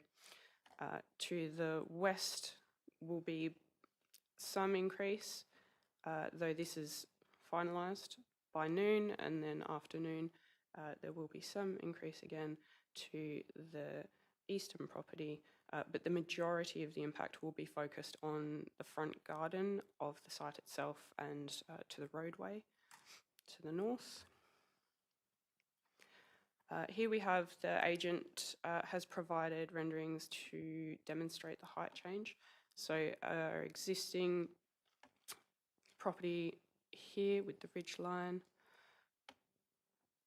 Speaker 18: to the west will be some increase, though this is finalised by noon, and then afternoon there will be some increase again to the eastern property, but the majority of the impact will be focused on the front garden of the site itself and to the roadway to the north. Here we have the agent has provided renderings to demonstrate the height change. So our existing property here with the ridge line,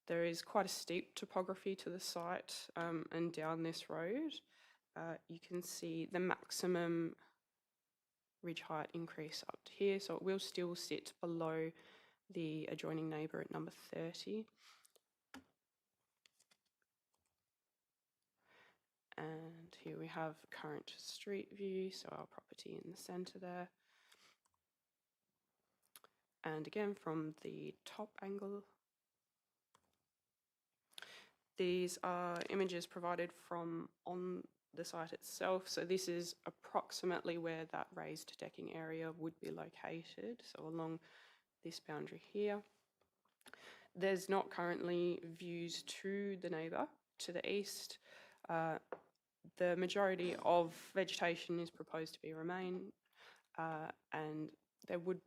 Speaker 18: there is quite a steep topography to the site, and down this road you can see the maximum ridge height increase up to here, so it will still sit below the adjoining neighbour at number 30. And here we have current street view, so our property in the centre there. And again from the top angle. These are images provided from on the site itself. So this is approximately where that raised decking area would be located. So along this boundary here. There's not currently views to the neighbour to the east. The majority of vegetation is proposed to be remain, and there would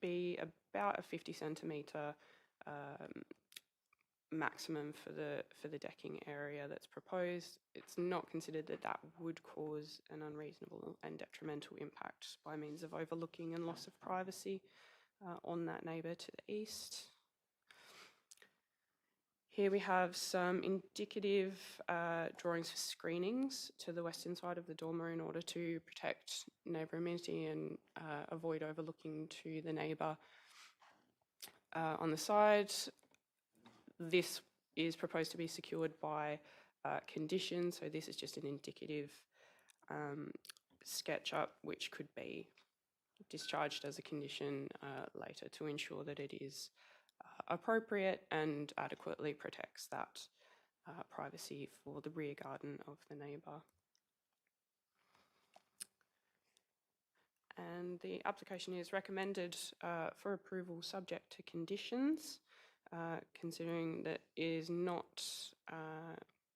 Speaker 18: be about a 50 centimetre maximum for the decking area that's proposed. It's not considered that that would cause an unreasonable and detrimental impact by means of overlooking and loss of privacy on that neighbour to the east. Here we have some indicative drawings for screenings to the western side of the dormer in order to protect neighbour amenity and avoid overlooking to the neighbour on the side. This is proposed to be secured by conditions, so this is just an indicative SketchUp which could be discharged as a condition later to ensure that it is appropriate and adequately protects that privacy for the rear garden of the neighbour. And the application is recommended for approval subject to conditions, considering that it is not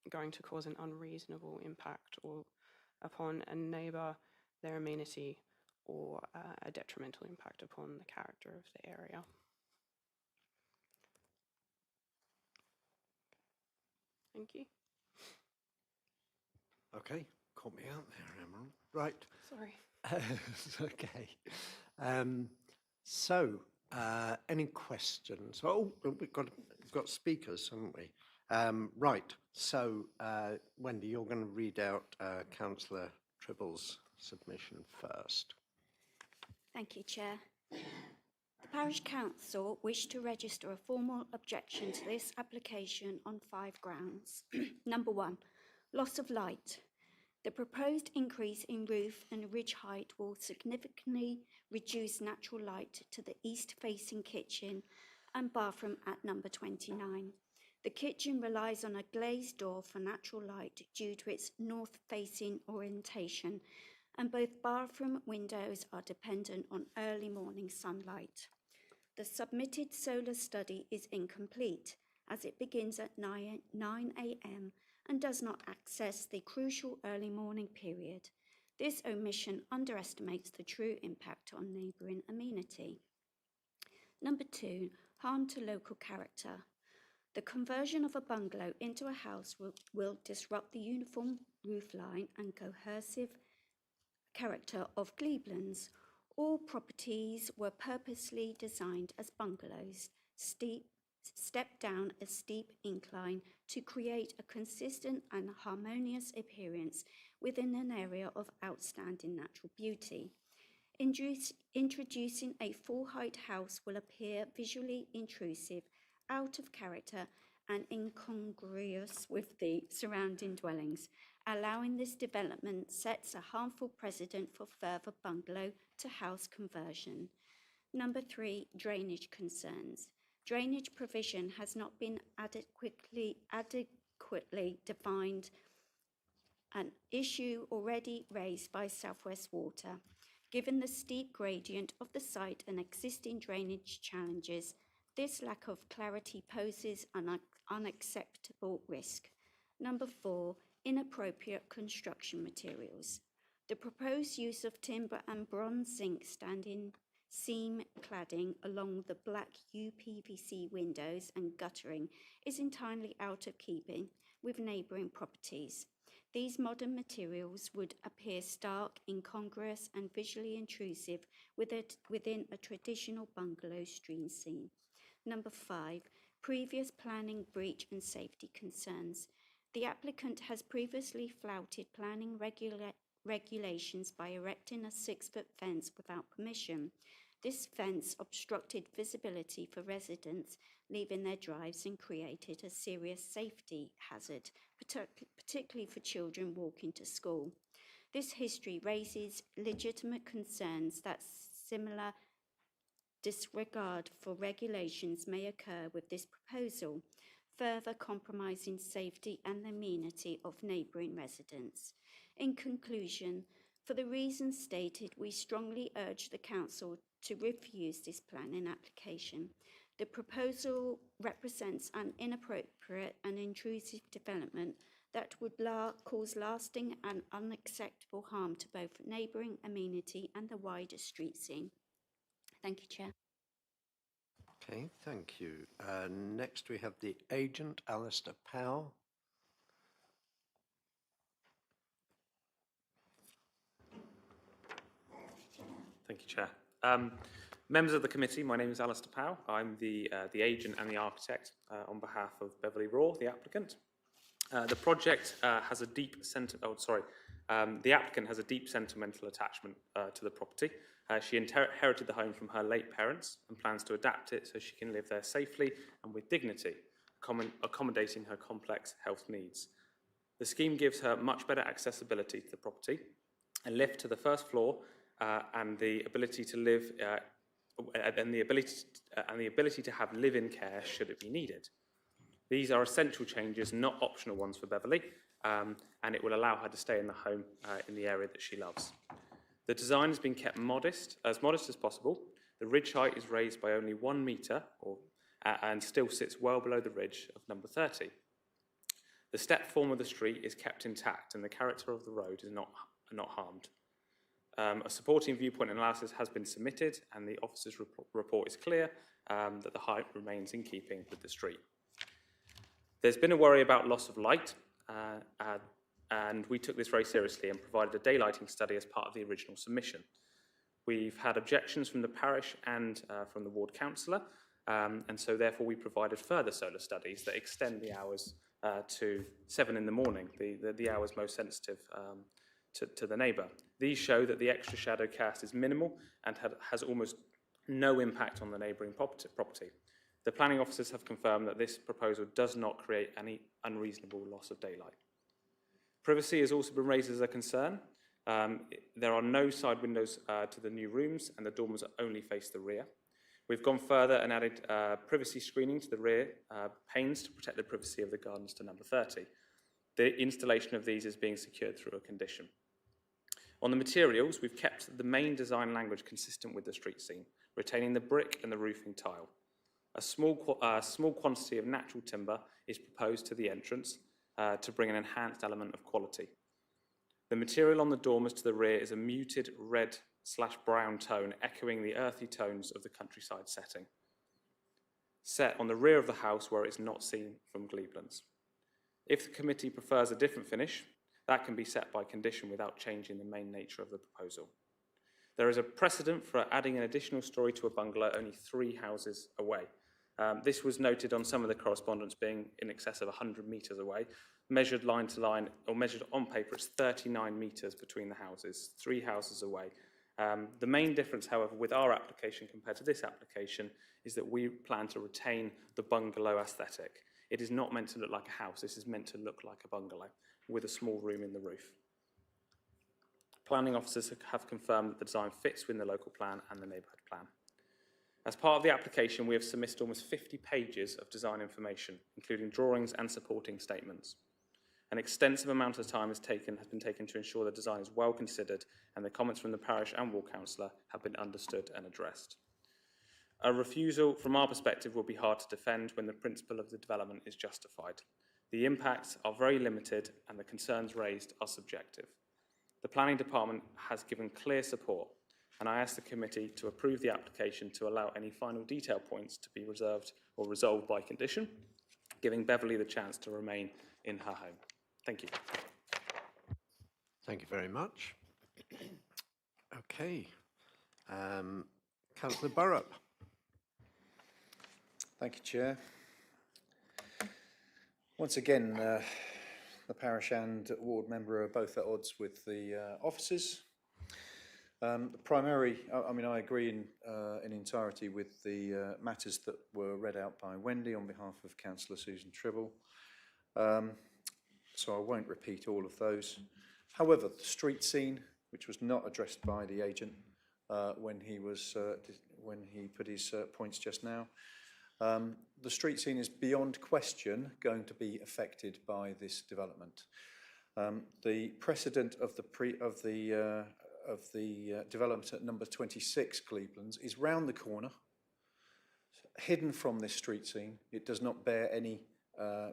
Speaker 18: going to cause an unreasonable impact or upon a neighbour, their amenity, or a detrimental impact upon the character of the area. Thank you.
Speaker 1: Okay, caught me out there, Emerald. Right.
Speaker 18: Sorry.
Speaker 1: It's okay. Any questions? Oh, we've got speakers, haven't we? Right. So, Wendy, you're going to read out Councillor Tribble's submission first.
Speaker 2: Thank you, Chair. The Parish Council wish to register a formal objection to this application on 5 grounds. Number 1, loss of light. The proposed increase in roof and ridge height will significantly reduce natural light to the east-facing kitchen and bathroom at number 29. The kitchen relies on a glazed door for natural light due to its north-facing orientation, and both bathroom windows are dependent on early morning sunlight. The submitted solar study is incomplete as it begins at 9 a.m. and does not access the crucial early morning period. This omission underestimates the true impact on neighbouring amenity. Number 2, harm to local character. The conversion of a bungalow into a house will disrupt the uniform roofline and cohesive character of Gleblands. All properties were purposely designed as bungalows, step down a steep incline to create a consistent and harmonious appearance within an area of outstanding natural beauty. Introducing a full-height house will appear visually intrusive, out of character, and incongruous with the surrounding dwellings. Allowing this development sets a harmful precedent for further bungalow to house conversion. Number 3, drainage concerns. Drainage provision has not been adequately defined, an issue already raised by South West Water. Given the steep gradient of the site and existing drainage challenges, this lack of clarity poses an unacceptable risk. Number 4, inappropriate construction materials. The proposed use of timber and bronze zinc standing seam cladding along the black UPVC windows and guttering is entirely out of keeping with neighbouring properties. These modern materials would appear stark, incongruous and visually intrusive within a traditional bungalow street scene. Number 5, previous planning breach and safety concerns. The applicant has previously flouted planning regulations by erecting a 6-foot fence without permission. This fence obstructed visibility for residents leaving their drives and created a serious safety hazard, particularly for children walking to school. This history raises legitimate concerns that similar disregard for regulations may occur with this proposal, further compromising safety and the amenity of neighbouring residents. In conclusion, for the reasons stated, we strongly urge the Council to refuse this planning application. The proposal represents an inappropriate and intrusive development that would cause lasting and unacceptable harm to both neighbouring amenity and the wider street scene. Thank you, Chair.
Speaker 1: Okay, thank you. Next we have the agent, Alistair Powell.
Speaker 9: Thank you, Chair. Members of the committee, my name is Alistair Powell. I'm the agent and the architect on behalf of Beverly Raw, the applicant. The project has a deep the applicant has a deep sentimental attachment to the property. She inherited the home from her late parents and plans to adapt it so she can live there safely and with dignity, accommodating her complex health needs. The scheme gives her much better accessibility to the property, a lift to the first floor, and the ability to live and the ability to have live-in care should it be needed. These are essential changes, not optional ones for Beverly, and it will allow her to stay in the home in the area that she loves. The design has been kept modest as possible. The ridge height is raised by only 1 metre and still sits well below the ridge of number 30. The step form of the street is kept intact and the character of the road is not harmed. A supporting viewpoint analysis has been submitted and the officer's report is clear that the height remains in keeping with the street. There's been a worry about loss of light and we took this very seriously and provided a daylighting study as part of the original submission. We've had objections from the parish and from the ward councillor, and so therefore we provided further solar studies that extend the hours to 7 in the morning, the hours most sensitive to the neighbour. These show that the extra shadow cast is minimal and has almost no impact on the neighbouring property. The planning officers have confirmed that this proposal does not create any unreasonable loss of daylight. Privacy has also been raised as a concern. There are no side windows to the new rooms, and the dormers only face the rear. We've gone further and added privacy screening to the rear panes to protect the privacy of the gardens to number 30. The installation of these is being secured through a condition. On the materials, we've kept the main design language consistent with the street scene, retaining the brick and the roofing tile. A small quantity of natural timber is proposed to the entrance to bring an enhanced element of quality. The material on the dormers to the rear is a muted red/brown tone, echoing the earthy tones of the countryside setting, set on the rear of the house where it's not seen from Gleeblands. If the committee prefers a different finish, that can be set by condition without changing the main nature of the proposal. There is a precedent for adding an additional story to a bungalow only 3 houses away. This was noted on some of the correspondence being in excess of 100 metres away. Measured line to line, or measured on paper, it's 39 metres between the houses, 3 houses away. The main difference, however, with our application compared to this application is that we plan to retain the bungalow aesthetic. It is not meant to look like a house. This is meant to look like a bungalow with a small room in the roof. Planning officers have confirmed that the design fits within the local plan and the neighbourhood plan. As part of the application, we have submitted almost 50 pages of design information, including drawings and supporting statements. An extensive amount of time has been taken to ensure the design is well considered, and the comments from the parish and ward councillor have been understood and addressed. A refusal, from our perspective, will be hard to defend when the principle of the development is justified. The impacts are very limited and the concerns raised are subjective. The planning department has given clear support, and I ask the committee to approve the application to allow any final detail points to be reserved or resolved by condition, giving Beverley the chance to remain in her home. Thank you.
Speaker 1: Thank you very much. Okay. Councillor Burrup.
Speaker 13: Thank you, Chair. Once again, the parish and ward member are both at odds with the officers. The primary, I agree in entirety with the matters that were read out by Wendy on behalf of Councillor Susan Tribble. So I won't repeat all of those. However, the street scene, which was not addressed by the agent when he put his points just now, the street scene is beyond question going to be affected by this development. The precedent of the development at number 26 Gleeblands is round the corner, hidden from this street scene. It does not bear any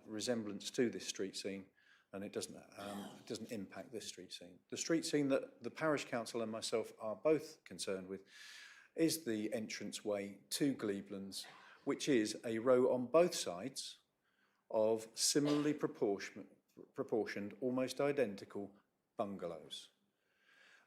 Speaker 13: resemblance to this street scene, and it doesn't impact this street scene. The street scene that the parish council and myself are both concerned with is the entranceway to Gleeblands, which is a row on both sides of similarly proportioned, almost identical bungalows.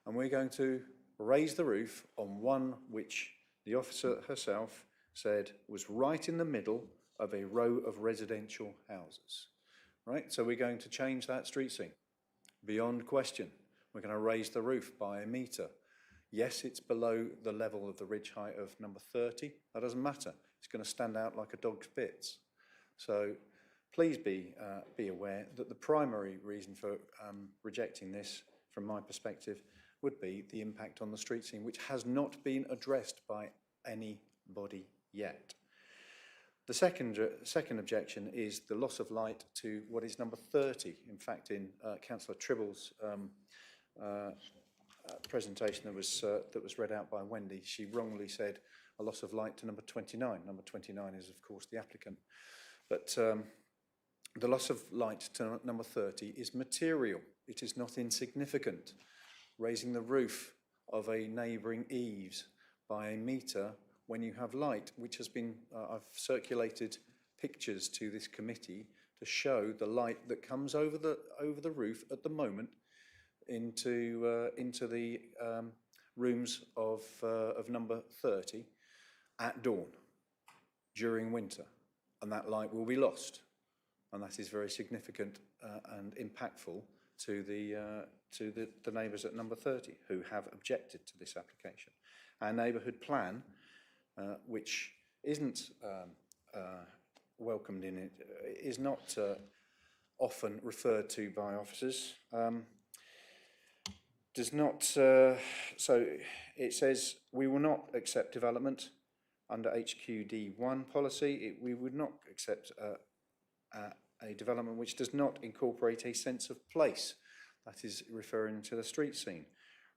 Speaker 13: And we're going to raise the roof on one which the officer herself said was right in the middle of a row of residential houses. Right, so we're going to change that street scene, beyond question. We're going to raise the roof by 1 metre. Yes, it's below the level of the ridge height of number 30. That doesn't matter. It's going to stand out like a dog's bits. So please be aware that the primary reason for rejecting this, from my perspective, would be the impact on the street scene, which has not been addressed by anybody yet. The second objection is the loss of light to what is number 30. In fact, in Councillor Tribble's presentation that was read out by Wendy, she wrongly said a loss of light to number 29. Number 29 is, of course, the applicant. But the loss of light to number 30 is material. It is not insignificant. Raising the roof of a neighbouring eaves by 1 metre when you have light, which has been, I've circulated pictures to this committee to show the light that comes over the roof at the moment into the rooms of number 30 at dawn during winter, and that light will be lost, and that is very significant and impactful to the neighbours at number 30 who have objected to this application. Our neighbourhood plan, which isn't welcomed in it, is not often referred to by officers. Does not, so it says we will not accept development under HQD1 policy. We would not accept a development which does not incorporate a sense of place. That is referring to the street scene.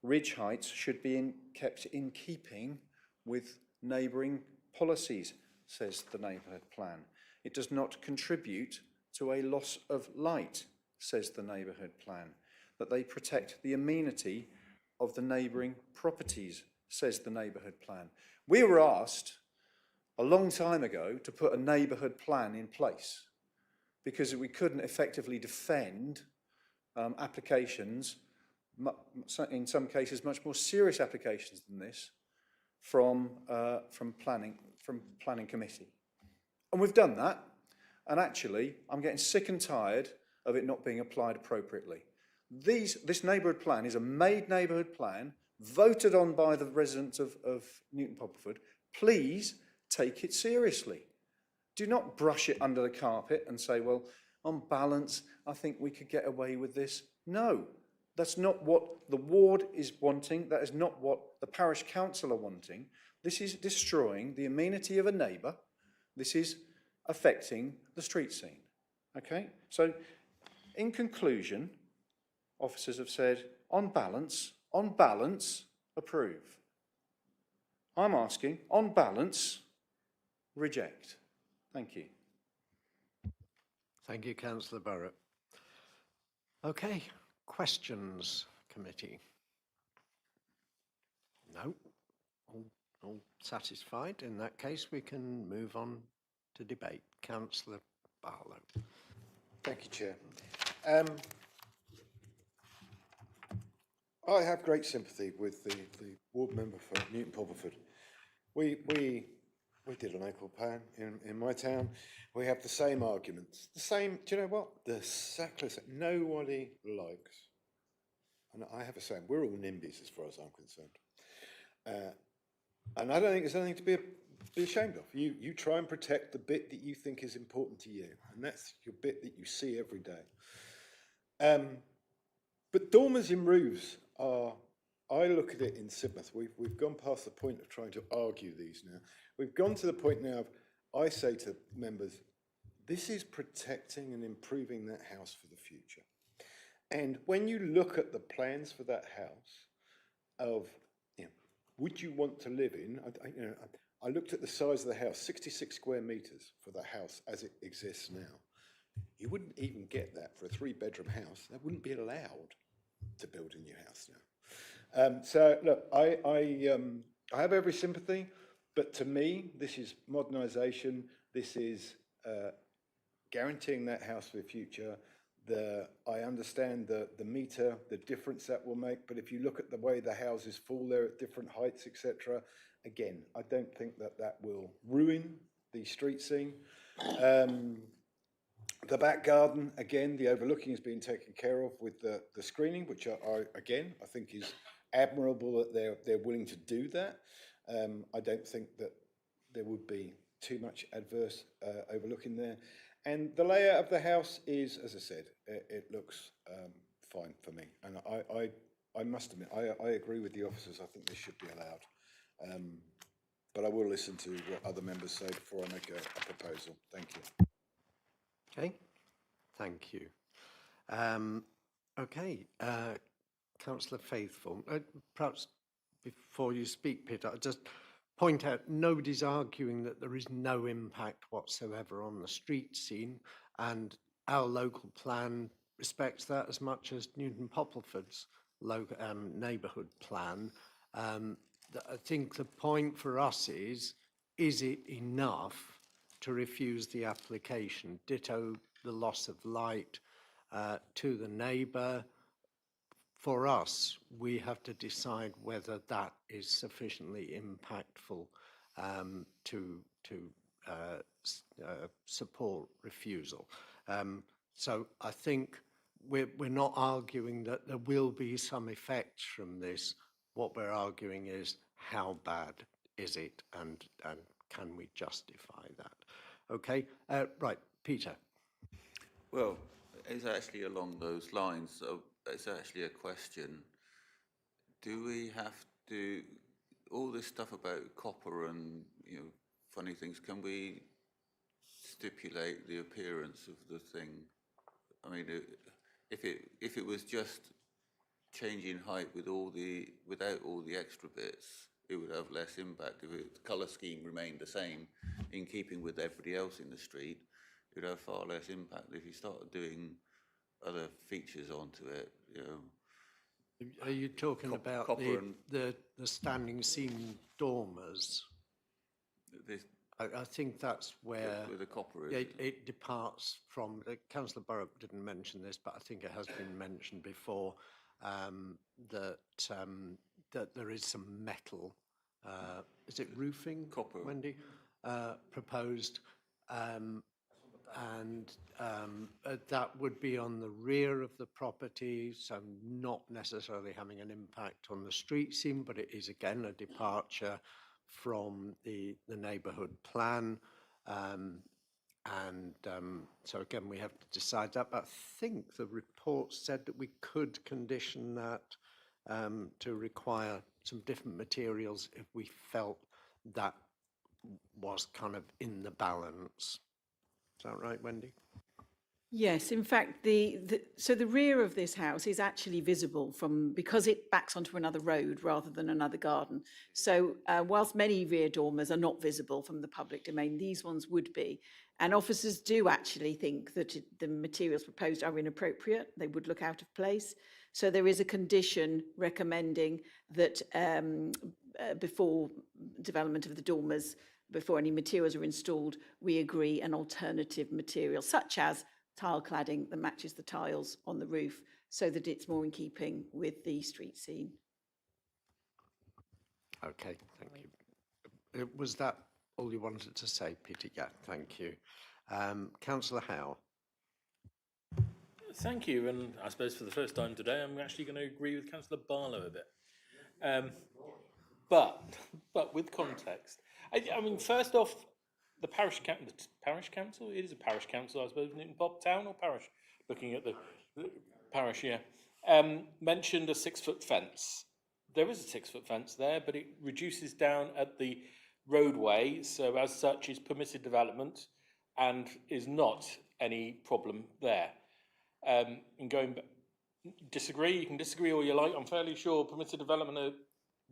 Speaker 13: Ridge heights should be kept in keeping with neighbouring policies, says the neighbourhood plan. It does not contribute to a loss of light, says the neighbourhood plan. That they protect the amenity of the neighbouring properties, says the neighbourhood plan. We were asked a long time ago to put a neighbourhood plan in place because we couldn't effectively defend applications, in some cases much more serious applications than this, from planning committee. And we've done that, and actually I'm getting sick and tired of it not being applied appropriately. This neighbourhood plan is a made neighbourhood plan voted on by the residents of Newton Poppleford. Please take it seriously. Do not brush it under the carpet and say, well, on balance, I think we could get away with this. No, that's not what the ward is wanting. That is not what the parish council are wanting. This is destroying the amenity of a neighbour. This is affecting the street scene. Okay? So, in conclusion, officers have said, on balance, approve. I'm asking, on balance, reject. Thank you.
Speaker 1: Thank you, Councillor Barrett. Okay, questions, committee? No? All satisfied? In that case, we can move on to debate. Councillor Barlow.
Speaker 3: Thank you, Chair. I have great sympathy with the ward member for Newton Poppleford. We did an equal plan in my town. We have the same arguments. The same, do you know what? The exactly same. Nobody likes, and I have a saying, we're all NIMBYs as far as I'm concerned. And I don't think there's anything to be ashamed of. You try and protect the bit that you think is important to you, and that's your bit that you see every day. But dormers in roofs are, I look at it in Sidmouth, we've gone past the point of trying to argue these now. We've gone to the point now of, I say to members, this is protecting and improving that house for the future. And when you look at the plans for that house, of, you know, would you want to live in, I looked at the size of the house, 66 square metres for the house as it exists now. You wouldn't even get that for a 3-bedroom house. That wouldn't be allowed to build a new house now. So look, I have every sympathy, but to me, this is modernisation. This is guaranteeing that house for the future. I understand the meter, the difference that will make, but if you look at the way the houses fall there at different heights, etc., again, I don't think that will ruin the street scene. The back garden, again, the overlooking is being taken care of with the screening, which I think is admirable that they're willing to do that. I don't think that there would be too much adverse overlooking there. And the layout of the house is, as I said, it looks fine for me. And I must admit, I agree with the officers. I think this should be allowed. But I will listen to what other members say before I make a proposal. Thank you.
Speaker 1: Okay, thank you. Okay, Councillor Faithful, perhaps before you speak, Peter, I'll just point out nobody's arguing that there is no impact whatsoever on the street scene, and our local plan respects that as much as Newton Poppleford's neighbourhood plan. I think the point for us is it enough to refuse the application? Ditto the loss of light to the neighbour. For us, we have to decide whether that is sufficiently impactful to support refusal. So I think we're not arguing that there will be some effects from this. What we're arguing is how bad is it, and can we justify that? Okay, right, Peter.
Speaker 15: Well, it's actually along those lines. So it's actually a question. Do we have to, all this stuff about copper and, you know, funny things, can we stipulate the appearance of the thing? I mean, if it was just changing height without all the extra bits, it would have less impact. If the colour scheme remained the same in keeping with everybody else in the street, it would have far less impact. If you start doing other features onto it, you know.
Speaker 1: Are you talking about the standing seam dormers? I think that's where
Speaker 15: the copper is.
Speaker 1: it departs from. Councillor Burrow didn't mention this, but I think it has been mentioned before that there is some metal. Is it roofing?
Speaker 15: Copper.
Speaker 1: Wendy, proposed, and that would be on the rear of the property, so not necessarily having an impact on the street scene, but it is again a departure from the neighbourhood plan. So again, we have to decide that, but I think the report said that we could condition that to require some different materials if we felt that was kind of in the balance. Is that right, Wendy?
Speaker 11: Yes, in fact, so the rear of this house is actually visible because it backs onto another road rather than another garden. So whilst many rear dormers are not visible from the public domain, these ones would be. And officers do actually think that the materials proposed are inappropriate. They would look out of place. So there is a condition recommending that before development of the dormers, before any materials are installed, we agree an alternative material, such as tile cladding that matches the tiles on the roof, so that it's more in keeping with the street scene.
Speaker 1: Okay, thank you. Was that all you wanted to say, Peter? Yeah, thank you. Councillor Howe.
Speaker 8: Thank you, and I suppose for the first time today, I'm actually going to agree with Councillor Barlow a bit. But with context, I mean, first off, the parish council, it is a parish council, I suppose, Newton Pop Town or parish, looking at the parish, yeah, mentioned a 6-foot fence. There is a 6-foot fence there, but it reduces down at the roadway, so as such is permitted development and is not any problem there. And going back, disagree, you can disagree all you like. I'm fairly sure permitted development,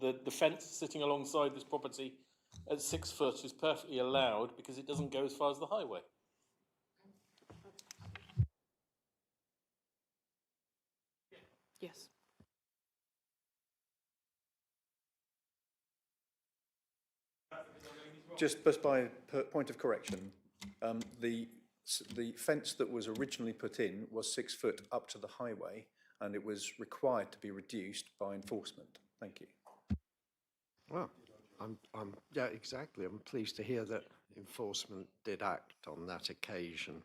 Speaker 8: the fence sitting alongside this property at 6 foot is perfectly allowed because it doesn't go as far as the highway.
Speaker 18: Yes.
Speaker 13: Just by point of correction, the fence that was originally put in was 6 foot up to the highway, and it was required to be reduced by enforcement. Thank you.
Speaker 1: Well, yeah, exactly. I'm pleased to hear that enforcement did act on that occasion.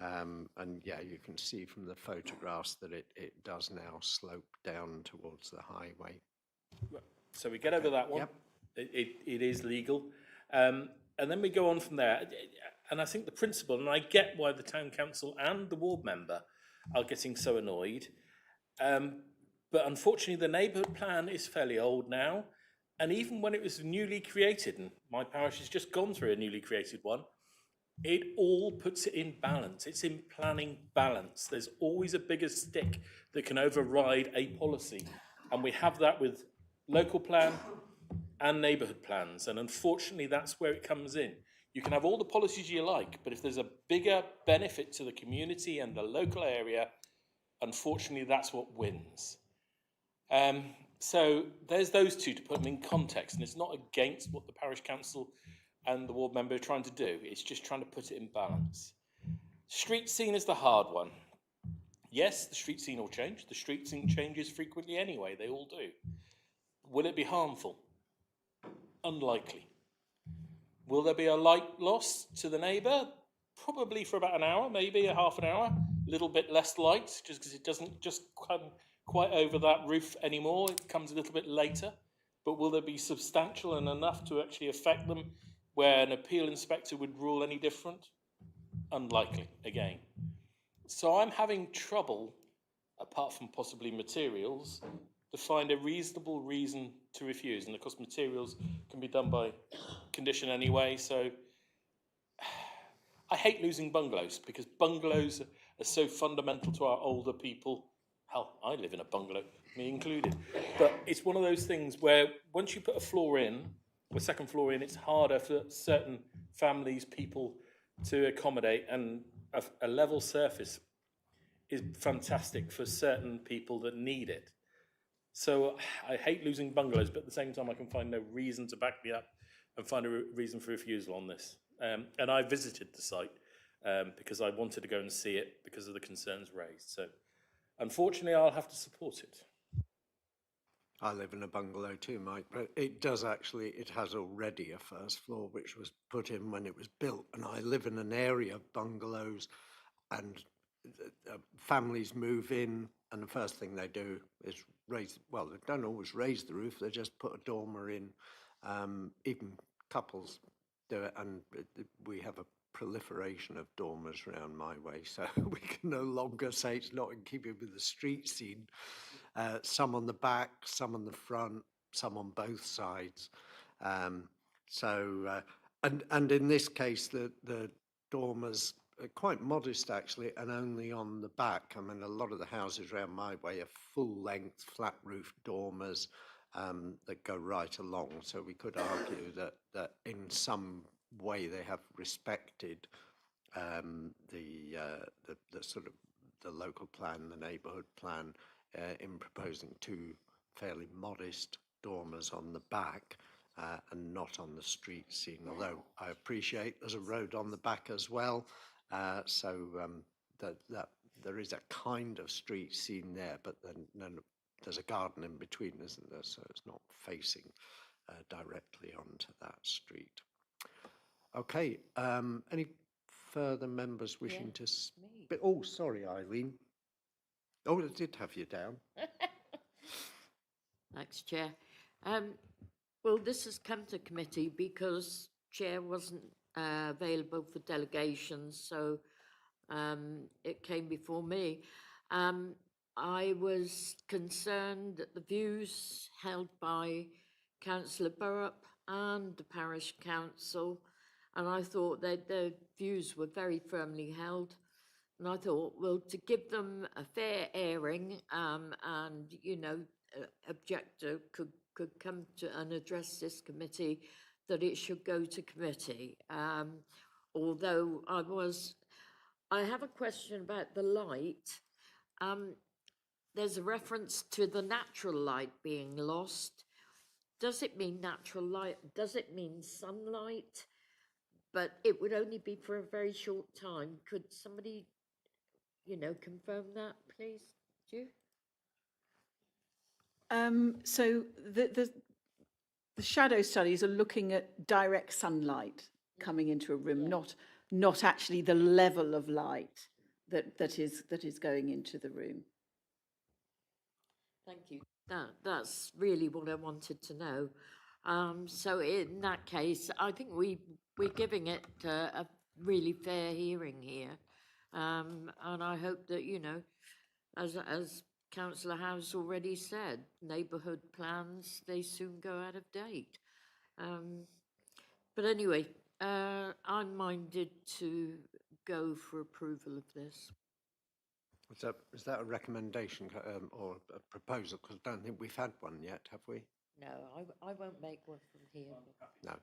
Speaker 1: And yeah, you can see from the photographs that it does now slope down towards the highway.
Speaker 8: So we get over that one.
Speaker 1: Yep.
Speaker 8: It is legal. And then we go on from there. And I think the principle, and I get why the town council and the ward member are getting so annoyed. But unfortunately, the neighbourhood plan is fairly old now. And even when it was newly created, and my parish has just gone through a newly created one, it all puts it in balance. It's in planning balance. There's always a bigger stick that can override a policy. And we have that with local plan and neighbourhood plans. And unfortunately, that's where it comes in. You can have all the policies you like, but if there's a bigger benefit to the community and the local area, unfortunately, that's what wins. So there's those two to put them in context, and it's not against what the parish council and the ward member are trying to do. It's just trying to put it in balance. Street scene is the hard one. Yes, the street scene will change. The street scene changes frequently anyway. They all do. Will it be harmful? Unlikely. Will there be a light loss to the neighbour? Probably for about an hour, maybe a half an hour. A little bit less light, just because it doesn't just come quite over that roof anymore. It comes a little bit later. But will there be substantial and enough to actually affect them where an appeal inspector would rule any different? Unlikely, again. So I'm having trouble, apart from possibly materials, to find a reasonable reason to refuse. And of course, materials can be done by condition anyway. So I hate losing bungalows because bungalows are so fundamental to our older people. Hell, I live in a bungalow, me included. But it's one of those things where once you put a floor in, or a second floor in, it's harder for certain families, people to accommodate, and a level surface is fantastic for certain people that need it. So I hate losing bungalows, but at the same time, I can find no reason to back me up and find a reason for refusal on this. And I visited the site because I wanted to go and see it because of the concerns raised. So unfortunately, I'll have to support it.
Speaker 1: I live in a bungalow too, Mike, but it has already a first floor, which was put in when it was built. And I live in an area of bungalows, and families move in, and the first thing they do is they don't always raise the roof, they just put a dormer in. Even couples do it, and we have a proliferation of dormers around my way, so we can no longer say it's not in keeping with the street scene. Some on the back, some on the front, some on both sides. And in this case, the dormers are quite modest actually, and only on the back. I mean, a lot of the houses around my way are full-length, flat-roof dormers that go right along. So we could argue that in some way they have respected the sort of the local plan, the neighbourhood plan, in proposing two fairly modest dormers on the back and not on the street scene, although I appreciate there's a road on the back as well, so that there is a kind of street scene there, but then there's a garden in between, isn't there? So it's not facing directly onto that street. Okay, any further members wishing to speak? Oh, sorry, Eileen. Oh, I did have you down.
Speaker 4: Thanks, Chair. Well, this has come to committee because Chair wasn't available for delegations, so it came before me. I was concerned that the views held by Councillor Burrup and the Parish Council, and I thought that their views were very firmly held. And I thought, well, to give them a fair airing, and you know, objector could come to and address this committee, that it should go to committee. Although I have a question about the light. There's a reference to the natural light being lost. Does it mean natural light? Does it mean sunlight? But it would only be for a very short time. Could somebody, you know, confirm that, please? Do you?
Speaker 11: So the shadow studies are looking at direct sunlight coming into a room, not actually the level of light that is going into the room.
Speaker 4: Thank you. That's really what I wanted to know. So in that case, I think we're giving it a really fair hearing here. And I hope that, you know, as Councillor House already said, neighbourhood plans, they soon go out of date. But anyway, I'm minded to go for approval of this.
Speaker 1: Is that a recommendation or a proposal? Because I don't think we've had one yet, have we?
Speaker 4: No, I won't make one from here.
Speaker 1: No.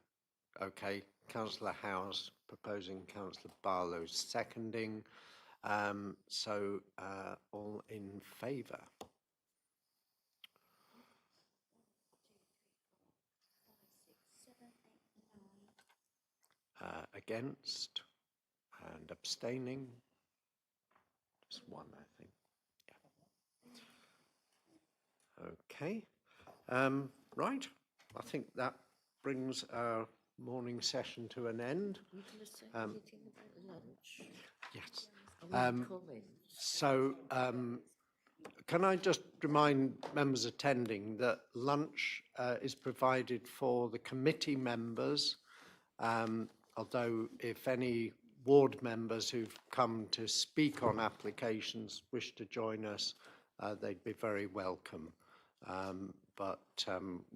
Speaker 1: Okay, Councillor Howes proposing, Councillor Barlow seconding. So all in favour? Against and abstaining? Just one, I think. Yeah. Okay. Right. I think that brings our morning session to an end.
Speaker 4: You going to say anything about lunch?
Speaker 1: Yes.
Speaker 4: So,
Speaker 1: can I just remind members attending that lunch is provided for the committee members, although if any ward members who've come to speak on applications wish to join us, they'd be very welcome.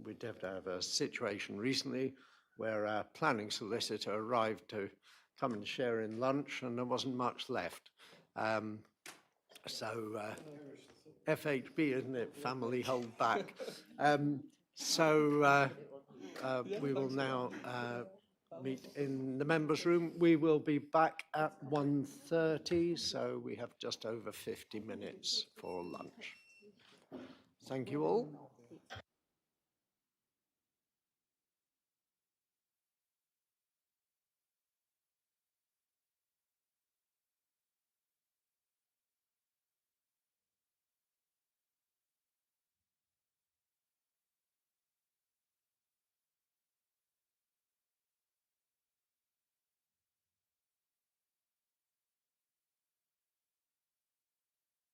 Speaker 1: We did have a situation recently where our planning solicitor arrived to come and share in lunch and there wasn't much left. FHB, isn't it? Family hold back. We will now meet in the members' room. We will be back at 1:30, so we have just over 50 minutes for lunch. Thank you all.